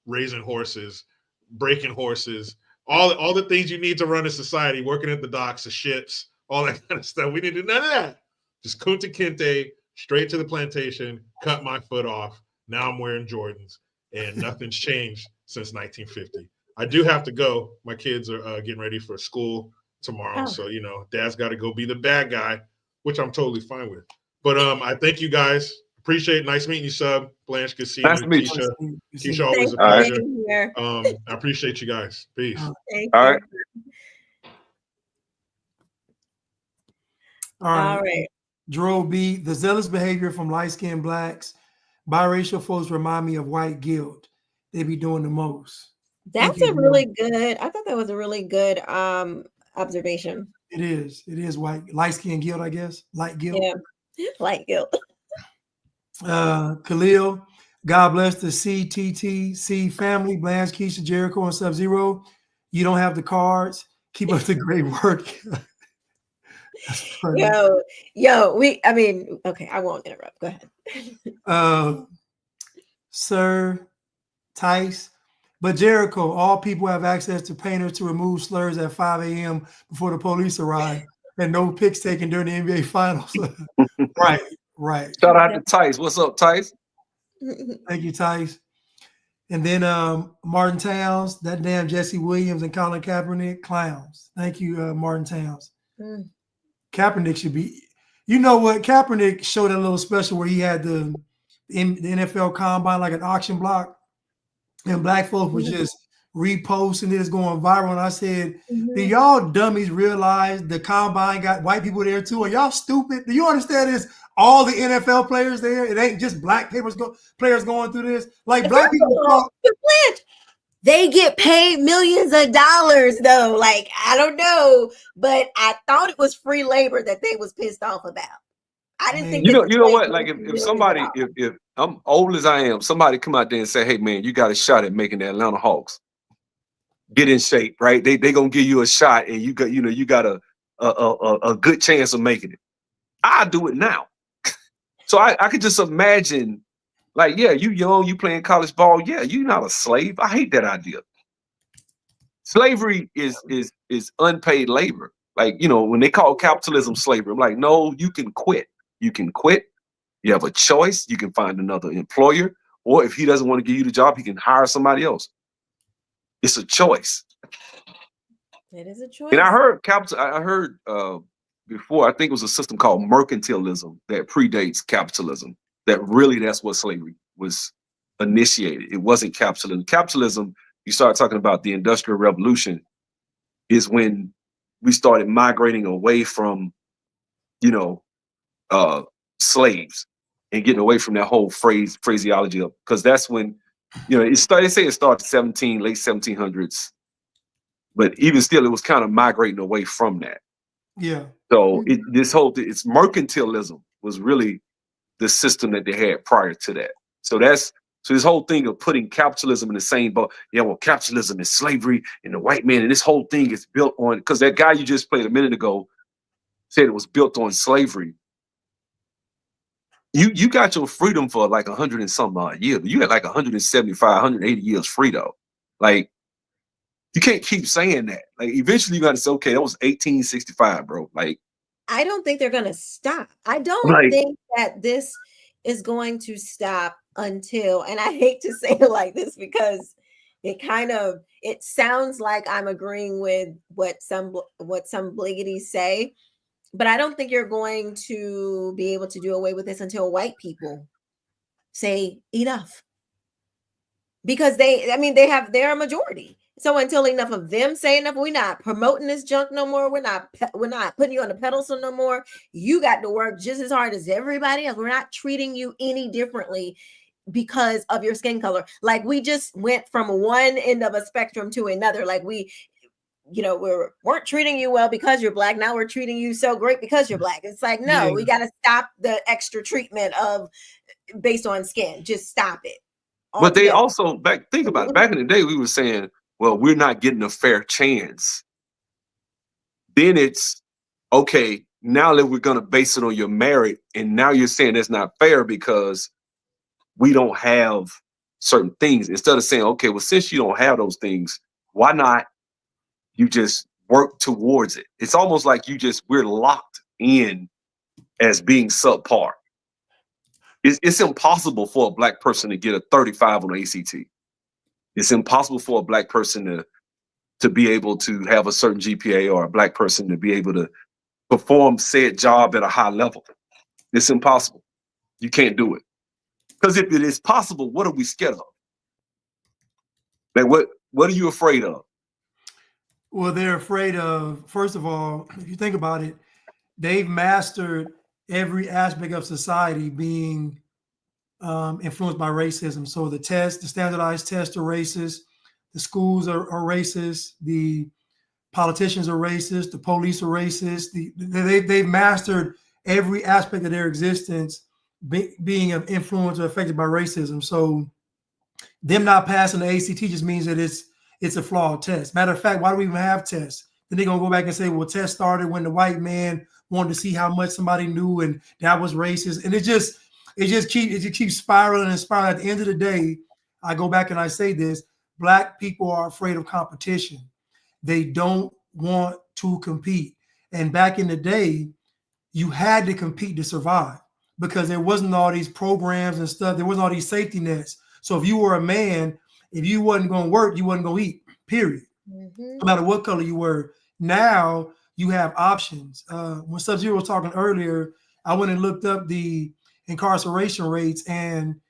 raising horses, breaking horses, all the things you need to run a society, working at the docks, the ships, all that kind of stuff. We didn't do none of that. Just Kunta Kinte, straight to the plantation, cut my foot off. Now I'm wearing Jordans, and nothing's changed since 1950. I do have to go. My kids are getting ready for school tomorrow. So, you know, Dad's got to go be the bad guy, which I'm totally fine with. But I thank you guys. Appreciate it. Nice meeting you, Sub. Blanche, good seeing you. Quisha. Quisha, always a pleasure. I appreciate you guys. Peace. All right. Drew B. The zealous behavior from light-skinned blacks, biracial folks remind me of white guilt. They be doing the most. That's a really good, I thought that was a really good observation. It is white, light-skinned guilt, I guess. Light guilt. Yeah, light guilt. Khalil, God bless the CTTC family, Blanche, Quisha, Jericho, and Sub-Zero. You don't have the cards. Keep up the great work. Okay, I won't interrupt. Go ahead. Sir Tice, but Jericho, all people have access to painters to remove slurs at 5 a.m. before the police arrive, and no pics taken during the NBA finals. Right. Shout out to Tice. What's up, Tice? Thank you, Tice. And then Martin Towns, that damn Jesse Williams and Colin Kaepernick, clowns. Thank you, Martin Towns. Kaepernick should be, you know what? Kaepernick showed a little special where he had the NFL combine like an auction block, and black folks was just reposting this, going viral. And I said, do y'all dummies realize the combine got white people there too? Are y'all stupid? Do you understand this? All the NFL players there. It ain't just black players going through this. Like black people. They get paid millions of dollars though. Like, I don't know, but I thought it was free labor that they was pissed off about. I didn't think you know what? Like if somebody, if I'm old as I am, somebody come out there and say, hey man, you got a shot at making the Atlanta Hawks. Get in shape, right? They gonna give you a shot and you got a good chance of making it. I'll do it now. So I could just imagine, like, yeah, you young, you playing college ball. Yeah, you're not a slave. I hate that idea. Slavery is unpaid labor. Like, you know, when they call capitalism slavery, I'm like, no, you can quit. You can quit. You have a choice. You can find another employer. Or if he doesn't want to give you the job, he can hire somebody else. It's a choice. It is a choice. And I heard before, I think it was a system called mercantilism that predates capitalism. That's what slavery was initiated. It wasn't capitalism. Capitalism, you start talking about the Industrial Revolution, is when we started migrating away from, slaves. and getting away from that whole phraseology of, because that's when, you know, they say it started late 1700s, but even still, it was kind of migrating away from that. Yeah. So it's mercantilism was really the system that they had prior to that. So this whole thing of putting capitalism in the same boat. Yeah, well, capitalism is slavery and the white man, and this whole thing is built on, because that guy you just played a minute ago said it was built on slavery. You got your freedom for like 100 and some odd years. You got like 175, 180 years free though. Like, you can't keep saying that. Like, eventually you got to say, okay, that was 1865, bro. Like, I don't think they're going to stop. I don't think that this is going to stop until, and I hate to say it like this because it sounds like I'm agreeing with what some bliggities say, but I don't think you're going to be able to do away with this until white people say enough. Because they're a majority. So until enough of them say enough, we're not promoting this junk no more. We're not putting you on a pedestal no more. You got to work just as hard as everybody else. We're not treating you any differently because of your skin color. Like, we just went from one end of a spectrum to another. Like, we weren't treating you well because you're Black. Now we're treating you so great because you're Black. It's like, no, we got to stop the extra treatment based on skin. Just stop it. But they also, think about it. Back in the day, we were saying, well, we're not getting a fair chance. Then it's, okay, now that we're going to base it on your merit, and now you're saying that's not fair because we don't have certain things. Instead of saying, okay, well, since you don't have those things, why not you just work towards it? It's almost like we're locked in as being subpar. It's impossible for a Black person to get a 35 on the ACT. It's impossible for a Black person to be able to have a certain GPA, or a Black person to be able to perform said job at a high level. It's impossible. You can't do it. Because if it is possible, what are we scared of? Like, what are you afraid of? Well, they're afraid of, first of all, if you think about it, they've mastered every aspect of society being influenced by racism. So the standardized tests are racist, the schools are racist, the politicians are racist, the police are racist. They've mastered every aspect of their existence being influenced or affected by racism. So them not passing the ACT just means that it's a flawed test. Matter of fact, why do we even have tests? Then they're gonna go back and say, well, tests started when the white man wanted to see how much somebody knew, and that was racist. And it just keeps spiraling and spiraling. At the end of the day, I go back and I say this: Black people are afraid of competition. They don't want to compete. And back in the day, you had to compete to survive because there wasn't all these programs and stuff. There wasn't all these safety nets. So if you were a man, if you wasn't going to work, you wasn't going to eat, period. No matter what color you were. Now you have options. When Sub-Zero was talking earlier, I went and looked up the incarceration rates, and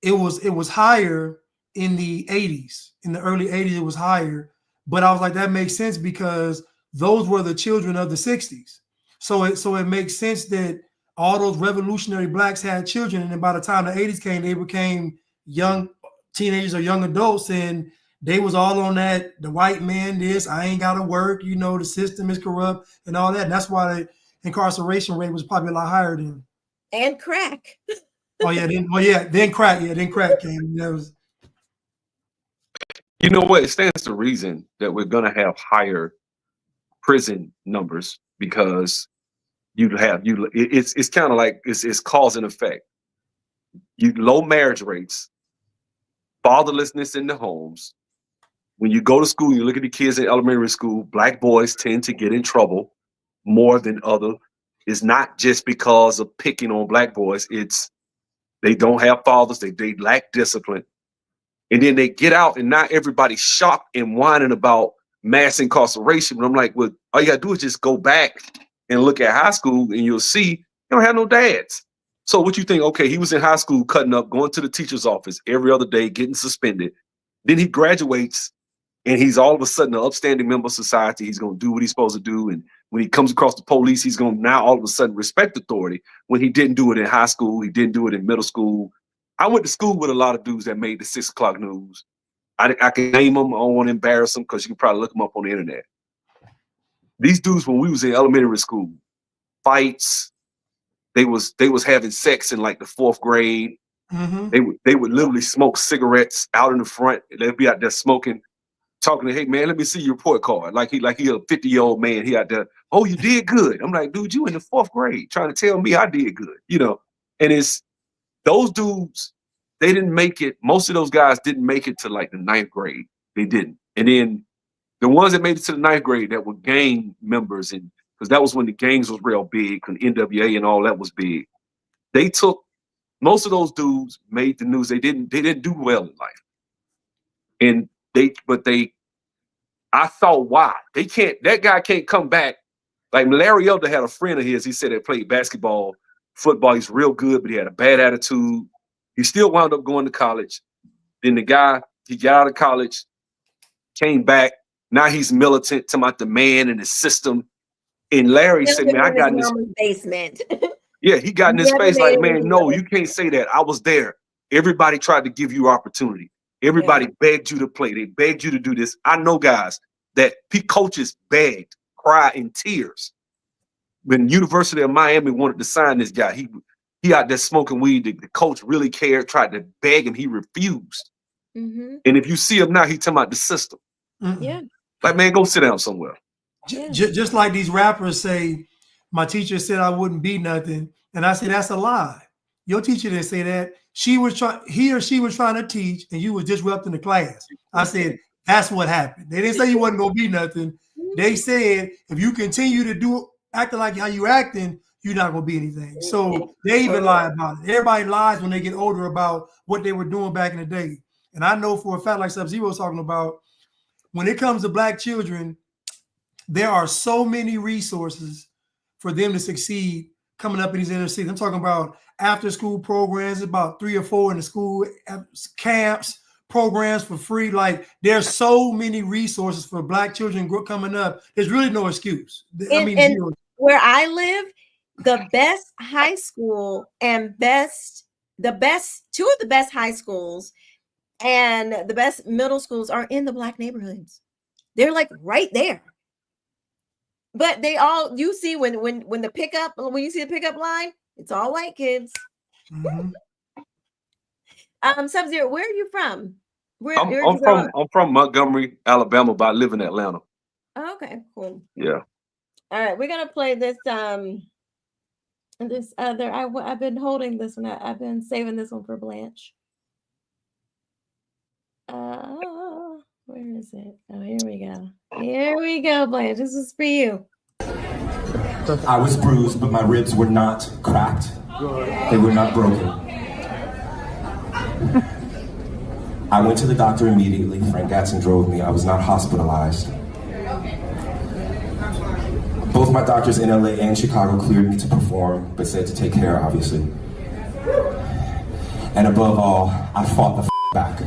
it was higher in the 80s. In the early 80s, it was higher. But I was like, that makes sense because those were the children of the 60s. So it makes sense that all those revolutionary Blacks had children, and then by the time the 80s came, they became young teenagers or young adults, and they was all on that, the white man this, I ain't got to work, the system is corrupt and all that. And that's why the incarceration rate was probably a lot higher then. And crack. Then crack came. That was. You know what? It stands to reason that we're going to have higher prison numbers because it's kind of like it's cause and effect. Low marriage rates, fatherlessness in the homes. When you go to school, you look at the kids in elementary school, Black boys tend to get in trouble more than other. It's not just because of picking on Black boys. It's they don't have fathers. They lack discipline. And then they get out, and not everybody's shocked and whining about mass incarceration. But I'm like, well, all you got to do is just go back and look at high school, and you'll see you don't have no dads. So what you think? Okay, he was in high school cutting up, going to the teacher's office every other day, getting suspended. Then he graduates and he's all of a sudden an upstanding member of society. He's going to do what he's supposed to do. And when he comes across the police, he's going to now all of a sudden respect authority when he didn't do it in high school. He didn't do it in middle school. I went to school with a lot of dudes that made the 6 o'clock news. I can name them. I don't want to embarrass them because you can probably look them up on the internet. These dudes, when we was in elementary school, fights, they was having sex in like the 4th grade. Mm-hmm. They would literally smoke cigarettes out in the front. They'd be out there smoking, talking to, hey man, let me see your report card. Like he a 50-year-old man. He out there, oh, you did good. I'm like, dude, you in the 4th grade trying to tell me I did good, you know? And it's those dudes, they didn't make it. Most of those guys didn't make it to like the 9th grade. They didn't. And then the ones that made it to the 9th grade that were gang members, and because that was when the gangs was real big, when NWA and all that was big. They took most of those dudes made the news. They didn't do well in life. And I thought, why? That guy can't come back. Like Larry Elder had a friend of his, he said that played basketball, football, he's real good, but he had a bad attitude. He still wound up going to college. Then the guy, he got out of college, came back. Now he's militant, talking about the man and the system. And Larry said, man, I got in this basement. Yeah, he got in his face like, man, no, you can't say that. I was there. Everybody tried to give you opportunity. Everybody begged you to play. They begged you to do this. I know guys that coaches begged, cried in tears. When University of Miami wanted to sign this guy, he out there smoking weed. The coach really cared, tried to beg him. He refused. Mm-hmm. And if you see him now, he's talking about the system. Yeah. Like, man, go sit down somewhere. Just like these rappers say, my teacher said I wouldn't be nothing. And I said, that's a lie. Your teacher didn't say that. He or she was trying to teach and you was disrupting the class. I said, that's what happened. They didn't say you wasn't going to be nothing. They said, if you continue to acting like how you acting, you're not going to be anything. So they even lie about it. Everybody lies when they get older about what they were doing back in the day. And I know for a fact, like Sub-Zero was talking about, when it comes to Black children, there are so many resources for them to succeed coming up in these inner cities. I'm talking about after school programs, about 3 or 4 in the school, camps, programs for free. Like there's so many resources for Black children coming up. There's really no excuse. Where I live, the best high school and two of the best high schools and the best middle schools are in the Black neighborhoods. They're like right there. But you see when you see the pickup line, it's all white kids. Mm-hmm. Sub-Zero, where are you from? I'm from Montgomery, Alabama, but I live in Atlanta. Oh, okay, cool. Yeah. All right, we're gonna play this. This other. I've been holding this one. I've been saving this one for Blanche. Where is it? Oh, here we go. Here we go, Blanche. This is for you. I was bruised, but my ribs were not cracked. They were not broken. I went to the doctor immediately. Frank Gatson drove me. I was not hospitalized. Both my doctors in LA and Chicago cleared me to perform, but said to take care, obviously. And above all, I fought the back.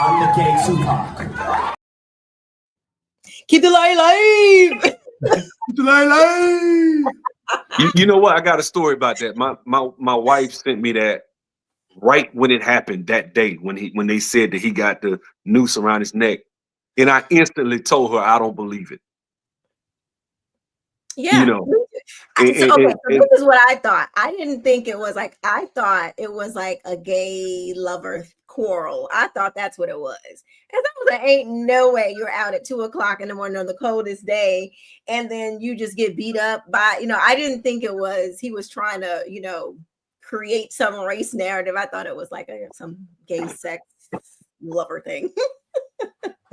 I'm the gay Tupac. Keep the light alive. Keep the light alive. You know what? I got a story about that. My wife sent me that right when it happened that day when they said that he got the noose around his neck, and I instantly told her I don't believe it. Yeah. You know. So this is what I thought. I didn't think it was like, I thought it was like a gay lover quarrel. I thought that's what it was. And I was like, ain't no way you're out at 2 o'clock in the morning on the coldest day and then you just get beat up by, I didn't think it was, he was trying to, create some race narrative. I thought it was like some gay sex lover thing.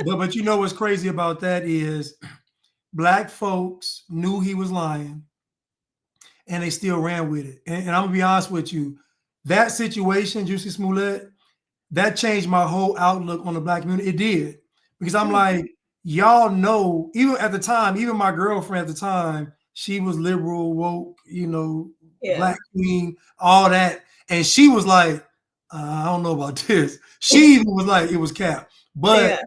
But you know what's crazy about that is Black folks knew he was lying and they still ran with it. And I'm gonna be honest with you, that situation, Jussie Smollett, that changed my whole outlook on the Black community. It did, because I'm like, y'all know, even at the time, even my girlfriend at the time, she was liberal, woke, Black queen, all that. And she was like, I don't know about this. She even was like, it was cap. But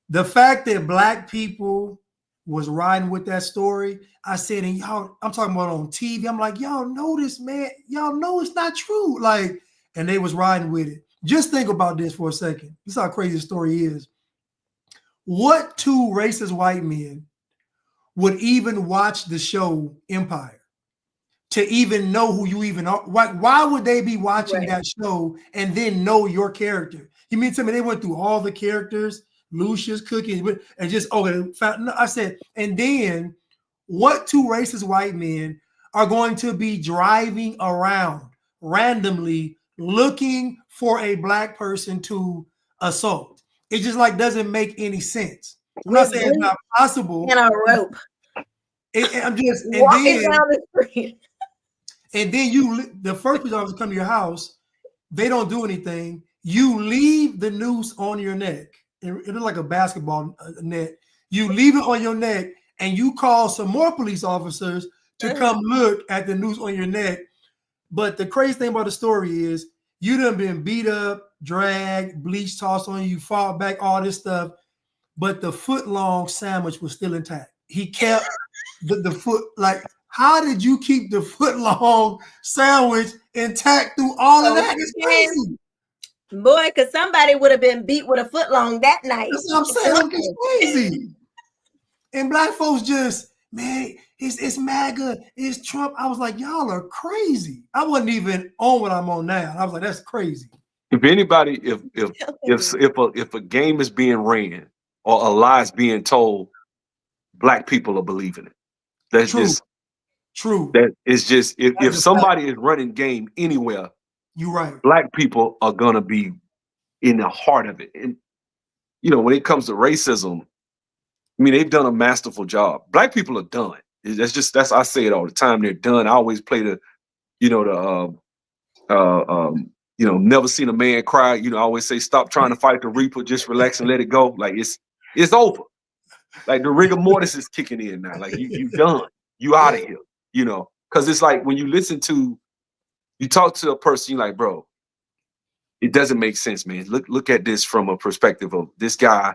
the fact that Black people was riding with that story, I said, and y'all, I'm talking about on TV, I'm like, y'all know this, man. Y'all know it's not true. Like, and they was riding with it. Just think about this for a second. This is how crazy the story is. What two racist white men would even watch the show Empire to even know who you even are? Why would they be watching that show and then know your character? You mean to me they went through all the characters, Lucius, Cookie, and just, I said, and then what two racist white men are going to be driving around randomly looking for a Black person to assault? It just like doesn't make any sense. I'm not saying it's not possible. And a rope. I'm just walking down the street. And then the first person to come to your house, they don't do anything. You leave the noose on your neck. It looks like a basketball net. You leave it on your neck, and you call some more police officers to come look at the noose on your neck. But the crazy thing about the story is you done been beat up, dragged, bleach tossed on you, fought back, all this stuff. But the foot-long sandwich was still intact. He kept the foot, like, how did you keep the foot-long sandwich intact through all of that? It's crazy. Boy, because somebody would have been beat with a foot-long that night. That's what I'm saying. Like, it's crazy. And Black folks just, man, it's MAGA, it's Trump. I was like, y'all are crazy. I wasn't even on what I'm on now. I was like, that's crazy. If anybody, if a game is being ran or a lie is being told, Black people are believing it. That's just true. That is just if somebody is running game anywhere, you're right. Black people are gonna be in the heart of it. And when it comes to racism, I mean, they've done a masterful job. Black people are done. That's I say it all the time. They're done. I always play never seen a man cry. I always say, stop trying to fight the reaper, just relax and let it go. Like it's over. Like the rigor mortis is kicking in now. Like you done. You out of here. Because it's like when you talk to a person, you're like, bro, it doesn't make sense, man. Look at this from a perspective of this guy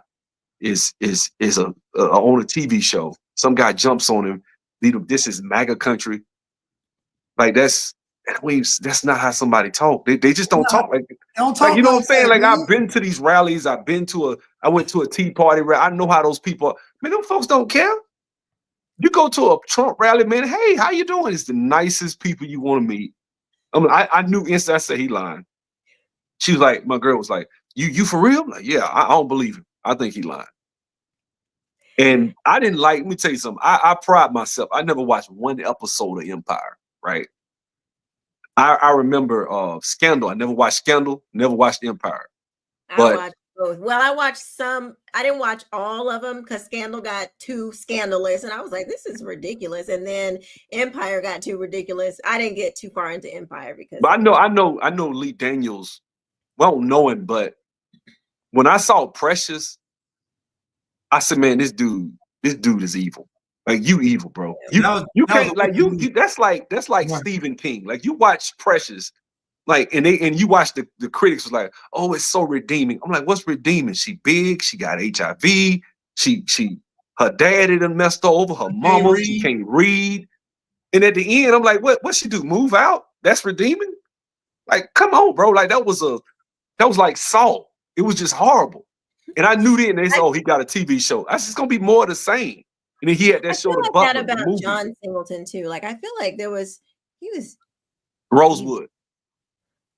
is on a TV show. Some guy jumps on him. This is MAGA country. Like that's not how somebody talk. They just don't talk like that. Don't talk. Like, you know what I'm saying? Like I've been to these rallies. I went to a Tea Party rally. I know how those people are. Man, them folks don't care. You go to a Trump rally, man. Hey, how you doing? It's the nicest people you want to meet. I knew instantly. I said he lying. She was like, my girl was like, you for real? I'm like, yeah, I don't believe him. I think he lying. And I didn't let me tell you something. I pride myself. I never watched one episode of Empire, right? I remember Scandal. I never watched Scandal, never watched Empire. I watched both. Well, I watched some. I didn't watch all of them because Scandal got too scandalous. And I was like, this is ridiculous. And then Empire got too ridiculous. I didn't get too far into Empire because. But I know Lee Daniels. Well, I don't know him, but when I saw Precious, I said, man, this dude is evil. Like you evil, bro. You can't like you that's like Stephen King. Like you watch Precious, like and you watch the critics was like, oh, it's so redeeming. I'm like, what's redeeming? She big, she got HIV, her daddy done messed over, her mama, she can't read. And at the end, I'm like, what she do? Move out? That's redeeming? Like, come on, bro. Like that was like Saul. It was just horrible. And I knew then they said, oh, he got a TV show. That's just gonna be more of the same. And then he had that show. Like that about John Singleton too. Like I feel like he was Rosewood.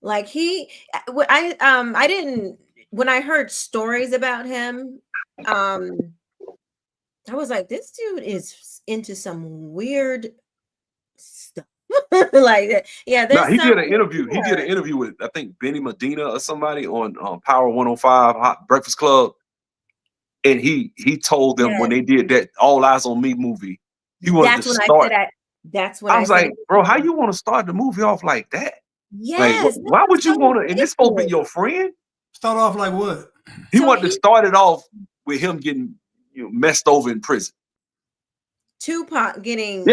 Like I didn't when I heard stories about him, I was like, this dude is into some weird stuff. Like yeah, he did an interview. He did an interview with I think Benny Medina or somebody on Power 105 Hot Breakfast Club. And he told them when they did that All Eyes on Me movie, he wanted to start. I was like, bro, how you want to start the movie off like that? Yes. Like, why would you want to? And this supposed to be your friend? Start off like what? He wanted to start it off with him getting messed over in prison. Tupac getting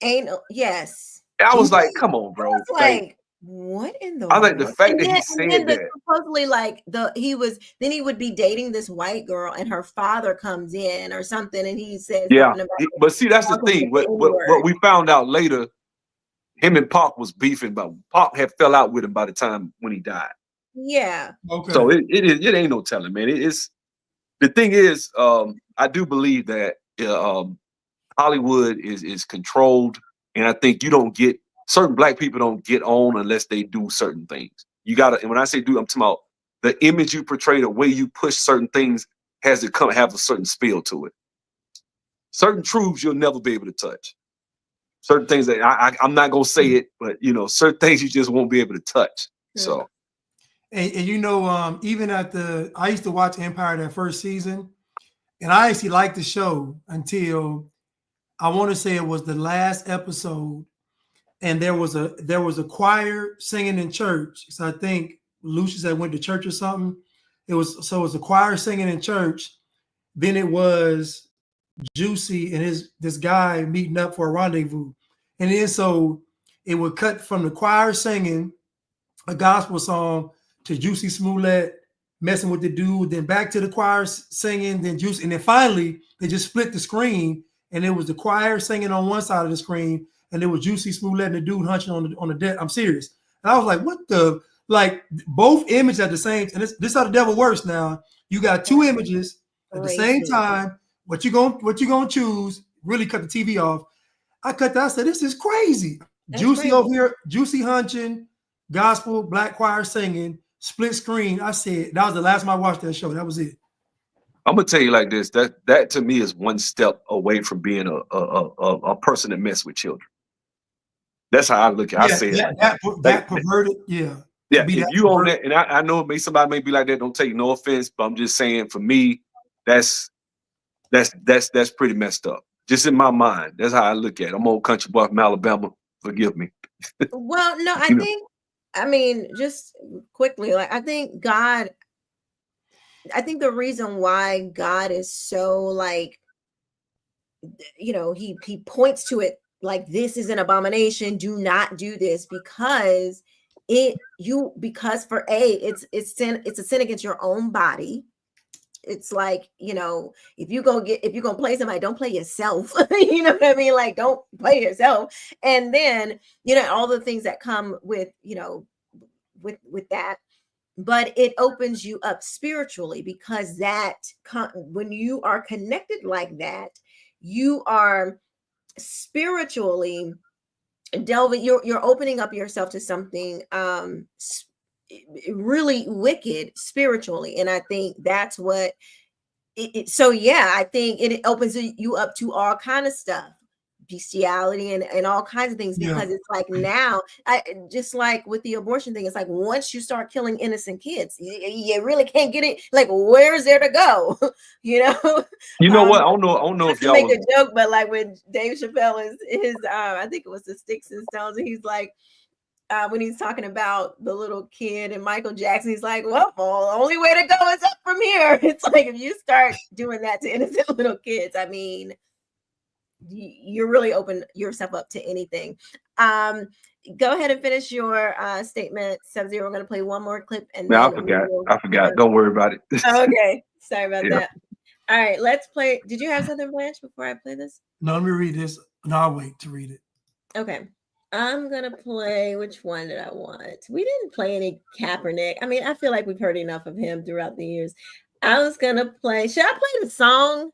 anal. Yes. I was like, come on, bro. I was like, what in the I like the world? fact And that he then- said and then that. supposedly like he would be dating this white girl and her father comes in or something and he says Yeah, something about but see, that's the thing. What we found out later, him and Pac was beefing, but Pac had fell out with him by the time when he died. Yeah. Okay. So it ain't no telling, man. It's the thing is, I do believe that Hollywood is controlled, and I think certain black people don't get on unless they do certain things. You gotta, and when I say do, I'm talking about the image you portray, the way you push certain things has to have a certain spill to it. Certain truths you'll never be able to touch. Certain things that I'm not gonna say it, but certain things you just won't be able to touch. So. And even I used to watch Empire that first season, and I actually liked the show until I want to say it was the last episode, and there was a choir singing in church. So I think Lucius had went to church or something. It was a choir singing in church. Then it was Jussie and this guy meeting up for a rendezvous, and then so it would cut from the choir singing a gospel song to Jussie Smollett messing with the dude, then back to the choir singing, then Jussie, and then finally they just split the screen, and it was the choir singing on one side of the screen, and it was Jussie Smollett and the dude hunching on the deck. I'm serious. And I was like, what the, like both images at the same, and this how the devil works now. You got two images at the same time. What you gonna choose? Really cut the TV off. I cut that. I said, this is crazy. Jussie over here, Jussie hunching, gospel, black choir singing, split screen. I said that was the last time I watched that show. That was it. I'm gonna tell you like this. That to me is one step away from being a person that mess with children. That's how I look at it. I say that perverted, yeah. Yeah, if you own that, and I know somebody may be like that, don't take no offense, but I'm just saying for me, that's pretty messed up. Just in my mind. That's how I look at it. I'm old country boy from Alabama. Forgive me. Well, no, I mean, just quickly, like I think the reason why God is so like, he points to it like this is an abomination. Do not do this because it's a sin against your own body. It's like, if you're gonna play somebody, don't play yourself. You know what I mean? Like, don't play yourself. And then, all the things that come with, with that. But it opens you up spiritually because when you are connected like that, you are spiritually delving. You're opening up yourself to something really wicked spiritually, and I think that's what so yeah, I think it opens you up to all kind of stuff, bestiality and all kinds of things, because it's like now, just like with the abortion thing, it's like once you start killing innocent kids, you really can't get it. Like, where's there to go? You know what? I don't know if y'all make a joke, but like when Dave Chappelle is I think it was the Sticks and Stones, and he's like, when he's talking about the little kid and Michael Jackson, he's like, well, the only way to go is up from here. It's like, if you start doing that to innocent little kids, I mean, you're really open yourself up to anything. Go ahead and finish your statement, Sub-Zero. We're going to play one more clip. And I forgot. Don't worry about it. Okay. Sorry about that. All right, let's play. Did you have something, Blanche, before I play this? No, let me read this. No, I'll wait to read it. Okay. I'm going to play, which one did I want? We didn't play any Kaepernick. I mean, I feel like we've heard enough of him throughout the years. I was going to play, should I play the song?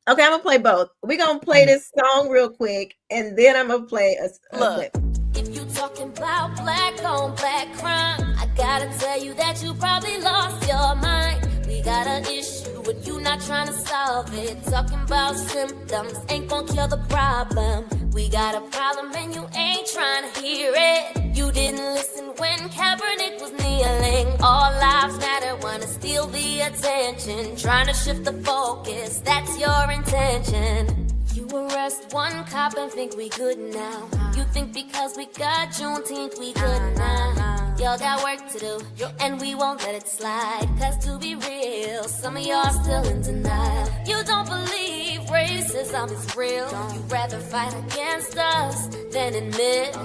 Okay, I'm going to play both. We're going to play this song real quick, and then I'm going to play a clip. If you talking about black on black crime, I gotta tell you that you probably lost your mind. We got an issue with you not trying to solve it. Talking about symptoms ain't gonna cure the problem. We got a problem and you ain't trying to hear it. You didn't listen when Kaepernick was kneeling. All lives matter, wanna steal the attention. Trying to shift the focus, that's your intention. You arrest one cop and think we good now. You think because we got Juneteenth we good now. Y'all got work to do, and we won't let it slide. Cause to be real, some of y'all still in denial. You don't believe racism is real. You'd rather fight against us than admit.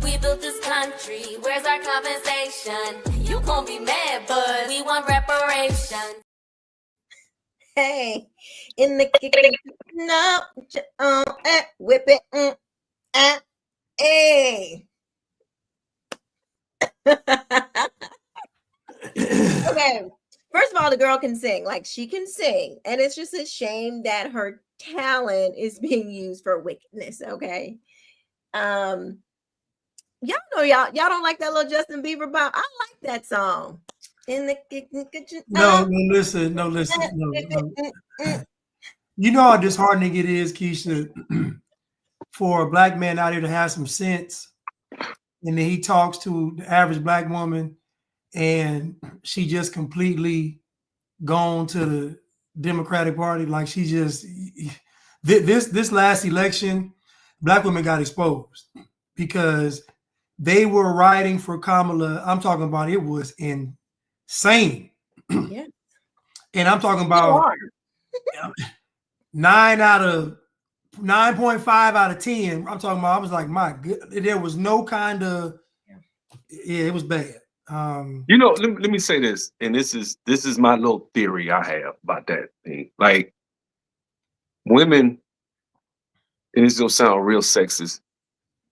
We built this country, where's our compensation? You gon' be mad, but we want reparations. Hey, in the kitchen, no, whip it, hey. Okay, first of all, the girl can sing, like she can sing, and it's just a shame that her talent is being used for wickedness. Okay, y'all know y'all don't like that little Justin Bieber bop. I like that song. In the kitchen. No, listen. You know how disheartening it is, Keisha, for a black man out here to have some sense, and then he talks to the average black woman, and she just completely gone to the Democratic Party. Like she just this last election, black women got exposed because they were riding for Kamala. I'm talking about it was insane. Yeah. And I'm talking about 9.5 out of 10. I'm talking about, I was like, my good, there was no kind of, it was bad. You know, let me say this, and this is my little theory I have about that thing. Like women, and it's gonna sound real sexist.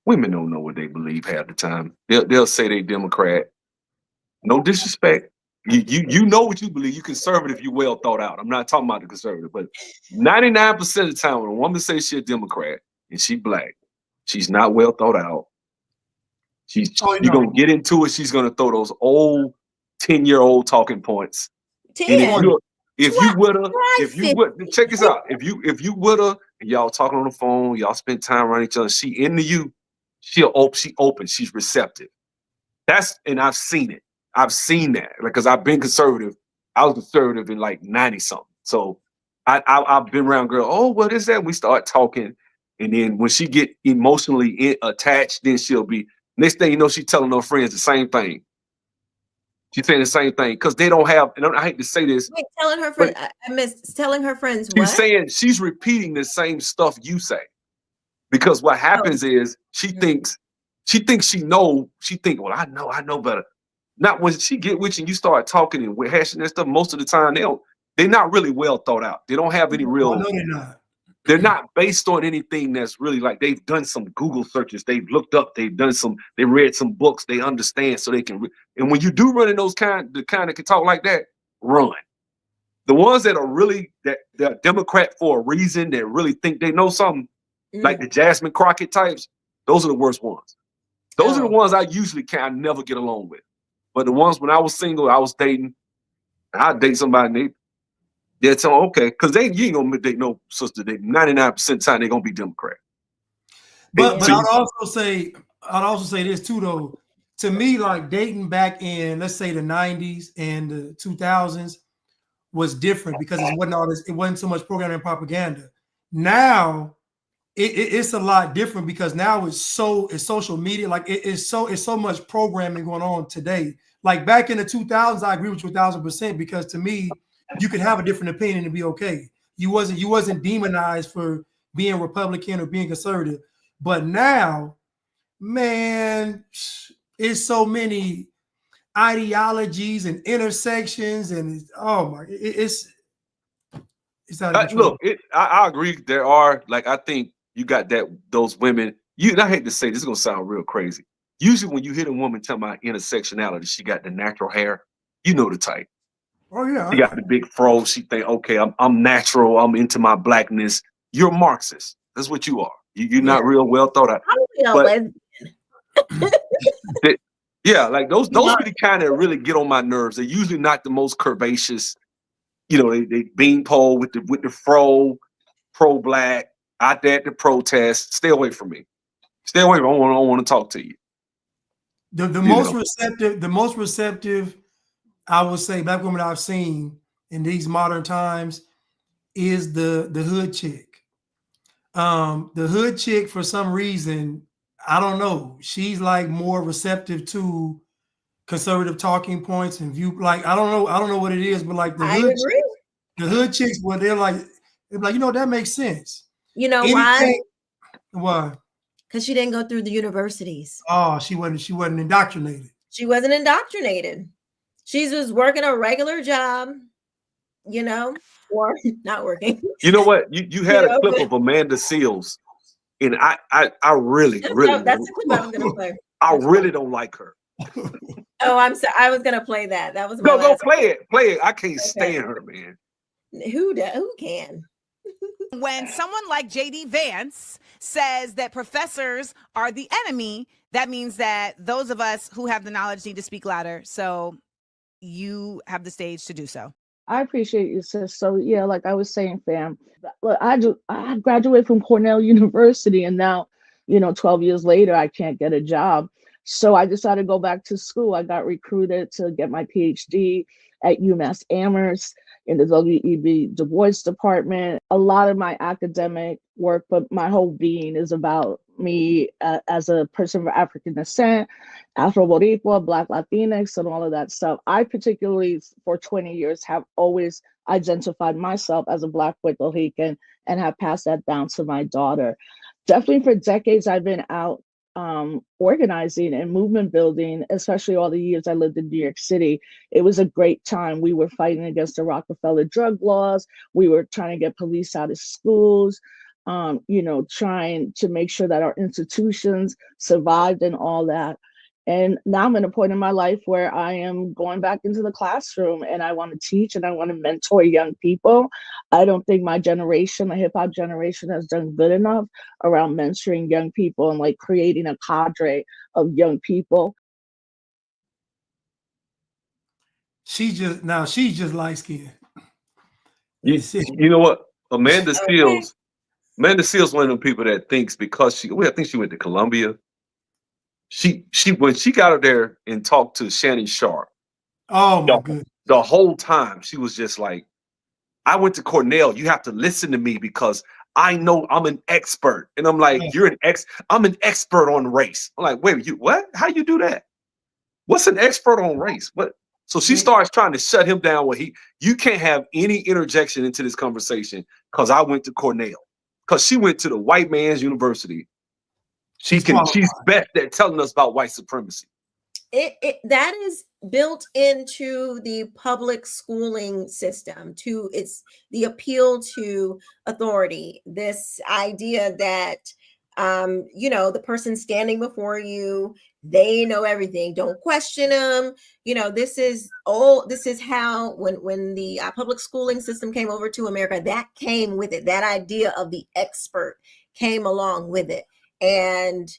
Women don't know what they believe half the time. They'll say they Democrat. No disrespect. You know what you believe. You conservative, you well thought out. I'm not talking about the conservative, but 99% of the time when a woman says she's a Democrat and she black, she's not well thought out. You're gonna get into it. She's gonna throw those old 10-year-old talking points. 10. And if you with her, check this out. If you with her and y'all talking on the phone, y'all spend time around each other, she into you, she open, she's receptive. And I've seen it. I've seen that because I've been conservative. I was conservative in like 90 something. So I've been around girl. Oh, what is that? We start talking, and then when she get emotionally attached, then she'll be. Next thing you know, she's telling her friends the same thing. She's saying the same thing because they don't have. And I hate to say this. Wait, telling her friends. I missed telling her friends what? She's saying she's repeating the same stuff you say, because what happens is she thinks she know. She think, well, I know better. Not when she get with you and you start talking and we're hashing that stuff. Most of the time, they're not really well thought out. They don't have any real. No, they're not. They're not based on anything that's really like they've done some Google searches, they've looked up, they read some books, they understand so they can. And when you do run in the kind that can talk like that, run. The ones that are really they're Democrat for a reason, that really think they know something, like the Jasmine Crockett types, those are the worst ones. Those are the ones I usually never get along with. But the ones when I was single, I was dating, I'd date somebody and they'll tell them, okay, because you ain't gonna date no sister. 99% of the time they're gonna be Democrat. But I'd also say this too, though. To me, like dating back in, let's say, the 90s and the 2000s was different because it wasn't all this, it wasn't so much propaganda and propaganda. Now it's a lot different because now it's social media. Like it's so much programming going on today. Like back in the 2000s, I agree with you 1,000% because to me, you could have a different opinion and be okay. You wasn't demonized for being Republican or being conservative. But now, man, it's so many ideologies and intersections, and it's out of control. Look, I agree. There are, like, I think you got those women. I hate to say this is gonna sound real crazy. Usually, when you hear a woman talking about intersectionality, she got the natural hair. You know the type. Oh yeah. She got the big fro. She think, okay, I'm natural. I'm into my blackness. You're Marxist. That's what you are. You're not real well thought out. Yeah, like those are the kind that really get on my nerves. They're usually not the most curvaceous. You know, they beanpole with the fro, pro-black, out there at the protest. Stay away from me. Stay away. I don't want to talk to you. The most receptive, I would say, black women I've seen in these modern times is the hood chick. The hood chick, for some reason, I don't know, she's like more receptive to conservative talking points and view. Like I don't know what it is, but like agree. The hood chicks, well, they're like, you know, that makes sense. You know Anything, why? Why? Because she didn't go through the universities. Oh, she wasn't indoctrinated. She wasn't indoctrinated. She was working a regular job, you know, or not working. You know what? You had a clip of Amanda Seals, and I really that's the clip I was gonna play. I really don't like her. Oh, I'm sorry. I was gonna play that. That was go play it. I can't stand her, man. Who can? When someone like JD Vance says that professors are the enemy, that means that those of us who have the knowledge need to speak louder. So you have the stage to do so. I appreciate you, sis. So yeah, like I was saying, fam, look, I graduated from Cornell University, and now, 12 years later, I can't get a job. So I decided to go back to school. I got recruited to get my PhD at UMass Amherst in the W.E.B. Du Bois department. A lot of my academic work, but my whole being is about me as a person of African descent, Afro-Boricua, Black Latinx, and all of that stuff. I particularly, for 20 years, have always identified myself as a Black Puerto Rican and have passed that down to my daughter. Definitely for decades, I've been out organizing and movement building, especially all the years I lived in New York City. It was a great time. We were fighting against the Rockefeller drug laws. We were trying to get police out of schools, trying to make sure that our institutions survived and all that. And now I'm at a point in my life where I am going back into the classroom and I want to teach and I want to mentor young people. I don't think my generation, the hip hop generation, has done good enough around mentoring young people and like creating a cadre of young people. She's just light skinned. You know what? Amanda Seals, one of them people that thinks because I think she went to Columbia. She when she got up there and talked to Shannon Sharp. Oh my goodness. The whole time she was just like, I went to Cornell. You have to listen to me because I know I'm an expert. And I'm like, I'm an expert on race. I'm like, wait, what? How you do that? What's an expert on race? What? So she starts trying to shut him down where you can't have any interjection into this conversation because I went to Cornell. Because she went to the white man's university. She's best at telling us about white supremacy. That is built into the public schooling system. It's the appeal to authority. This idea that the person standing before you, they know everything. Don't question them. This is how when the public schooling system came over to America, that came with it. That idea of the expert came along with it. And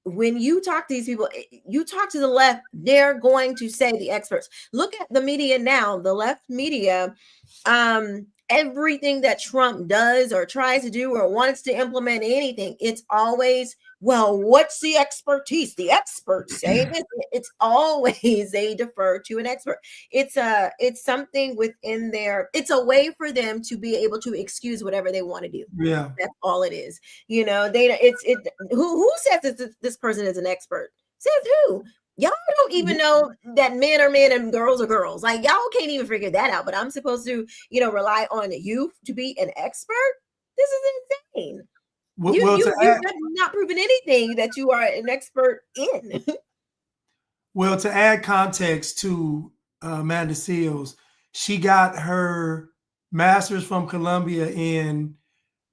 when you talk to these people, you talk to the left, they're going to say the experts. Look at the media now, the left media, everything that Trump does or tries to do or wants to implement anything, it's always, well, what's the expertise? The experts say this. It's always they defer to an expert. It's something within it's a way for them to be able to excuse whatever they want to do. Yeah, that's all it is. Who says that this person is an expert? Says who? Y'all don't even know that men are men and girls are girls. Like y'all can't even figure that out. But I'm supposed to, rely on you to be an expert? This is insane. You've not proven anything that you are an expert in. Well, to add context to Amanda Seals, she got her master's from Columbia in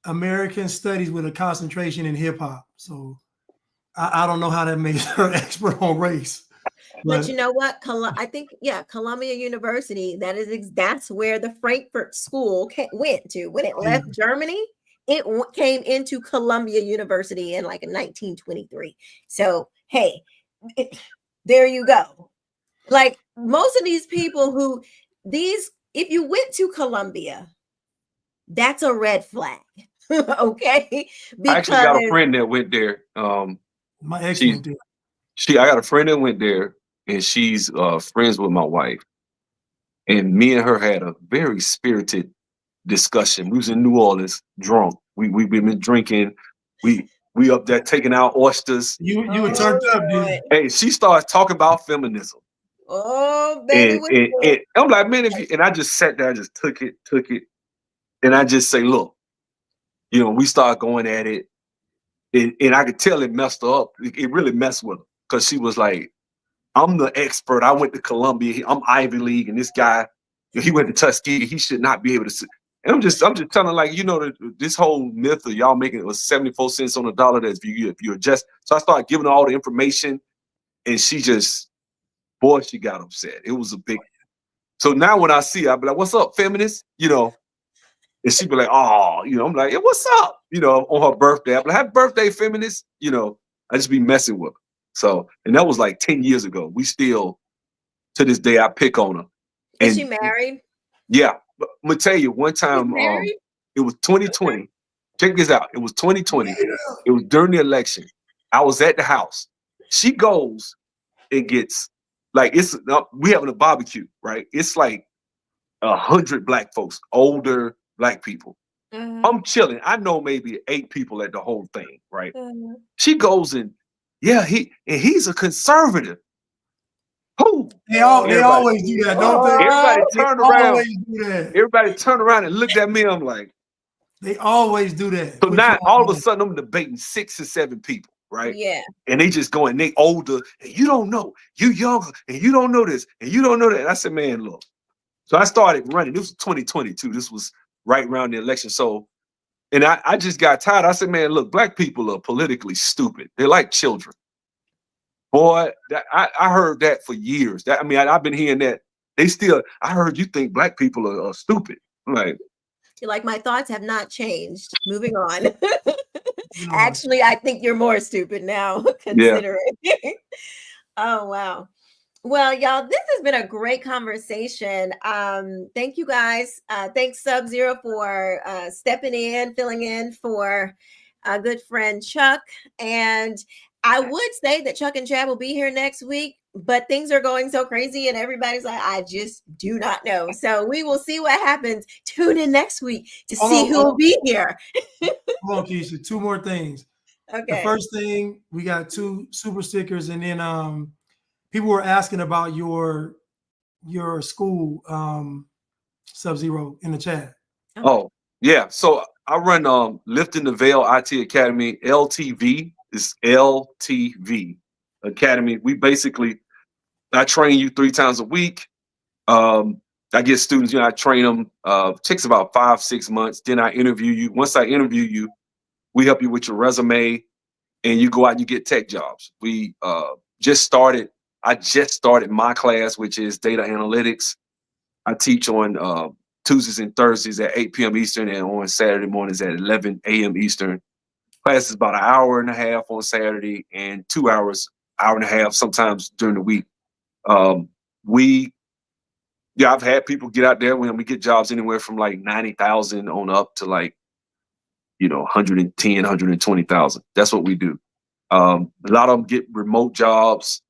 American Studies with a concentration in hip hop. So I don't know how that makes her an expert on race. But you know what? I think, Columbia University, that's where the Frankfurt School went to. When it left Germany, it came into Columbia University in 1923. So, hey, there you go. Like most of these people if you went to Columbia, that's a red flag. Okay. Because I actually got a friend that went there. My ex went there. I got a friend that went there and she's friends with my wife. And me and her had a very spirited discussion. We was in New Orleans, drunk. We've been drinking. We up there taking out oysters. You were turned up, dude. Hey, she starts talking about feminism. Oh, baby. And I'm like, man, and I just sat there, I just took it. And I just say, look, we start going at it. And I could tell it messed her up. It really messed with her. Because she was like, I'm the expert. I went to Columbia. I'm Ivy League. And this guy, he went to Tuskegee. He should not be able to sit. And I'm just telling her, like, this whole myth of y'all making it was 74 cents on the dollar that if you adjust. So I started giving her all the information. And she just, boy, she got upset. It was a big. So now when I see her, I be like, what's up, feminist? And she be like, oh, I'm like, hey, what's up? On her birthday. I'm like, happy birthday, feminist. I just be messing with her. So, and that was like 10 years ago. We still, to this day, I pick on her. Is she married? Yeah. But I'm going to tell you, one time, it was 2020. Check this out. It was 2020. It was during the election. I was at the house. She goes and gets, like, we having a barbecue, right? It's like 100 black folks, older black people. Mm-hmm. I'm chilling. I know maybe 8 people at the whole thing, right? Mm-hmm. She goes and, he's a conservative. Who? They always do that, don't they? Everybody turn around. Always do that. Everybody turn around and looked at me. I'm like, they always do that. So now all of a sudden I'm debating 6 or 7 people, right? Yeah. And they just going, they older, and you don't know, you younger, and you don't know this, and you don't know that. And I said, man, look. So I started running. This was 2022. This was right around the election. So, and I just got tired. I said, man, look, black people are politically stupid. They're like children. Boy, I heard that for years. I've been hearing that. I heard you think black people are stupid. I'm like, You're like, my thoughts have not changed. Moving on. Actually, I think you're more stupid now, considering. Yeah. Oh, wow. Well, y'all, this has been a great conversation. Thank you guys. Thanks Sub-Zero for stepping in, filling in for a good friend Chuck. And I would say that Chuck and Chad will be here next week, but things are going so crazy and everybody's like, I just do not know. So we will see what happens. Tune in next week to see who will be here. Hold on, Quisha. 2 more things. Okay. The first thing, we got 2 super stickers, and then people were asking about your school, Sub-Zero, in the chat. Oh, yeah. So I run Lifting the Veil IT Academy, LTV. It's LTV Academy. I train you 3 times a week. I get students, I train them. It takes about 5-6 months. Then I interview you. Once I interview you, we help you with your resume, and you go out and you get tech jobs. I just started my class, which is data analytics. I teach on Tuesdays and Thursdays at 8 p.m. Eastern, and on Saturday mornings at 11 a.m. Eastern. Class is about an hour and a half on Saturday and 2 hours, hour and a half sometimes during the week. I've had people get out there when we get jobs anywhere from like 90,000 on up to like, 110, 120,000. That's what we do. A lot of them get remote jobs.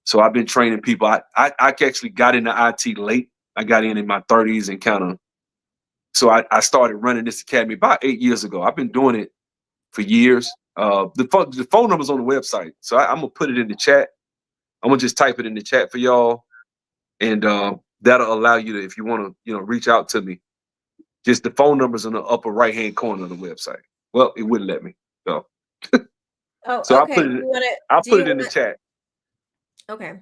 So I've been training people. I actually got into IT late. I got in my 30s and so I started running this academy about 8 years ago. I've been doing it for years. The phone number's on the website. So I'm gonna put it in the chat. I'm gonna just type it in the chat for y'all. And that'll allow you to, if you want to, reach out to me. Just the phone number's in the upper right-hand corner of the website. Well, it wouldn't let me. So, so okay. I'll put it in the chat. Okay.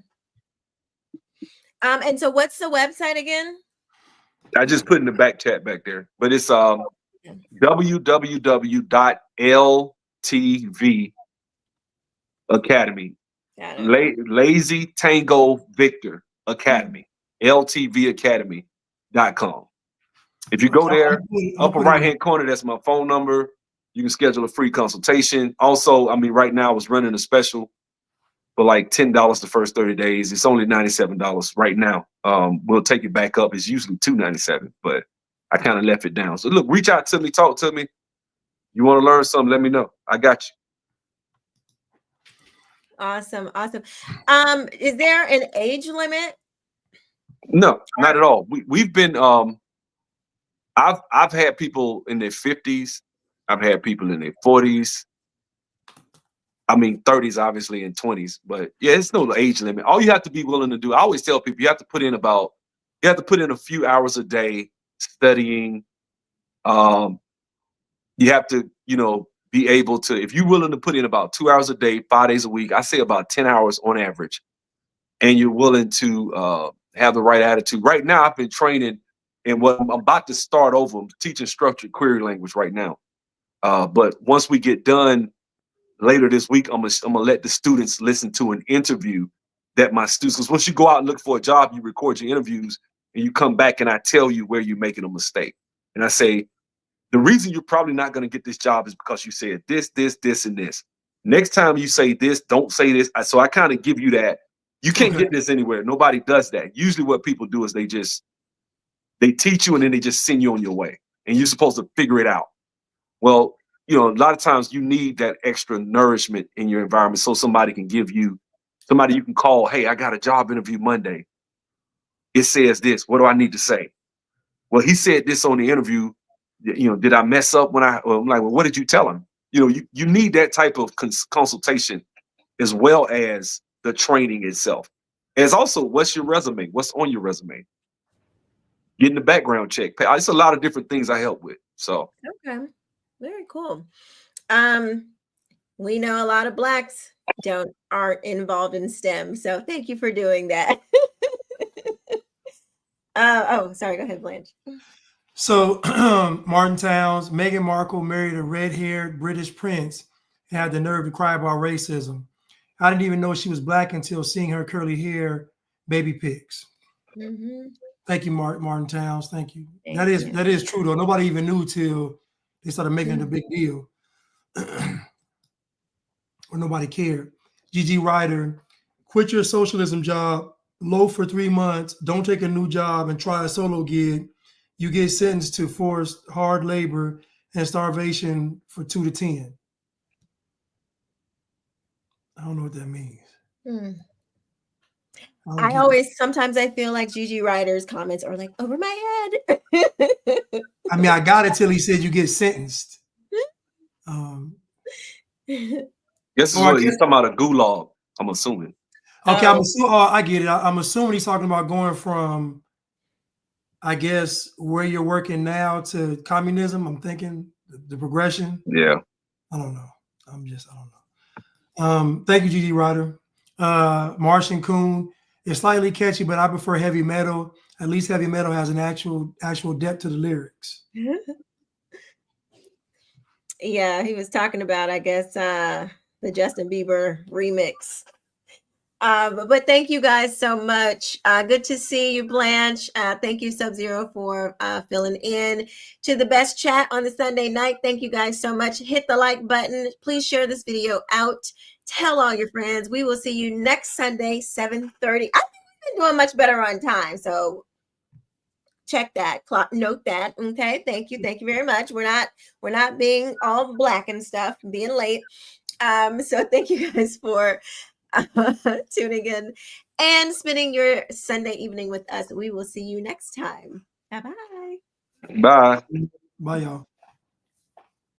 And so what's the website again? I just put in the back chat back there. But it's www.ltv Academy. Lazy Tango Victor Academy. LTVacademy.com. If you go there, upper right-hand corner, that's my phone number. You can schedule a free consultation. Also, right now I was running a special for like $10 the first 30 days. It's only $97 right now. We'll take it back up. It's usually $297, but I kind of left it down. So look, reach out to me, talk to me. You want to learn something, let me know. I got you. Awesome. Is there an age limit? No, not at all. We've been I've had people in their 50s. I've had people in their 40s. I mean, 30s obviously and 20s, but yeah, it's no age limit. All you have to be willing to do, I always tell people, you have to put in a few hours a day studying. You have to, be able to, if you're willing to put in about 2 hours a day, 5 days a week, I say about 10 hours on average, and you're willing to have the right attitude. Right now, I've been training, and what I'm about to start over, I'm teaching structured query language right now. But once we get done later this week, I'm gonna let the students listen to an interview that my students, because once you go out and look for a job, you record your interviews and you come back and I tell you where you're making a mistake. And I say, the reason you're probably not going to get this job is because you said this, this, this, and this. Next time you say this, don't say this. So I kind of give you that. You can't get this anywhere. Nobody does that. Usually what people do is they teach you and then they just send you on your way. And you're supposed to figure it out. Well, a lot of times you need that extra nourishment in your environment so somebody you can call, hey, I got a job interview Monday. It says this. What do I need to say? Well, he said this on the interview. Did I mess up when I'm like, well, what did you tell him? You need that type of consultation as well as the training itself. As also, what's your resume? What's on your resume? Getting the background check. It's a lot of different things I help with. So. Okay. Very cool. We know a lot of Blacks aren't involved in STEM. So thank you for doing that. Sorry. Go ahead, Blanche. So Martin Towns, Meghan Markle married a red-haired British prince and had the nerve to cry about racism. I didn't even know she was Black until seeing her curly hair baby pics. Mm-hmm. Thank you, Martin Towns. Thank you. That is true though. Nobody even knew till they started making it a big deal. Or nobody cared. Gigi Ryder, quit your socialism job, loaf for 3 months, don't take a new job and try a solo gig. You get sentenced to forced hard labor and starvation for 2 to 10. I don't know what that means. Sometimes I feel like Gigi Ryder's comments are like over my head. I mean, I got it till he said you get sentenced. This is what he's talking about, a gulag, I'm assuming. Okay, I get it. I'm assuming he's talking about going from, I guess, where you're working now to communism. I'm thinking the progression. Yeah. I don't know. I don't know. Thank you, Gigi Ryder. Martian Coon. It's slightly catchy, but I prefer heavy metal. At least heavy metal has an actual depth to the lyrics. Yeah, he was talking about, I guess, the Justin Bieber remix. But thank you guys so much. Good to see you, Blanche. Thank you, Sub-Zero, for filling in to the best chat on the Sunday night. Thank you guys so much. Hit the like button. Please share this video out. Tell all your friends. We will see you next Sunday, 7:30. I think we've been doing much better on time. So check that. Note that. Okay. Thank you. Thank you very much. We're not being all Black and stuff, being late. So thank you guys for tuning in and spending your Sunday evening with us. We will see you next time. Bye-bye. Bye. Bye, y'all.